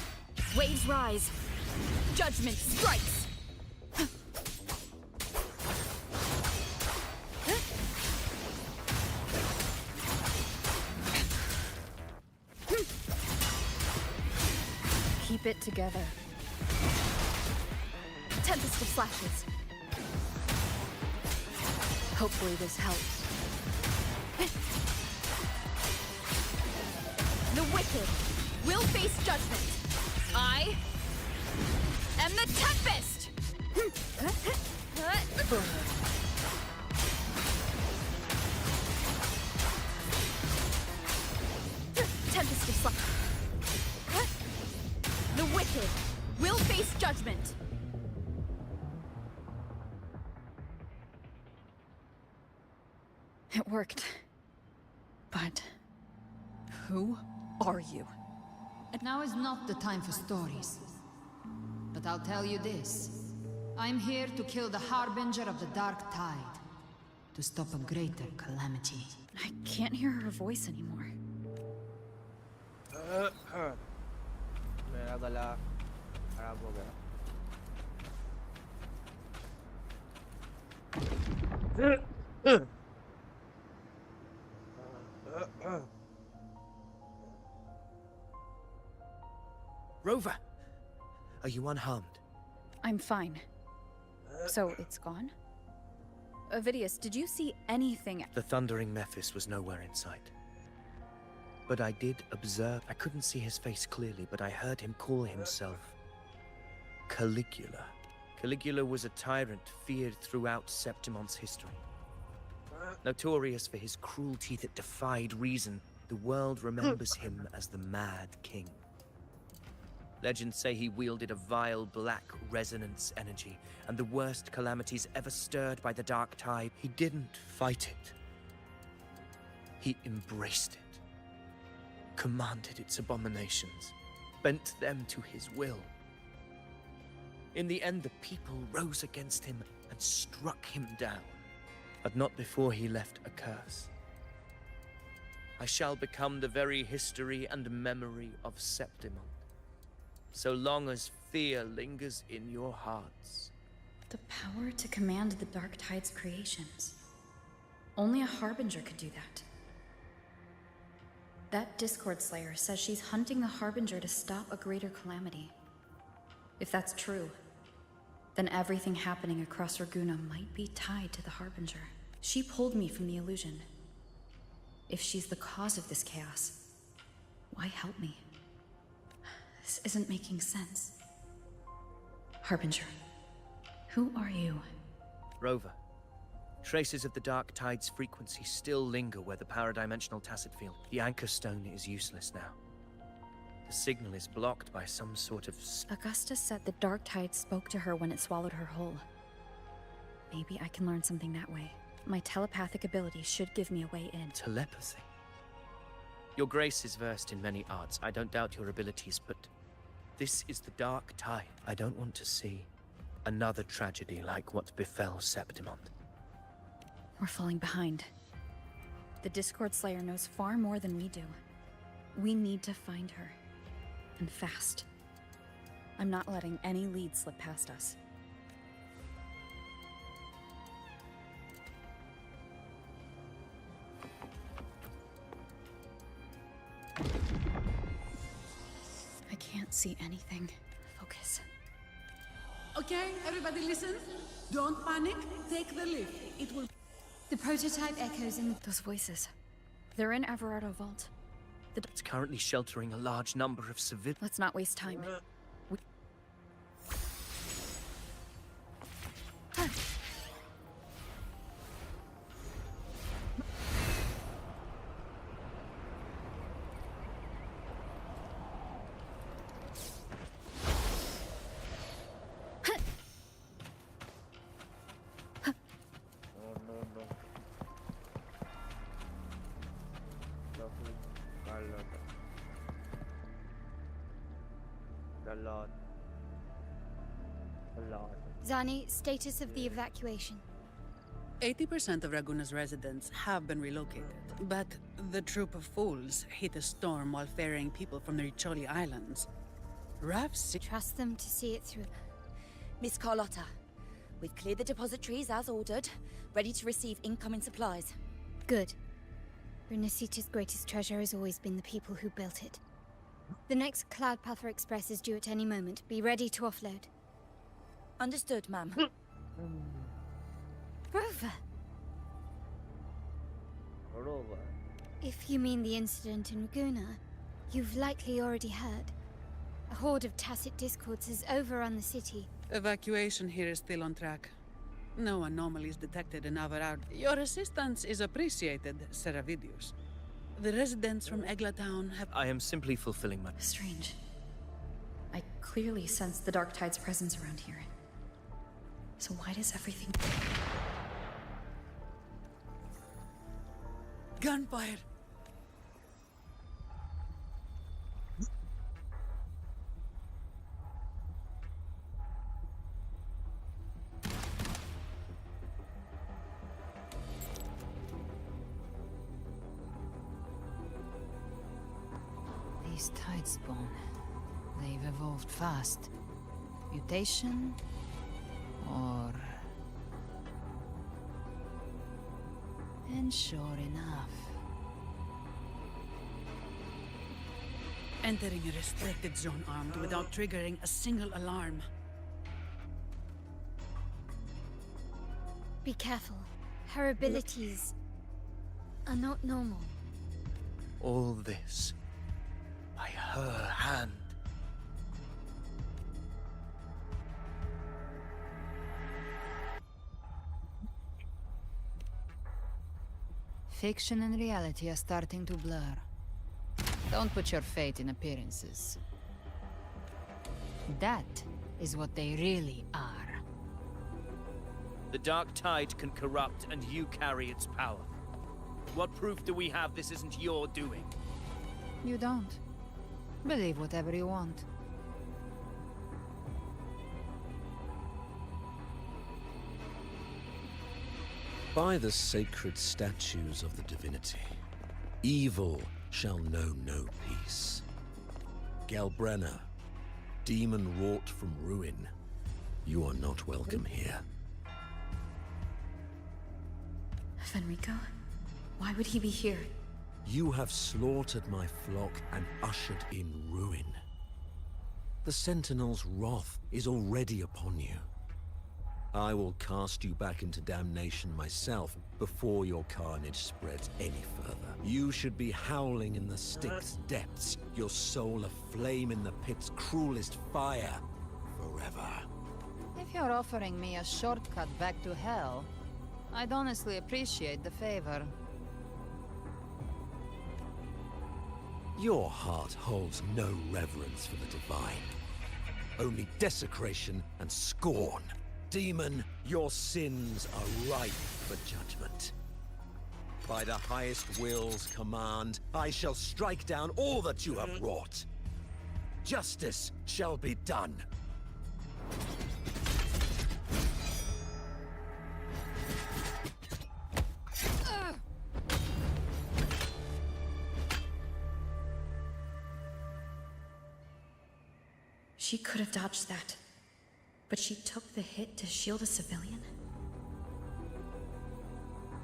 Waves rise. Judgment strikes. Keep it together. Tempest of flashes. Hopefully this helps. The wicked will face judgment. I am the Tempest! Tempest of flashes. The wicked will face judgment. It worked. But who are you? Now is not the time for stories. But I'll tell you this. I'm here to kill the Harbinger of the Dark Tide. To stop a greater calamity. I can't hear her voice anymore. मेरा गला खराब हो गया. Rover! Are you unharmed? I'm fine. So it's gone? Ovidius, did you see anything? The thundering Mephis was nowhere in sight. But I did observe. I couldn't see his face clearly, but I heard him call himself Caligula. Caligula was a tyrant feared throughout Septimon's history. Notorious for his cruelty that defied reason, the world remembers him as the Mad King. Legends say he wielded a vile black resonance energy, and the worst calamities ever stirred by the Dark Tide. He didn't fight it. He embraced it, commanded its abominations, bent them to his will. In the end, the people rose against him and struck him down, but not before he left a curse. I shall become the very history and memory of Septimon, so long as fear lingers in your hearts. The power to command the Dark Tide's creations. Only a Harbinger could do that. That Discord Slayer says she's hunting the Harbinger to stop a greater calamity. If that's true, then everything happening across Raguna might be tied to the Harbinger. She pulled me from the illusion. If she's the cause of this chaos, why help me? This isn't making sense. Harbinger, who are you? Rover, traces of the Dark Tide's frequency still linger where the paradimensional Tacet Field. The anchor stone is useless now. The signal is blocked by some sort of... Augusta said the Dark Tide spoke to her when it swallowed her whole. Maybe I can learn something that way. My telepathic ability should give me a way in. Telepathy? Your grace is versed in many arts. I don't doubt your abilities, but this is the Dark Tide. I don't want to see another tragedy like what befell Septimon. We're falling behind. The Discord Slayer knows far more than we do. We need to find her. And fast. I'm not letting any lead slip past us. I can't see anything. Focus. Okay, everybody listen. Don't panic. Take the lift. It will... The prototype echoes in those voices. They're in Everardo Vault. It's currently sheltering a large number of civilians. Let's not waste time. Zani, status of the evacuation. 80% of Raguna's residents have been relocated, but the troop of fools hit a storm while ferrying people from the Riccioli Islands. Trust them to see it through. Miss Carlotta, we've cleared the depositories as ordered, ready to receive incoming supplies. Good. Renacita's greatest treasure has always been the people who built it. The next Cloudpather Express is due at any moment. Be ready to offload. Understood, ma'am. Rover! If you mean the incident in Raguna, you've likely already heard. A horde of Tacet Discords has overrun the city. Evacuation here is still on track. No anomalies detected in Everardo. Your assistance is appreciated, Seravidius. The residents from Eglatown have... I am simply fulfilling my... Strange. I clearly sense the Dark Tide's presence around here. So why does everything... Gunfire! These tides spawn. They've evolved fast. Mutation? Or... And sure enough... Entering a restricted zone armed without triggering a single alarm. Be careful. Her abilities are not normal. All this by her hand. Fiction and reality are starting to blur. Don't put your faith in appearances. That is what they really are. The Dark Tide can corrupt, and you carry its power. What proof do we have this isn't your doing? You don't. Believe whatever you want. By the sacred statues of the divinity, evil shall know no peace. Galbrenna, demon wrought from ruin, you are not welcome here. Fenrico? Why would he be here? You have slaughtered my flock and ushered in ruin. The Sentinel's wrath is already upon you. I will cast you back into damnation myself before your carnage spreads any further. You should be howling in the Styx depths, your soul aflame in the pit's cruelest fire, forever. If you're offering me a shortcut back to hell, I'd honestly appreciate the favor. Your heart holds no reverence for the divine. Only desecration and scorn. Demon, your sins are ripe for judgment. By the highest will's command, I shall strike down all that you have wrought. Justice shall be done. She could have dodged that. But she took the hit to shield a civilian?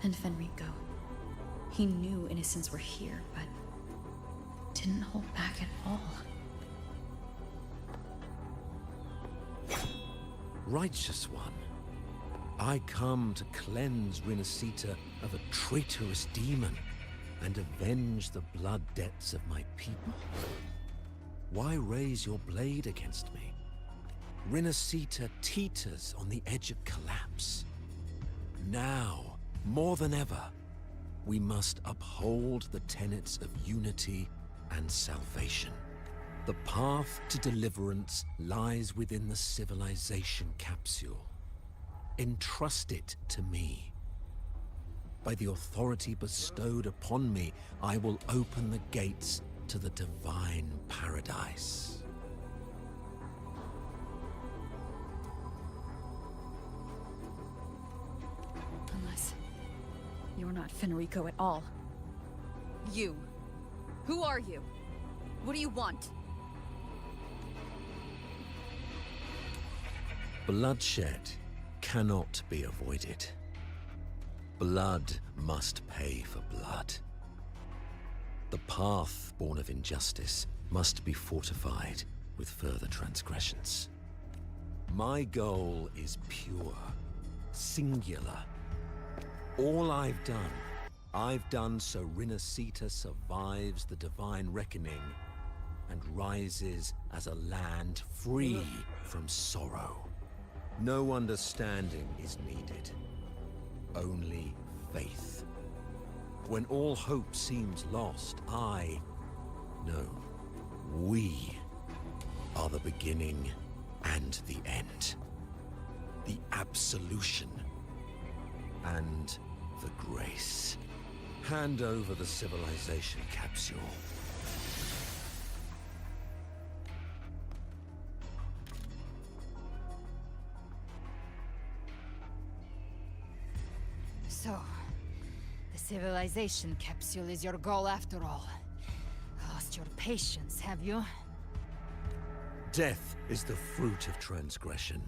And Fenrico. He knew innocents were here, but didn't hold back at all. Righteous one, I come to cleanse Rinascita of a traitorous demon and avenge the blood debts of my people. Why raise your blade against me? Rinascita teeters on the edge of collapse. Now, more than ever, we must uphold the tenets of unity and salvation. The path to deliverance lies within the civilization capsule. Entrust it to me. By the authority bestowed upon me, I will open the gates to the divine paradise. Unless you're not Fenrico at all. You. Who are you? What do you want? Bloodshed cannot be avoided. Blood must pay for blood. The path born of injustice must be fortified with further transgressions. My goal is pure, singular. All I've done so Rinascita survives the divine reckoning and rises as a land free from sorrow. No understanding is needed, only faith. When all hope seems lost, we are the beginning and the end. The absolution and the grace. Hand over the civilization capsule. So, the civilization capsule is your goal after all. Lost your patience, have you? Death is the fruit of transgression.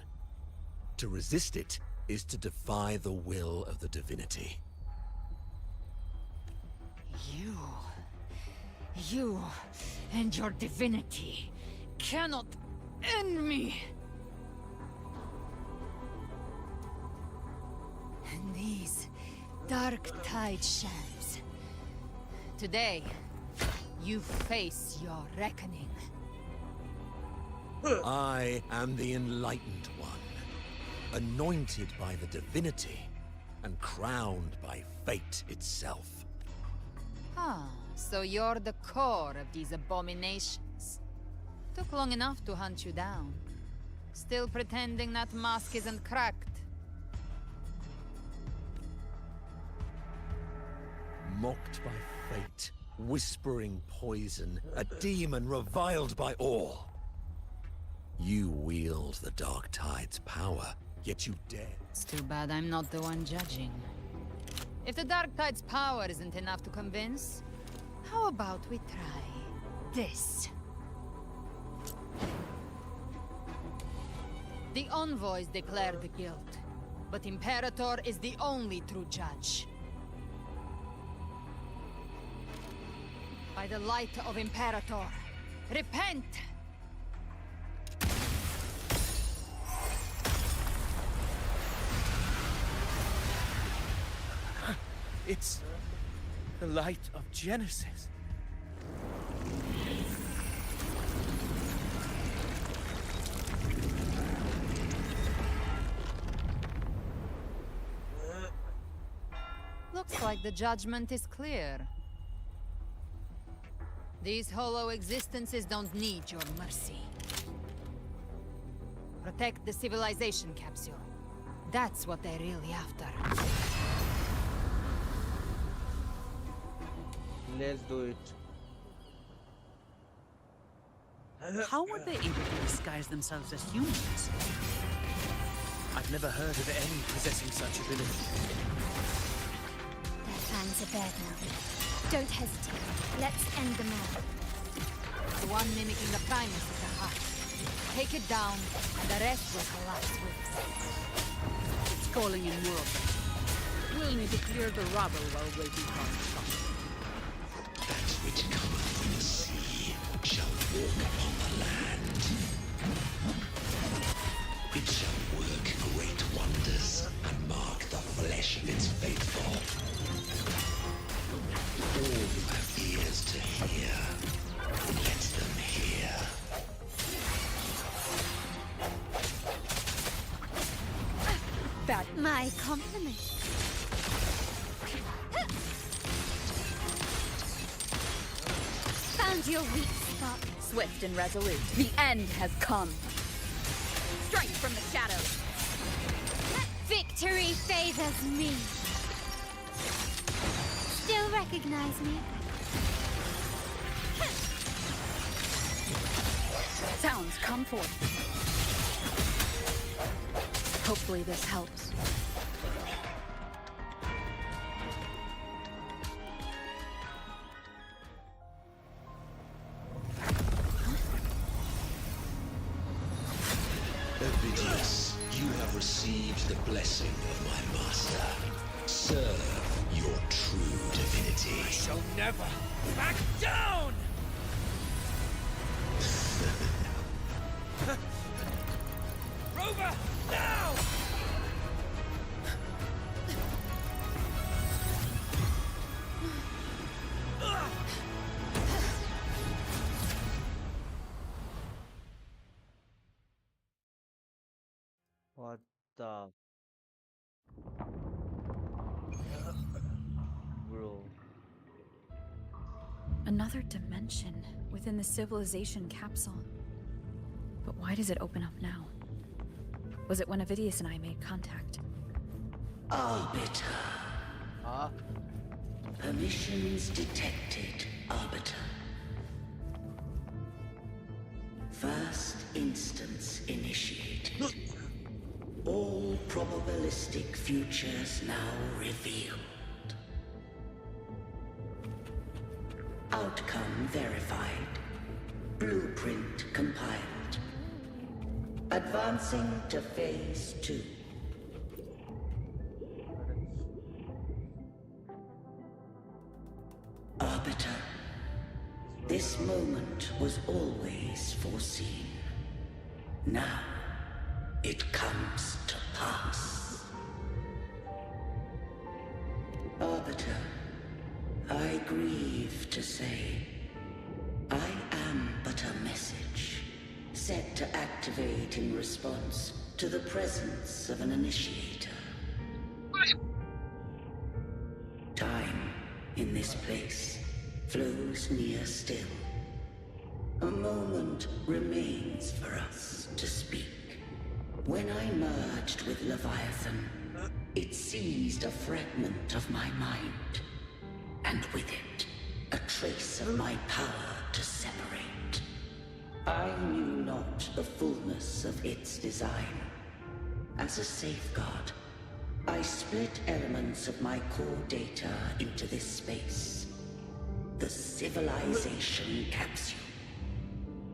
To resist it is to defy the will of the divinity. You and your divinity cannot end me! And these Dark Tide shams. Today, you face your reckoning. I am the Enlightened One, anointed by the divinity, and crowned by fate itself. Ah, so you're the core of these abominations. Took long enough to hunt you down. Still pretending that mask isn't cracked. Mocked by fate, whispering poison, a demon reviled by all. You wield the Dark Tide's power, yet you dare. It's too bad I'm not the one judging. If the Dark Tide's power isn't enough to convince, how about we try this? The envoys declare the guilt, but Imperator is the only true judge. By the light of Imperator, repent! It's the light of Genesis. Looks like the judgment is clear. These hollow existences don't need your mercy. Protect the civilization capsule. That's what they're really after. Let's do it. How were they able to disguise themselves as humans? I've never heard of any possessing such ability. Their plans are bad now. Don't hesitate. Let's end them all. The one mimicking the Primus is the heart. Take it down, and the rest will collapse with it. It's calling in more of them. We'll need to clear the rubble while waiting for our shot. That which cometh from the sea shall walk upon the land. It shall work great wonders and My compliment. Found your weak spot. Swift and resolute. The end has come. Strike from the shadows. Victory favors me. Still recognize me? Sounds come forth. Hopefully this helps. Ovidius, you have received the blessing of my master. Serve your true divinity. I shall never back down! Rover, now! What the? Bro. Another dimension within the civilization capsule. But why does it open up now? Was it when Ovidius and I made contact? Arbiter. Permissions detected, Arbiter. First instance initiated. All probabilistic futures now revealed. Outcome verified. Blueprint compiled. Advancing to phase 2. Arbiter, this moment was always foreseen. Now, it comes to pass. Arbiter, I grieve to say, I am but a message, set to activate in response to the presence of an initiator. Time, in this place, flows near still. A moment remains for us to speak. When I merged with Leviathan, it seized a fragment of my mind, and with it, a trace of my power to separate. I knew not the fullness of its design. As a safeguard, I split elements of my core data into this space. The civilization capsule.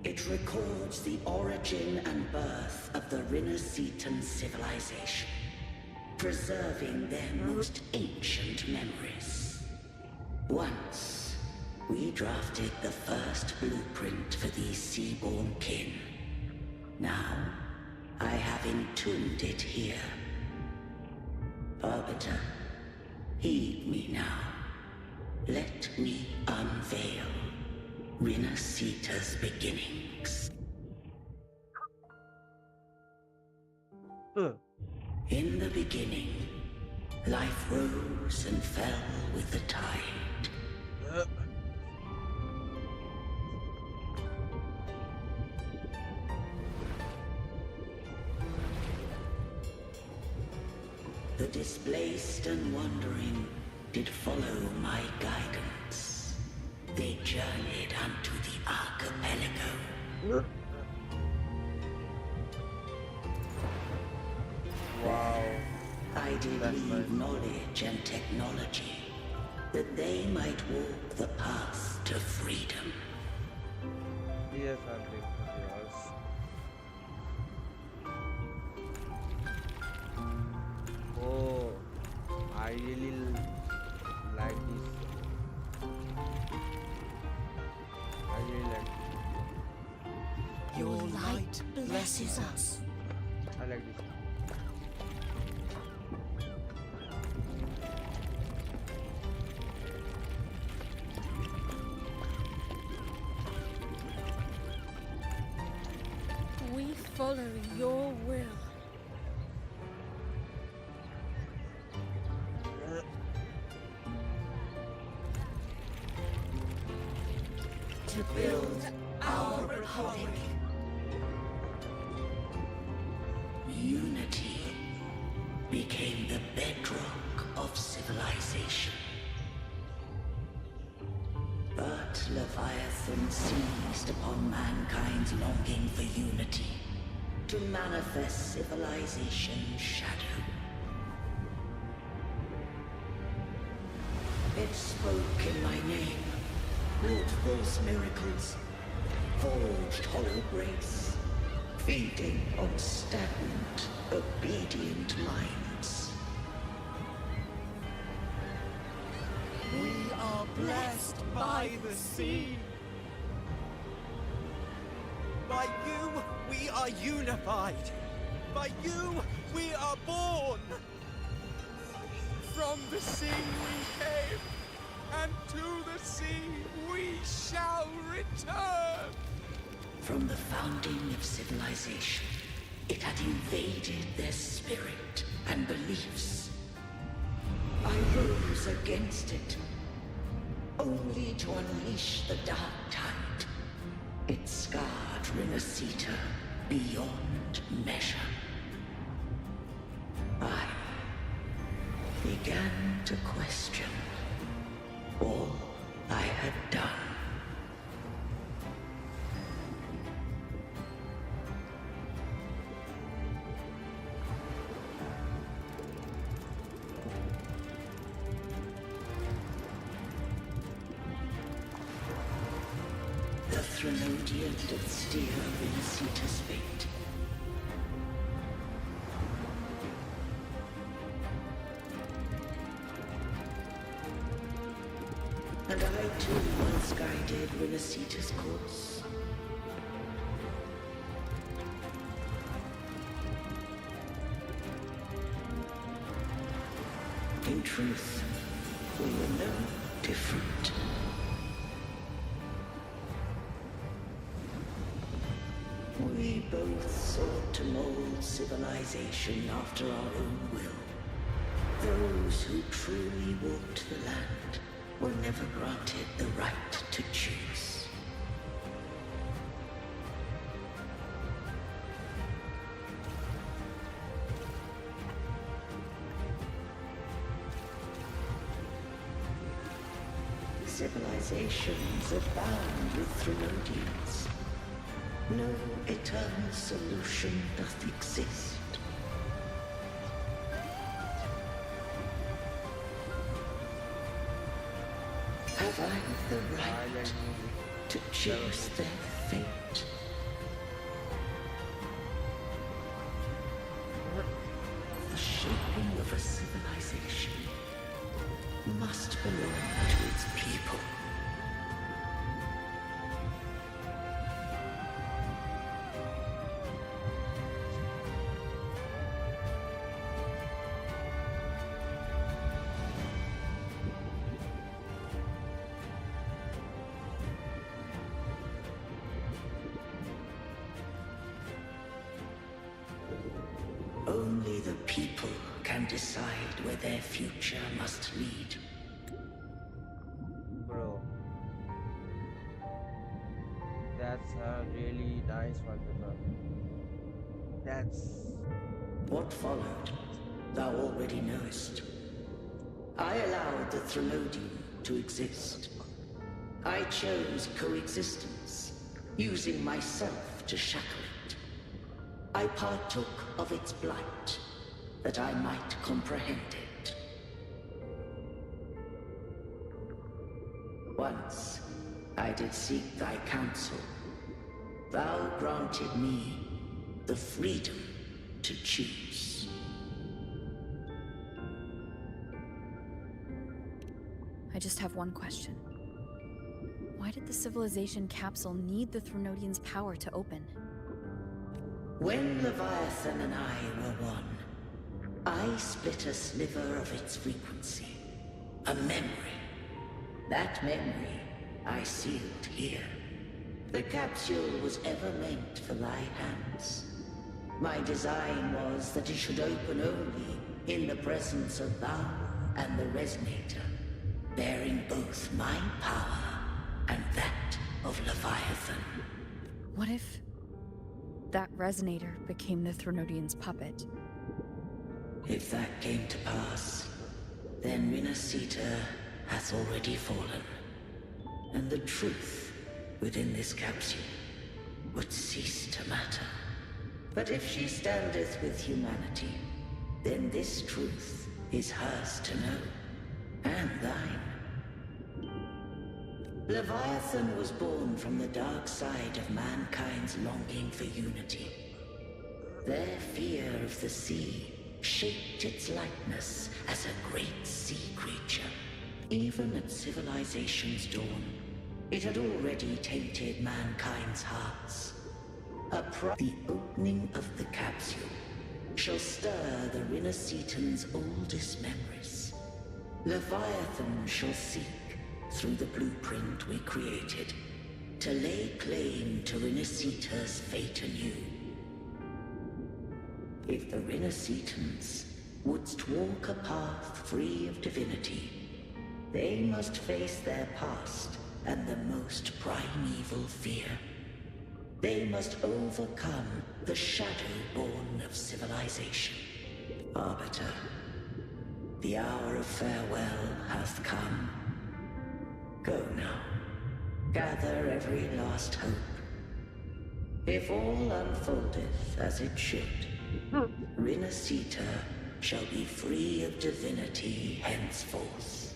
It records the origin and birth of the Rinascitan civilization, preserving their most ancient memories. Once, we drafted the first blueprint for these seaborn kin. Now, I have entombed it here. Arbiter, heed me now. Let me unveil Rinascita's beginnings. In the beginning, life rose and fell with the tide. The displaced and wandering did follow my guidance. They journeyed unto the archipelago. Wow. I did leave knowledge and technology, that they might walk the path to freedom. Yes, I'm thinking yours. Oh, I really like this. I really like this. Your light blesses us. I like this. We follow your will. to build our republic. Unity became the bedrock of civilization. But Leviathan seized upon mankind's longing for unity to manifest civilization's shadow. It spoke in my name, wrought false miracles, forged hollow grace, feeding on stagnant, obedient minds. We are blessed by the sea. By you, we are unified. By you, we are born. From the sea we came, and to the sea we shall return. From the founding of civilization, it had invaded their spirit and beliefs. I rose against it, only to unleash the dark tide. It scarred Rinasita beyond measure. I began to question all I had done. The Threnodian did steer Rinasita's fate. And I too once guided Rinasita's course. In truth, we were no different. We both sought to mold civilization after our own will. Those who truly walked the land were never granted the right to choose. Civilizations abound with Threnodians. No eternal solution doth exist. Have I the right to choose their fate? The shaping of a civilization must belong to its people. Only the people can decide where their future must lead. Bro, that's a really nice wallpaper. That's... What followed, thou already knowest. I allowed the Threnodian to exist. I chose coexistence, using myself to shackle it. I partook of its blight, that I might comprehend it. Once, I did seek thy counsel. Thou granted me the freedom to choose. I just have one question. Why did the civilization capsule need the Threnodian's power to open? When Leviathan and I were one, I split a sliver of its frequency. A memory. That memory I sealed here. The capsule was ever meant for thy hands. My design was that it should open only in the presence of thou and the Resonator, bearing both my power and that of Leviathan. What if that resonator became the Threnodian's puppet? If that came to pass, then Rinasita hath already fallen, and the truth within this capsule would cease to matter. But if she standeth with humanity, then this truth is hers to know, and thine. Leviathan was born from the dark side of mankind's longing for unity. Their fear of the sea shaped its likeness as a great sea creature. Even at civilization's dawn, it had already tainted mankind's hearts. The opening of the capsule shall stir the Rinascitan's oldest memories. Leviathan shall seek, through the blueprint we created, to lay claim to Rinascita's fate anew. If the Rinascitans wouldst walk a path free of divinity, they must face their past and the most primeval fear. They must overcome the shadow born of civilization. Arbiter, the hour of farewell hath come. Go now. Gather every last hope. If all unfoldeth as it should, Rinascita shall be free of divinity henceforth.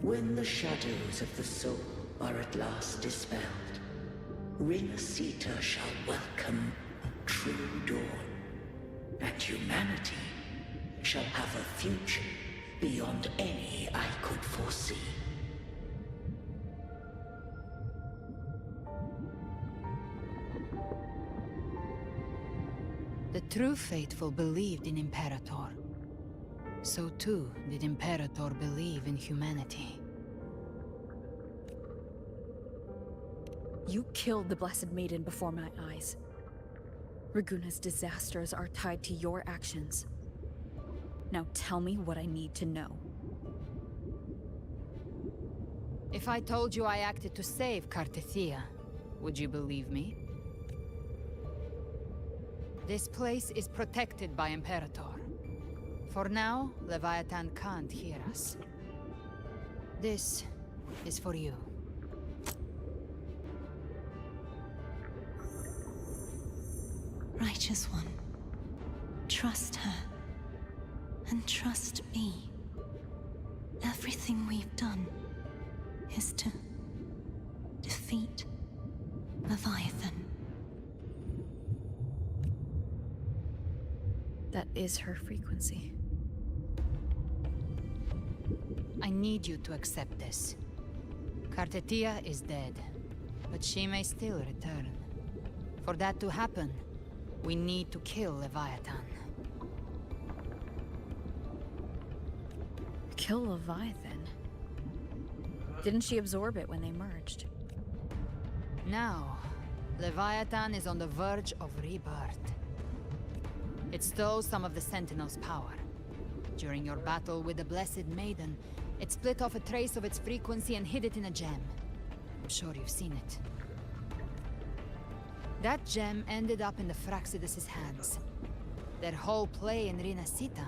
When the shadows of the soul are at last dispelled, Rinascita shall welcome a true dawn, and humanity shall have a future beyond any I could foresee. The true faithful believed in Imperator. So too did Imperator believe in humanity. You killed the Blessed Maiden before my eyes. Raguna's disasters are tied to your actions. Now tell me what I need to know. If I told you I acted to save Cartethia, would you believe me? This place is protected by Imperator. For now, Leviathan can't hear us. This is for you. Righteous One, trust her, and trust me. Everything we've done is to defeat Leviathan. That is her frequency. I need you to accept this. Cartethia is dead, but she may still return. For that to happen, we need to kill Leviathan. Kill Leviathan? Didn't she absorb it when they merged? Now, Leviathan is on the verge of rebirth. It stole some of the Sentinel's power. During your battle with the Blessed Maiden, it split off a trace of its frequency and hid it in a gem. I'm sure you've seen it. That gem ended up in the Fraxidus' hands. Their whole play in Rinascita,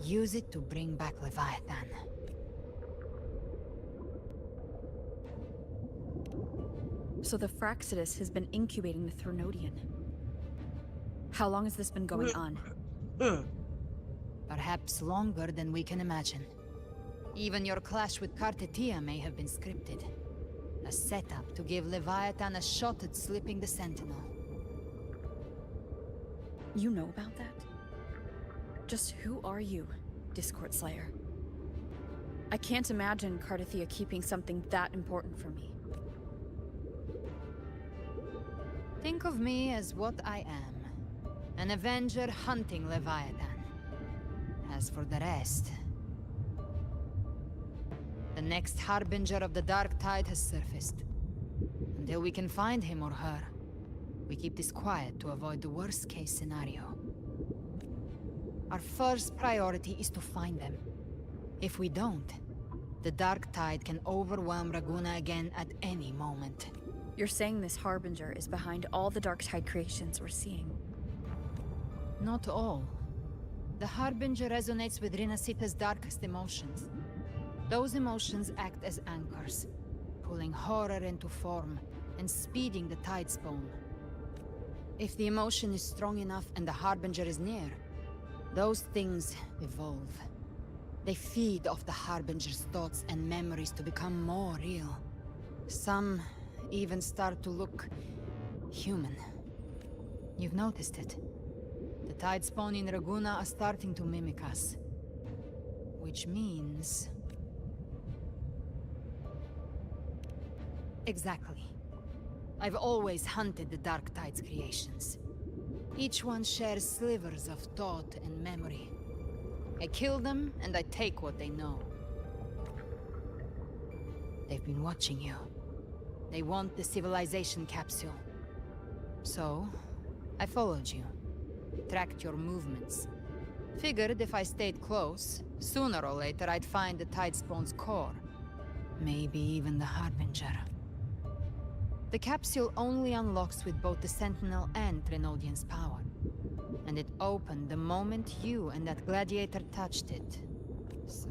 use it to bring back Leviathan. So the Fraxidus has been incubating the Threnodian. How long has this been going on? Perhaps longer than we can imagine. Even your clash with Cartethia may have been scripted. A setup to give Leviathan a shot at slipping the Sentinel. You know about that? Just who are you, Discord Slayer? I can't imagine Cartethia keeping something that important from me. Think of me as what I am. An Avenger hunting Leviathan. As for the rest... the next Harbinger of the Dark Tide has surfaced. Until we can find him or her, we keep this quiet to avoid the worst-case scenario. Our first priority is to find them. If we don't, the Dark Tide can overwhelm Raguna again at any moment. You're saying this Harbinger is behind all the Dark Tide creations we're seeing? Not all. The Harbinger resonates with Rinasita's darkest emotions. Those emotions act as anchors, pulling horror into form and speeding the tide spawn. If the emotion is strong enough and the Harbinger is near, those things evolve. They feed off the Harbinger's thoughts and memories to become more real. Some even start to look human. You've noticed it. The tide spawn in Raguna are starting to mimic us. Which means... Exactly. I've always hunted the Dark Tide's creations. Each one shares slivers of thought and memory. I kill them, and I take what they know. They've been watching you. They want the civilization capsule. So, I followed you. Tracked your movements. Figured if I stayed close, sooner or later I'd find the tide spawn's core. Maybe even the Harbinger. The capsule only unlocks with both the Sentinel and Trinodian's power. And it opened the moment you and that gladiator touched it. So...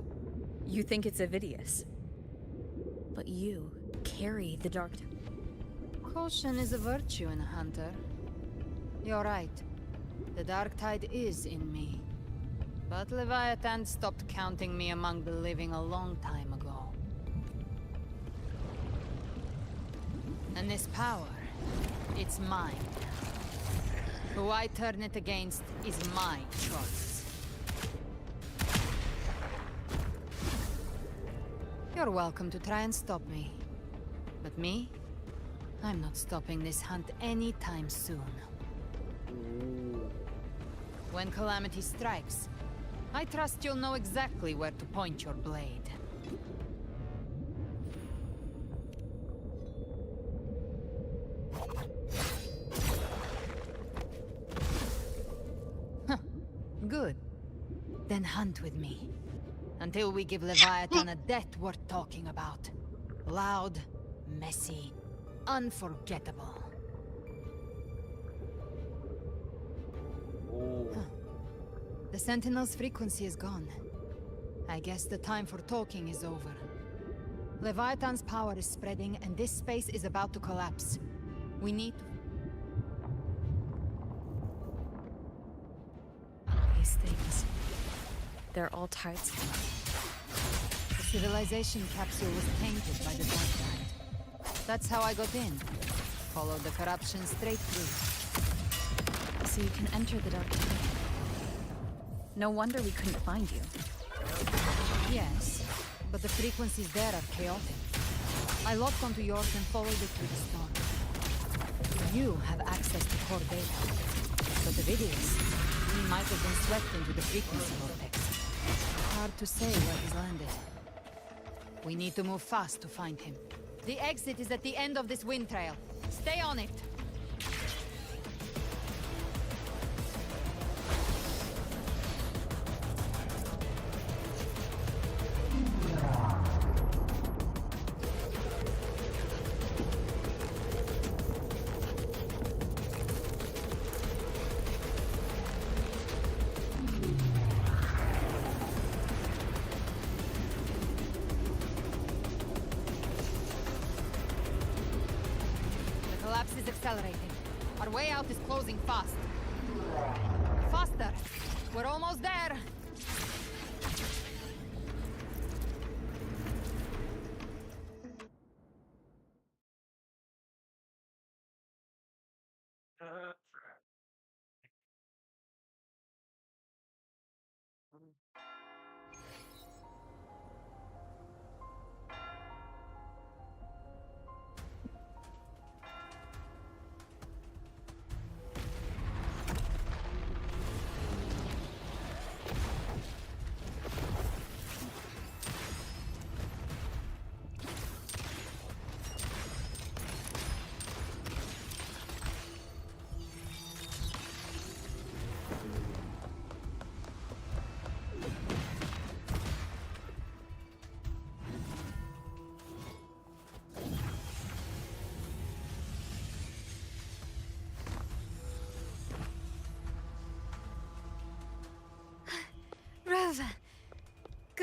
You think it's Avidius. But you carry the Dark Tide. Caution is a virtue in a hunter. You're right. The Dark Tide is in me. But Leviathan stopped counting me among the living a long time ago. And this power, it's mine. Who I turn it against is my choice. You're welcome to try and stop me. But me? I'm not stopping this hunt anytime soon. When calamity strikes, I trust you'll know exactly where to point your blade. Good. Then hunt with me. Until we give Leviathan a death worth talking about. Loud, messy, unforgettable. The Sentinel's frequency is gone. I guess the time for talking is over. Leviathan's power is spreading and this space is about to collapse. We need to... These things... They're all tides. The civilization capsule was tainted by the Dark Tide. That's how I got in. Followed the corruption straight through. So you can enter the Dark Tide. No wonder we couldn't find you. Yes, but the frequencies there are chaotic. I locked onto yours and followed it through the storm. You have access to core data, but the videos, he might have been swept into the frequency vortex. Hard to say where he's landed. We need to move fast to find him. The exit is at the end of this wind trail. Stay on it! Is accelerating. Our way out is closing fast. Faster! We're almost there!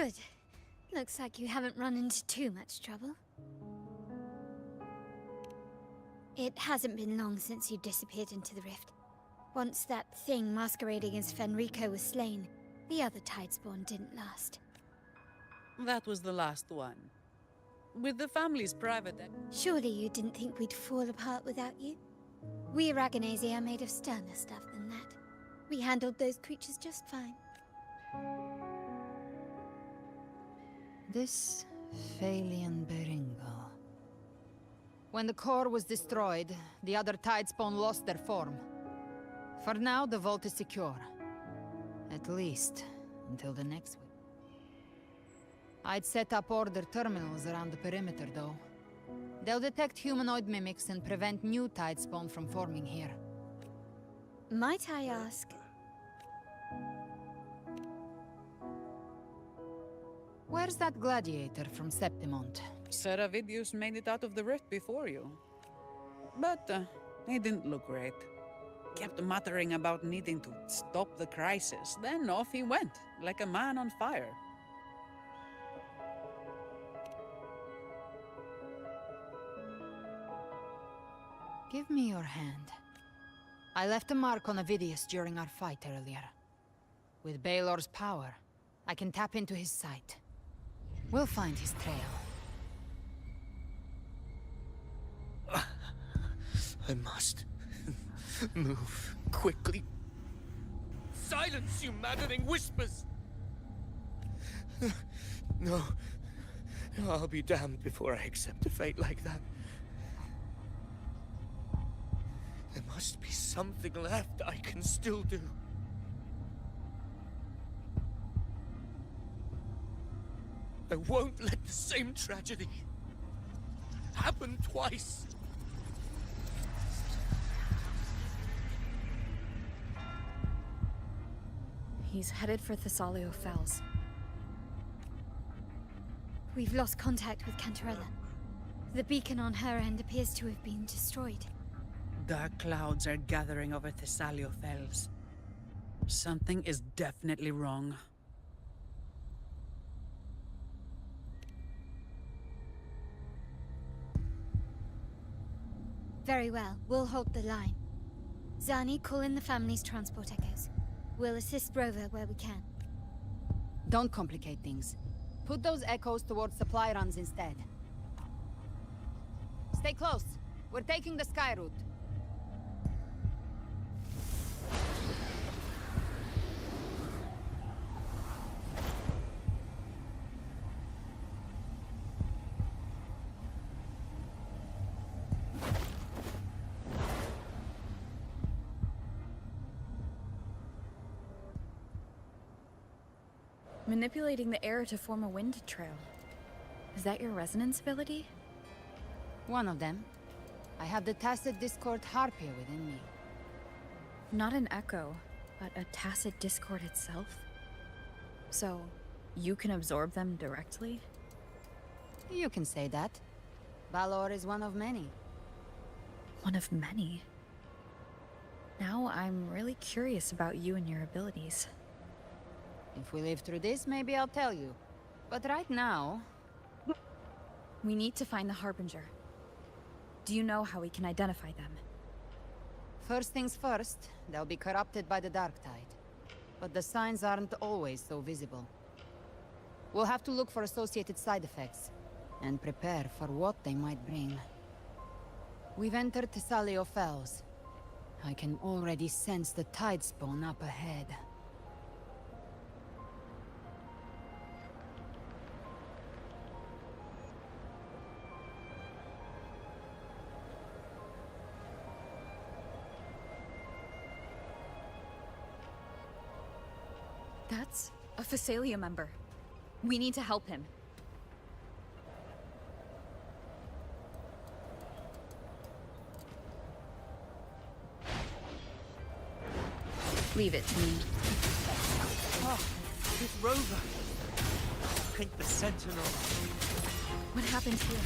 Good. Looks like you haven't run into too much trouble. It hasn't been long since you disappeared into the rift. Once that thing masquerading as Fenrico was slain, the other Tidespawn didn't last. That was the last one. With the family's private... Surely you didn't think we'd fall apart without you? We Aragonese are made of sterner stuff than that. We handled those creatures just fine. This Phalian Beringal. When the core was destroyed, the other Tidespawn lost their form. For now, the vault is secure. At least, until the next week. I'd set up order terminals around the perimeter, though. They'll detect humanoid mimics and prevent new Tidespawn from forming here. Might I ask... Where's that gladiator from Septimont? Seravidius made it out of the rift before you. But he didn't look great. Kept muttering about needing to stop the crisis, then off he went, like a man on fire. Give me your hand. I left a mark on Avidius during our fight earlier. With Baelor's power, I can tap into his sight. We'll find his trail. I must move quickly. Silence, you maddening whispers! No. I'll be damned before I accept a fate like that. There must be something left I can still do. I won't let the same tragedy happen twice. He's headed for Thessalio Fells. We've lost contact with Cantarella. The beacon on her end appears to have been destroyed. Dark clouds are gathering over Thessalio Fells. Something is definitely wrong. Very well, we'll hold the line. Zani, call in the family's transport echoes. We'll assist Rover where we can. Don't complicate things. Put those echoes towards supply runs instead. Stay close. We're taking the sky route. Manipulating the air to form a wind trail. Is that your resonance ability? One of them. I have the Tacet Discord Harpier within me. Not an echo, but a Tacet Discord itself? So, you can absorb them directly? You can say that. Balor is one of many. One of many? Now I'm really curious about you and your abilities. If we live through this, maybe I'll tell you. But right now... We need to find the Harbinger. Do you know how we can identify them? First things first, they'll be corrupted by the Dark Tide. But the signs aren't always so visible. We'll have to look for associated side effects, and prepare for what they might bring. We've entered Thessalio Fells. I can already sense the Tidespawn up ahead. That's a Phasalia member. We need to help him. Leave it to me. Oh, it's Rover. I think the Sentinel. What happened here?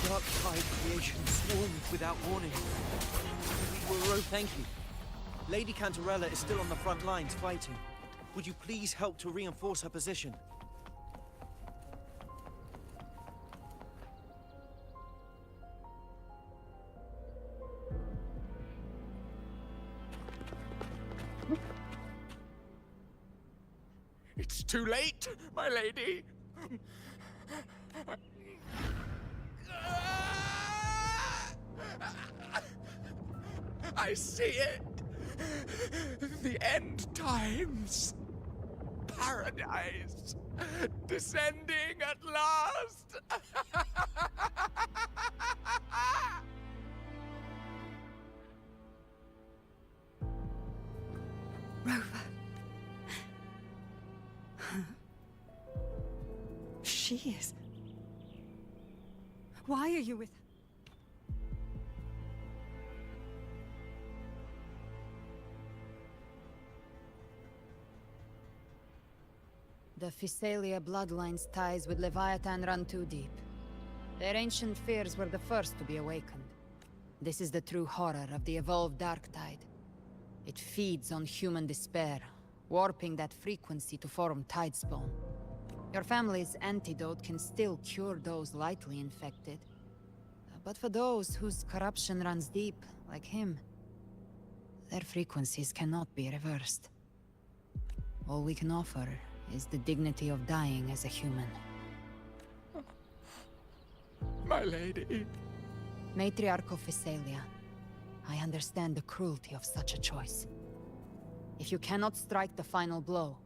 Dark Tide creation swarmed without warning. Thank you. Lady Cantarella is still on the front lines fighting. Would you please help to reinforce her position? It's too late, my lady. I see it. The end times. Paradise. Descending at last. Rover. She is... Why are you with... The Physalia bloodline's ties with Leviathan run too deep. Their ancient fears were the first to be awakened. This is the true horror of the evolved Dark Tide. It feeds on human despair, warping that frequency to form Tidespawn. Your family's antidote can still cure those lightly infected. But for those whose corruption runs deep, like him, their frequencies cannot be reversed. All we can offer is the dignity of dying as a human. My lady. Matriarch of Physalia, I understand the cruelty of such a choice. If you cannot strike the final blow,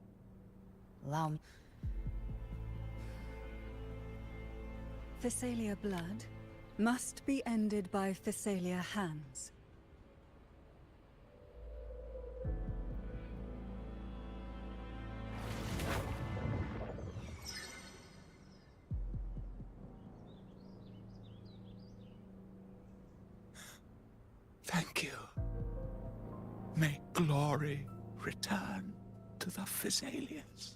allow me... Physalia blood must be ended by Physalia hands. Thank you. May glory return to the Physalians.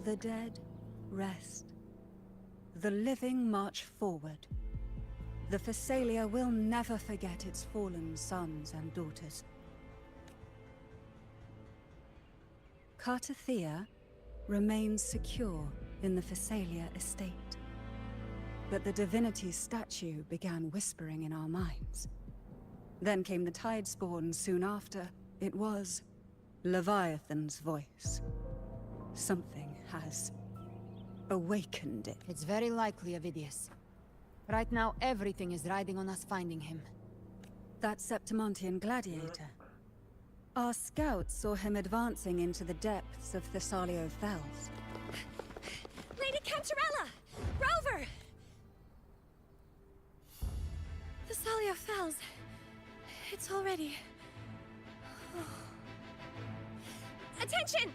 The dead rest. The living march forward. The Physalia will never forget its fallen sons and daughters. Cartathea remains secure in the Physalia estate. But the divinity's statue began whispering in our minds. Then came the Tidespawn soon after. It was Leviathan's voice. Something has awakened it. It's very likely, Avidius. Right now, everything is riding on us finding him. That Septimontian gladiator. Our scouts saw him advancing into the depths of Thessalio Fells. Lady Cantarella! Rover! Thessalio Fells. It's already... Attention!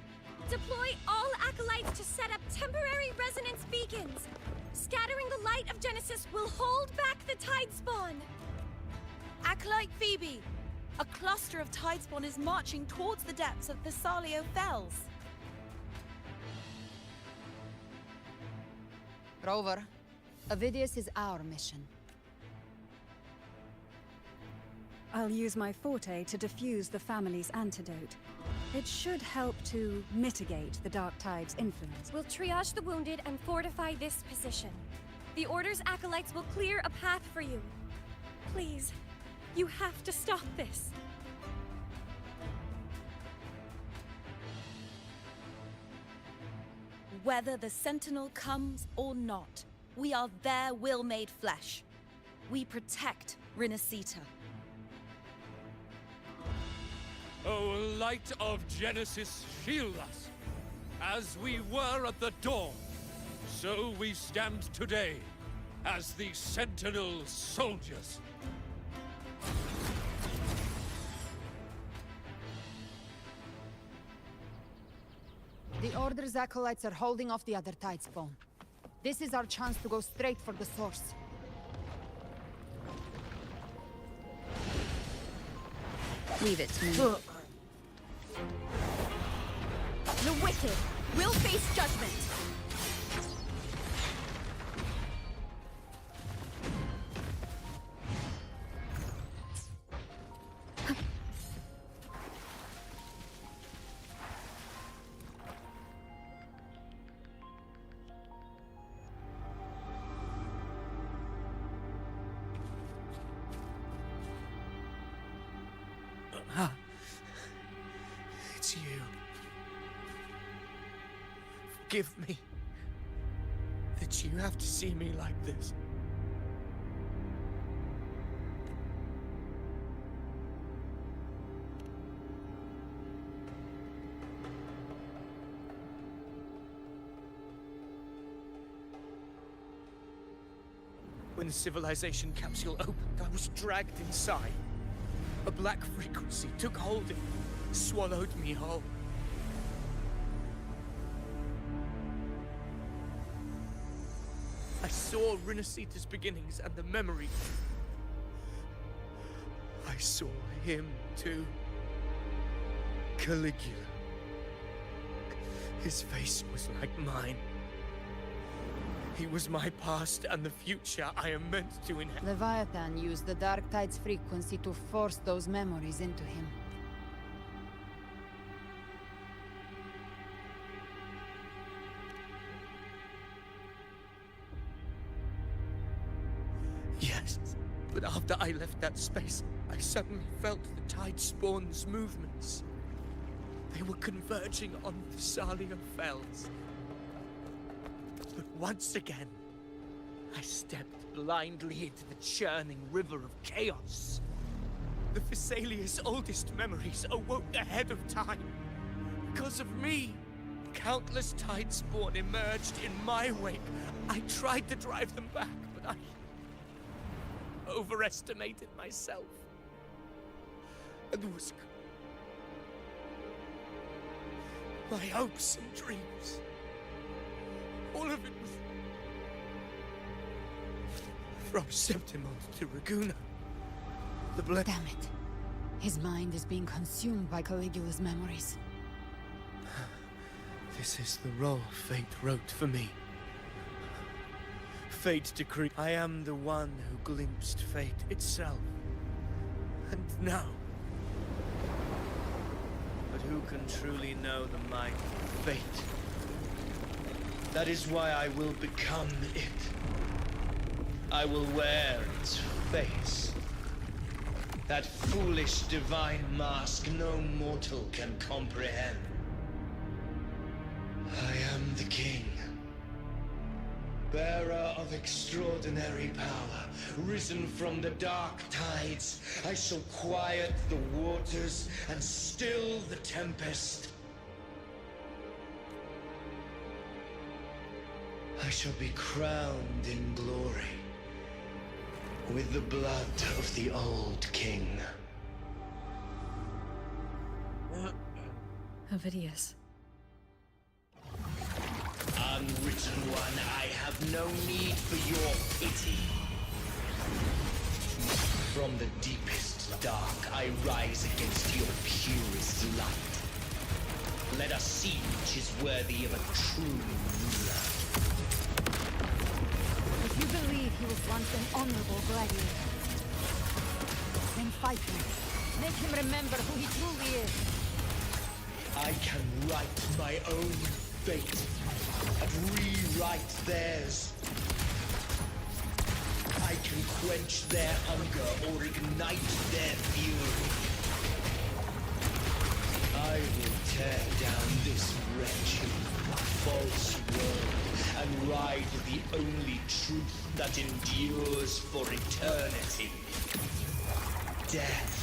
Deploy all acolytes to set up temporary resonance beacons. Scattering the light of Genesis will hold back the Tidespawn. Acolyte Phoebe, a cluster of Tidespawn is marching towards the depths of Thessalio Fells. Rover, Avidius is our mission. I'll use my forte to defuse the family's antidote. It should help to mitigate the Dark Tide's influence. We'll triage the wounded and fortify this position. The Order's acolytes will clear a path for you. Please, you have to stop this. Whether the Sentinel comes or not, we are their will made flesh. We protect Rinasita. O light of Genesis, shield us. As we were at the dawn, so we stand today, as the Sentinel soldiers. The Order's acolytes are holding off the other Tidespawn. This is our chance to go straight for the source. Leave it to me. The wicked will face judgment. It's you. Forgive me that you have to see me like this. When the civilization capsule opened, I was dragged inside. A black frequency took hold of me, swallowed me whole. I saw Rinasita's beginnings and the memory. I saw him too. Caligula. His face was like mine. He was my past and the future I am meant to inherit. Leviathan used the Dark Tide's frequency to force those memories into him. Yes, but after I left that space, I suddenly felt the Tide Spawn's movements. They were converging on the Thalia Fells. But once again, I stepped blindly into the churning river of chaos. The Thessalia's oldest memories awoke ahead of time. Because of me, countless Tide Spawn emerged in my wake. I tried to drive them back, but I overestimated myself. And was my hopes and dreams. All of it was from Septimont to Raguna. The blood. Damn it. His mind is being consumed by Caligula's memories. This is the role fate wrote for me. Fate decreed. I am the one who glimpsed fate itself. And now. But who can truly know the might of fate? That is why I will become it. I will wear its face. That foolish divine mask no mortal can comprehend. I am the king. Bearer of extraordinary power, risen from the dark tides. I shall quiet the waters and still the tempest. I shall be crowned in glory with the blood of the old king. Ovidius. Unwritten one, I have no need for your pity. From the deepest dark, I rise against your purest light. Let us see which is worthy of a true ruler. If you believe he was once an honorable gladiator, then fight him. Make him remember who he truly is. I can write my own fate and rewrite theirs. I can quench their hunger or ignite their fury. I will tear down this wretched, false world and ride the only truth that endures for eternity. Death.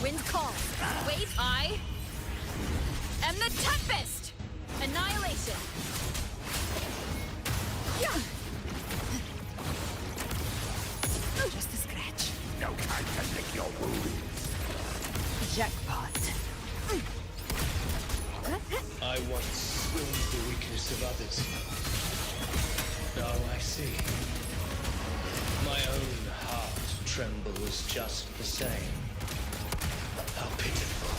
Wind calls. Wait, I am the Tempest! Annihilation! Yeah. Just a scratch. No time to lick your wounds. Jackpot. I once scorned the weakness of others. Now I see. My own heart trembles just the same. How pitiful.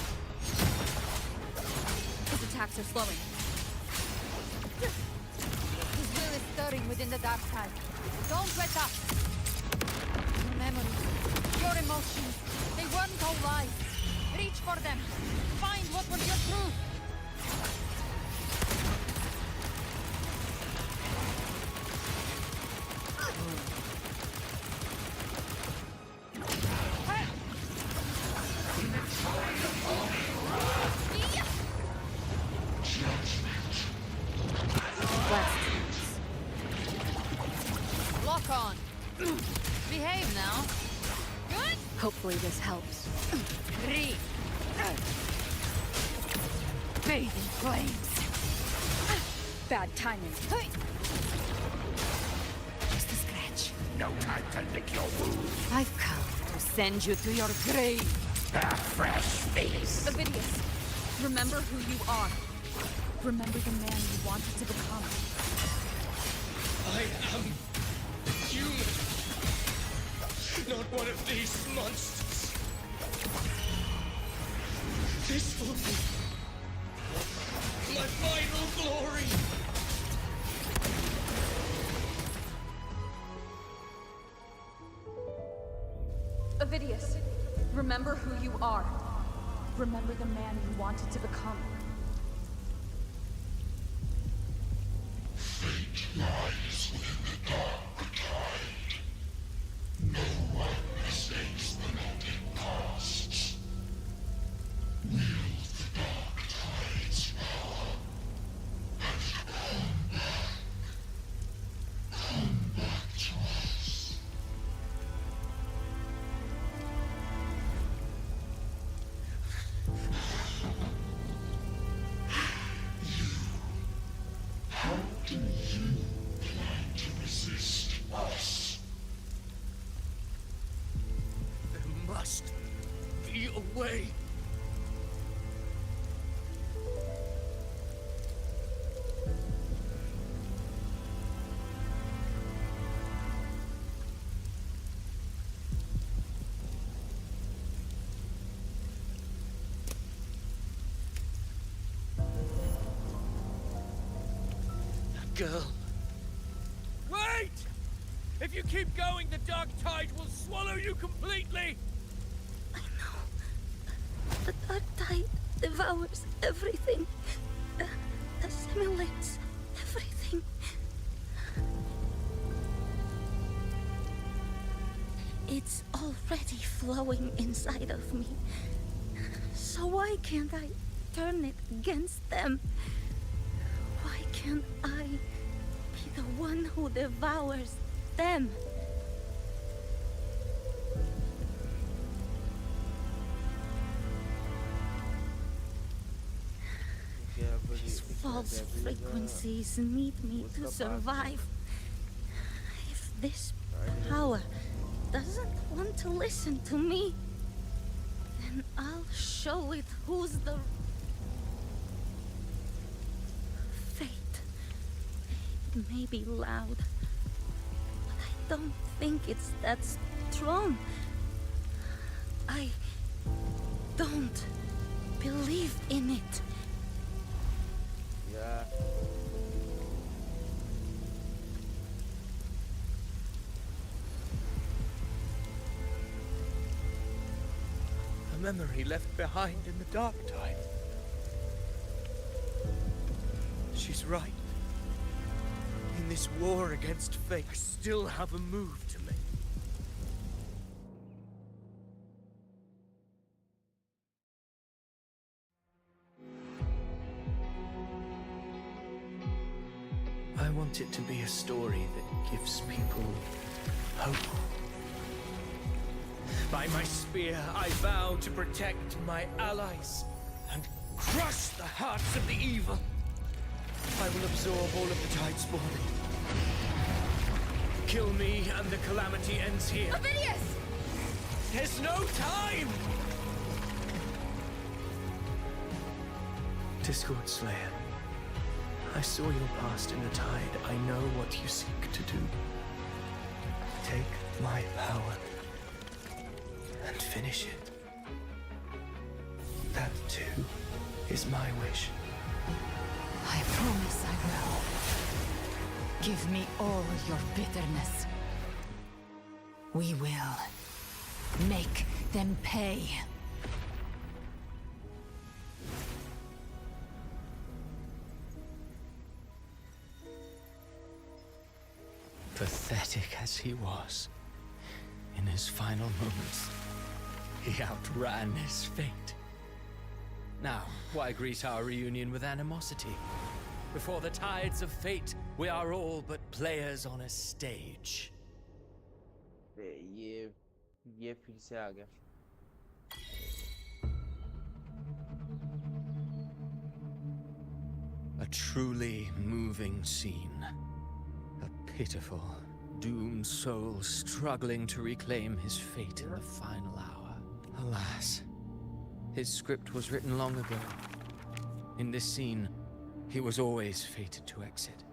His attacks are slowing. His will is stirring within the dark tide. Don't let up! Your memories, your emotions, they weren't all lies. Reach for them. Find what was your truth. Lock on. Behave now. Good? Hopefully this helps. Three. Bathe in flames. Bad timing. Just a scratch. No time to lick your wounds. I've come to send you to your grave. A fresh face. Ovidius, remember who you are. Remember the man you wanted to become. I am human. Not one of these monsters. This will be my final glory. Ovidius, remember who you are. Remember the man you wanted to become. Fate lies within the dark tide. No one mistakes the melting pasts. Wield the dark tide's power and come back to us. How do you plan to resist us? There must be a way. Girl. Wait! If you keep going, the dark tide will swallow you completely! I know. The dark tide devours everything. Assimilates everything. It's already flowing inside of me. So why can't I turn it against them? Why can't I be the one who devours them? These false frequencies need me to survive. If this power doesn't want to listen to me, then I'll show it who's the... Fate. It may be loud, but I don't think it's that strong. I don't believe in it. Yeah. A memory left behind in the dark tide. She's right. In this war against fate, I still have a move to make. I want it to be a story that gives people hope. By my spear, I vow to protect my allies and crush the hearts of the evil. I will absorb all of the tide spawn. Kill me and the calamity ends here. Ovidius! There's no time! Discord Slayer, I saw your past in the tide. I know what you seek to do. Take my power and finish it. That too is my wish. I promise I will. Give me all your bitterness. We will make them pay. Pathetic as he was, in his final moments, he outran his fate. Now, why greet our reunion with animosity? Before the tides of fate, we are all but players on a stage. ये फिर से आ गया. A truly moving scene. A pitiful, doomed soul struggling to reclaim his fate in the final hour. Alas, his script was written long ago. In this scene, he was always fated to exit.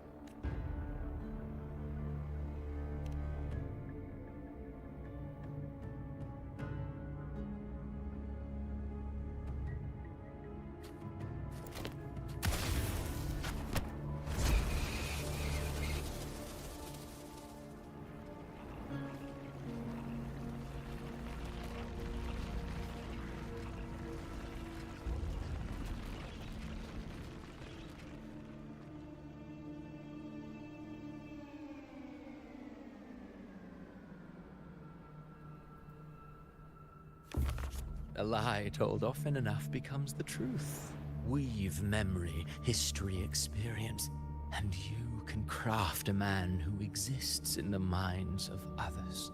A lie told often enough becomes the truth. Weave memory, history, experience, and you can craft a man who exists in the minds of others.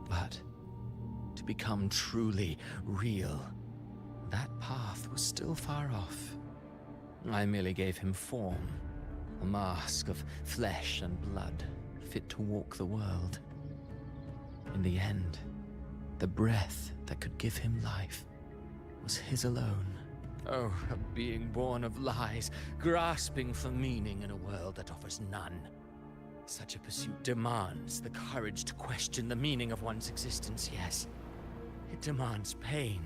But to become truly real, that path was still far off. I merely gave him form, a mask of flesh and blood, fit to walk the world. In the end, the breath that could give him life was his alone. Oh, a being born of lies, grasping for meaning in a world that offers none. Such a pursuit demands the courage to question the meaning of one's existence, yes. It demands pain.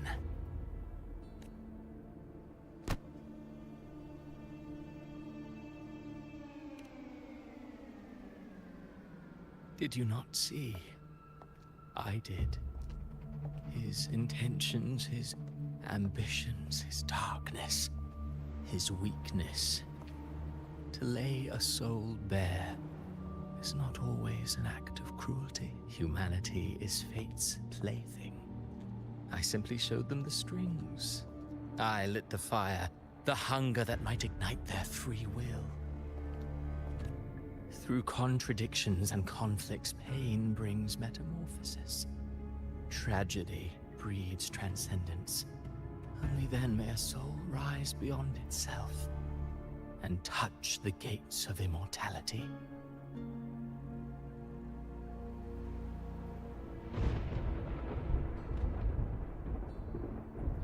Did you not see? I did. His intentions, his ambitions, his darkness, his weakness. To lay a soul bare is not always an act of cruelty. Humanity is fate's plaything. I simply showed them the strings. I lit the fire, the hunger that might ignite their free will. Through contradictions and conflicts, pain brings metamorphosis. Tragedy breeds transcendence. Only then may a soul rise beyond itself and touch the gates of immortality.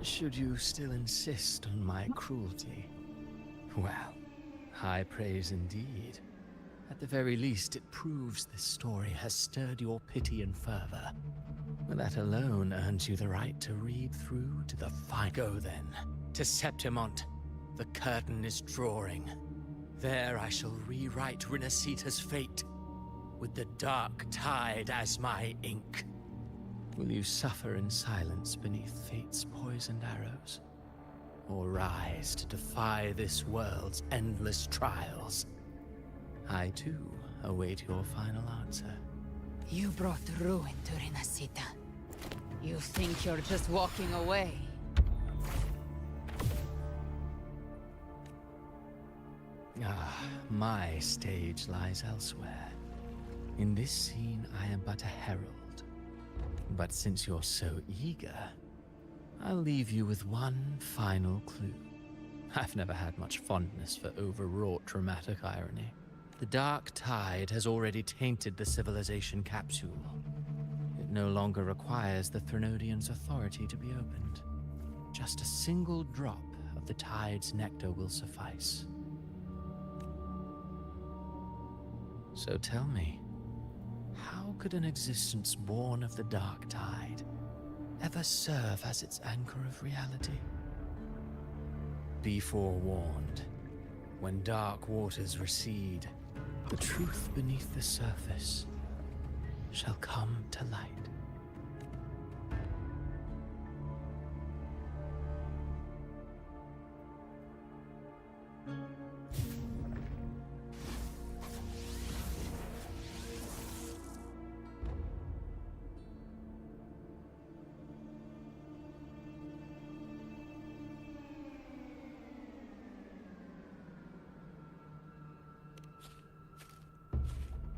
Should you still insist on my cruelty? Well, high praise indeed. At the very least, it proves this story has stirred your pity and fervor. That alone earns you the right to read through to the final. Go then, to Septimont. The curtain is drawing. There I shall rewrite Renacita's fate, with the dark tide as my ink. Will you suffer in silence beneath fate's poisoned arrows? Or rise to defy this world's endless trials? I too await your final answer. You brought ruin to Renacita. You think you're just walking away? Ah, my stage lies elsewhere. In this scene, I am but a herald. But since you're so eager, I'll leave you with one final clue. I've never had much fondness for overwrought dramatic irony. The dark tide has already tainted the civilization capsule. It no longer requires the Threnodian's authority to be opened. Just a single drop of the tide's nectar will suffice. So tell me, how How could an existence born of the dark tide ever serve as its anchor of reality? Be forewarned. When dark waters recede, the truth beneath the surface shall come to light.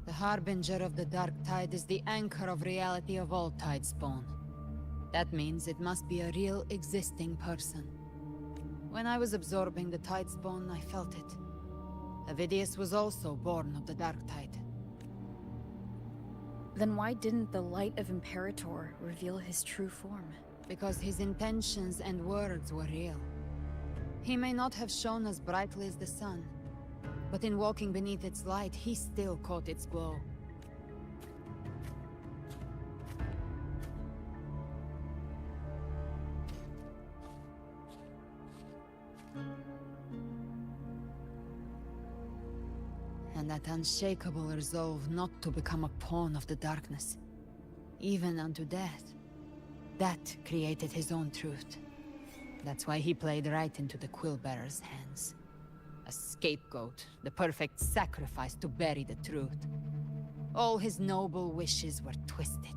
The Harbinger of the Dark Tide is the anchor of reality of all Tidespawn. That means it must be a real, existing person. When I was absorbing the Tidespawn, I felt it. Avidius was also born of the Dark Tide. Then why didn't the light of Imperator reveal his true form? Because his intentions and words were real. He may not have shone as brightly as the sun, but in walking beneath its light, he still caught its glow. And that unshakable resolve not to become a pawn of the darkness, even unto death, that created his own truth. That's why he played right into the Quillbearer's hands. A scapegoat, the perfect sacrifice to bury the truth. All his noble wishes were twisted.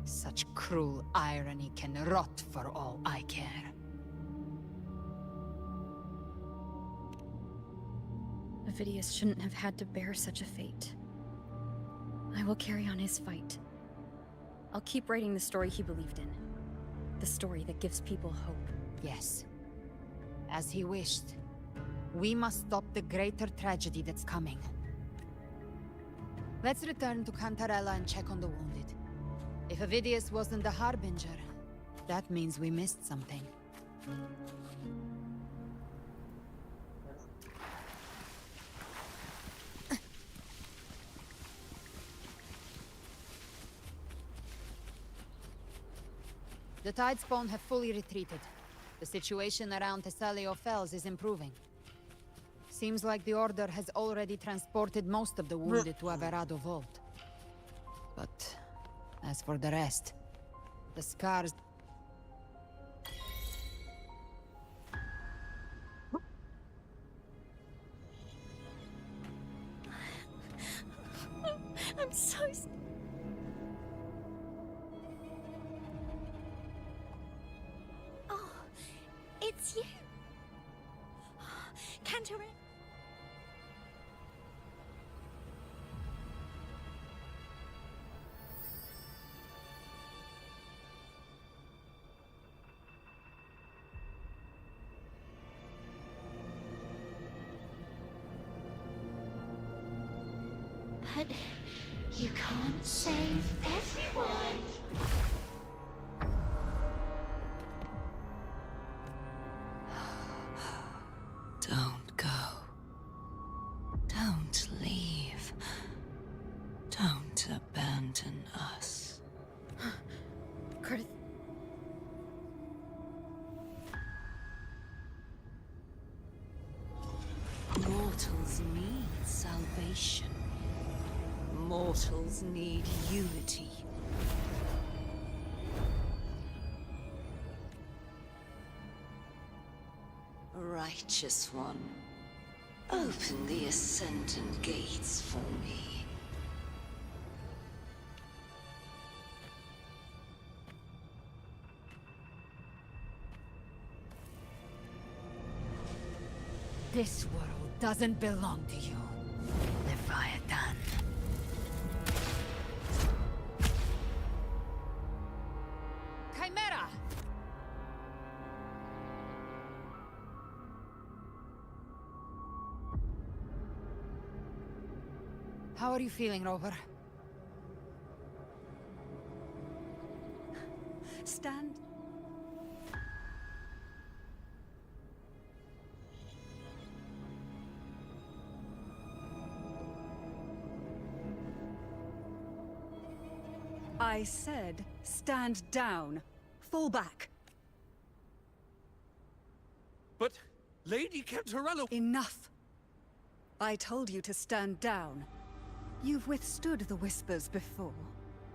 Such cruel irony can rot for all I care. Avidius shouldn't have had to bear such a fate. I will carry on his fight. I'll keep writing the story he believed in. The story that gives people hope. Yes. As he wished. We must stop the greater tragedy that's coming. Let's return to Cantarella and check on the wounded. If Avidius wasn't the Harbinger, that means we missed something. The Tidespawn have fully retreated. The situation around Thessalio Fells is improving. Seems like the Order has already transported most of the wounded to Averado Vault. But as for the rest, the scars... I'm so... Oh, it's you. Cantarella. But you can't save everyone. Don't go. Don't leave. Don't abandon us. Curtis. Mortals need salvation. Mortals need unity. Righteous One, open the Ascendant Gates for me. This world doesn't belong to you, Leviathan. Chimera! How are you feeling, Rover? Stand. I said, stand down. Fall back. But, Lady Cantarella... Enough. I told you to stand down. You've withstood the whispers before.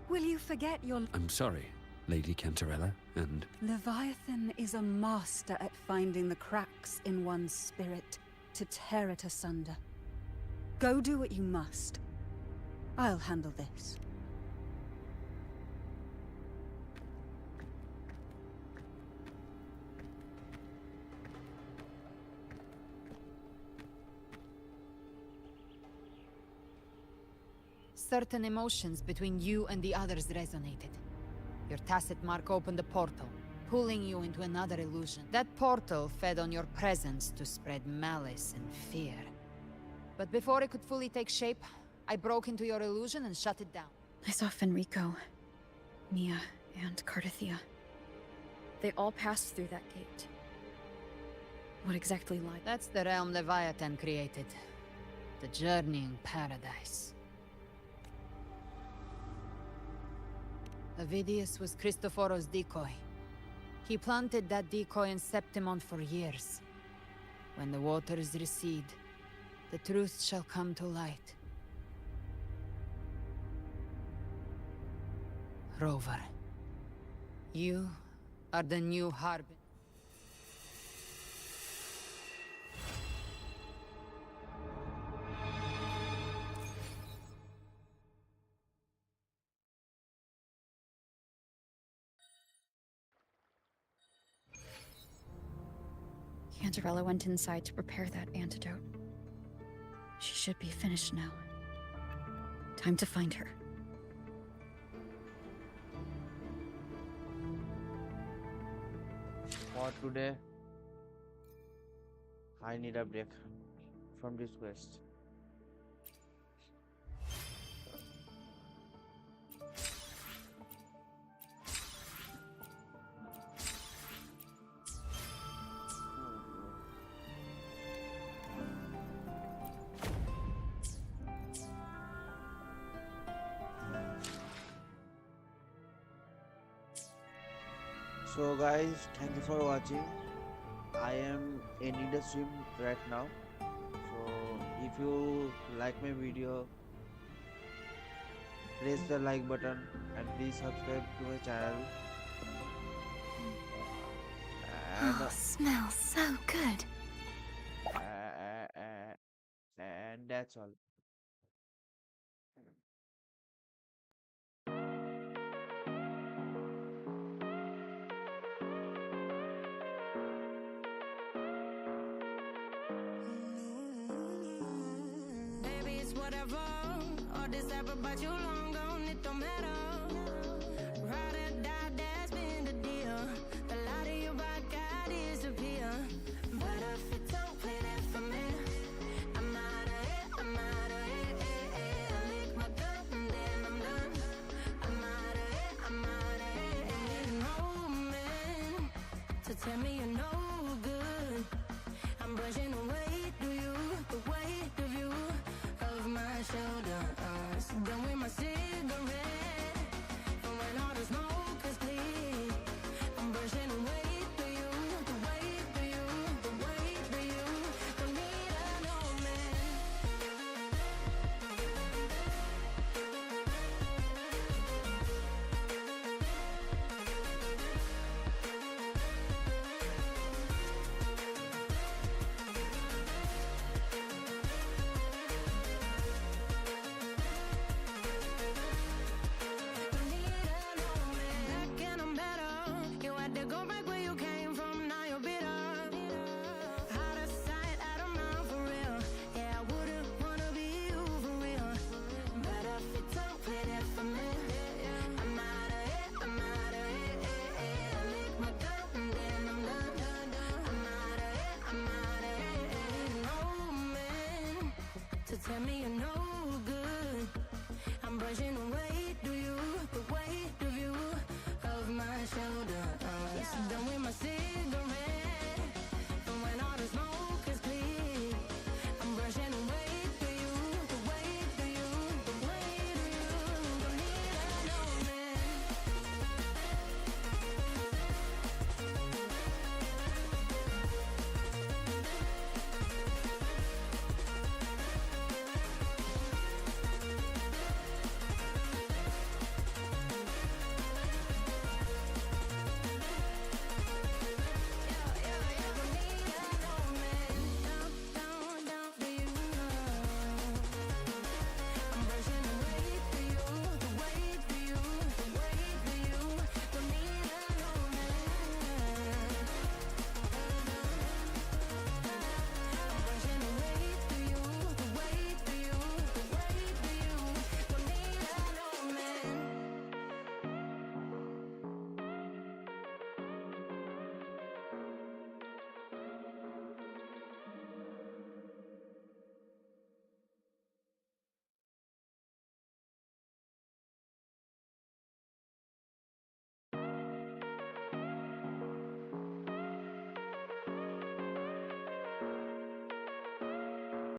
Will you forget your... I'm sorry, Lady Cantarella, and... Leviathan is a master at finding the cracks in one's spirit to tear it asunder. Go do what you must. I'll handle this. Certain emotions between you and the others resonated. Your Tacet mark opened a portal, pulling you into another illusion. That portal fed on your presence to spread malice and fear. But before it could fully take shape, I broke into your illusion and shut it down. I saw Fenrico, Mia, and Cardathia. They all passed through that gate. What exactly lied? That's the realm Leviathan created. The journeying paradise. Avidius was Cristoforo's decoy. He planted that decoy in Septimont for years. When the waters recede, the truth shall come to light. Rover, you are the new Harbin. Cantarella went inside to prepare that antidote. She should be finished now. Time to find her. For today, I need a break from this quest. So guys, thank you for watching. I am in the swim right now. So if you like my video, press the like button and please subscribe to my channel. And, Oh, smells so good. And that's all. Whatever, all this ever but you long gone, it don't matter. Ride or die, that's been the deal. The light of your back, I disappear. But if you don't play that for me, I'm out of it, I'm out of it. I lick my gun and then I'm done. I'm out of it, I'm out of it. And no man to tell me you're no good. I'm brushing away, do you, the weight of you. My shoulders, done with my cigarette. And when all the smoke is clear, I'm brushing away for you, the weight for you, the weight for you. Don't need a no man. Go back where you came from, now you're bitter. Out of sight, out of mind for real. Yeah, I wouldn't wanna be you for real. But if you don't play that for me, I'm out of it, I'm out of it. I lick my gun and then I'm done. I'm out of it, I'm out of it. Ain't no man to tell me you're no good. I'm brushing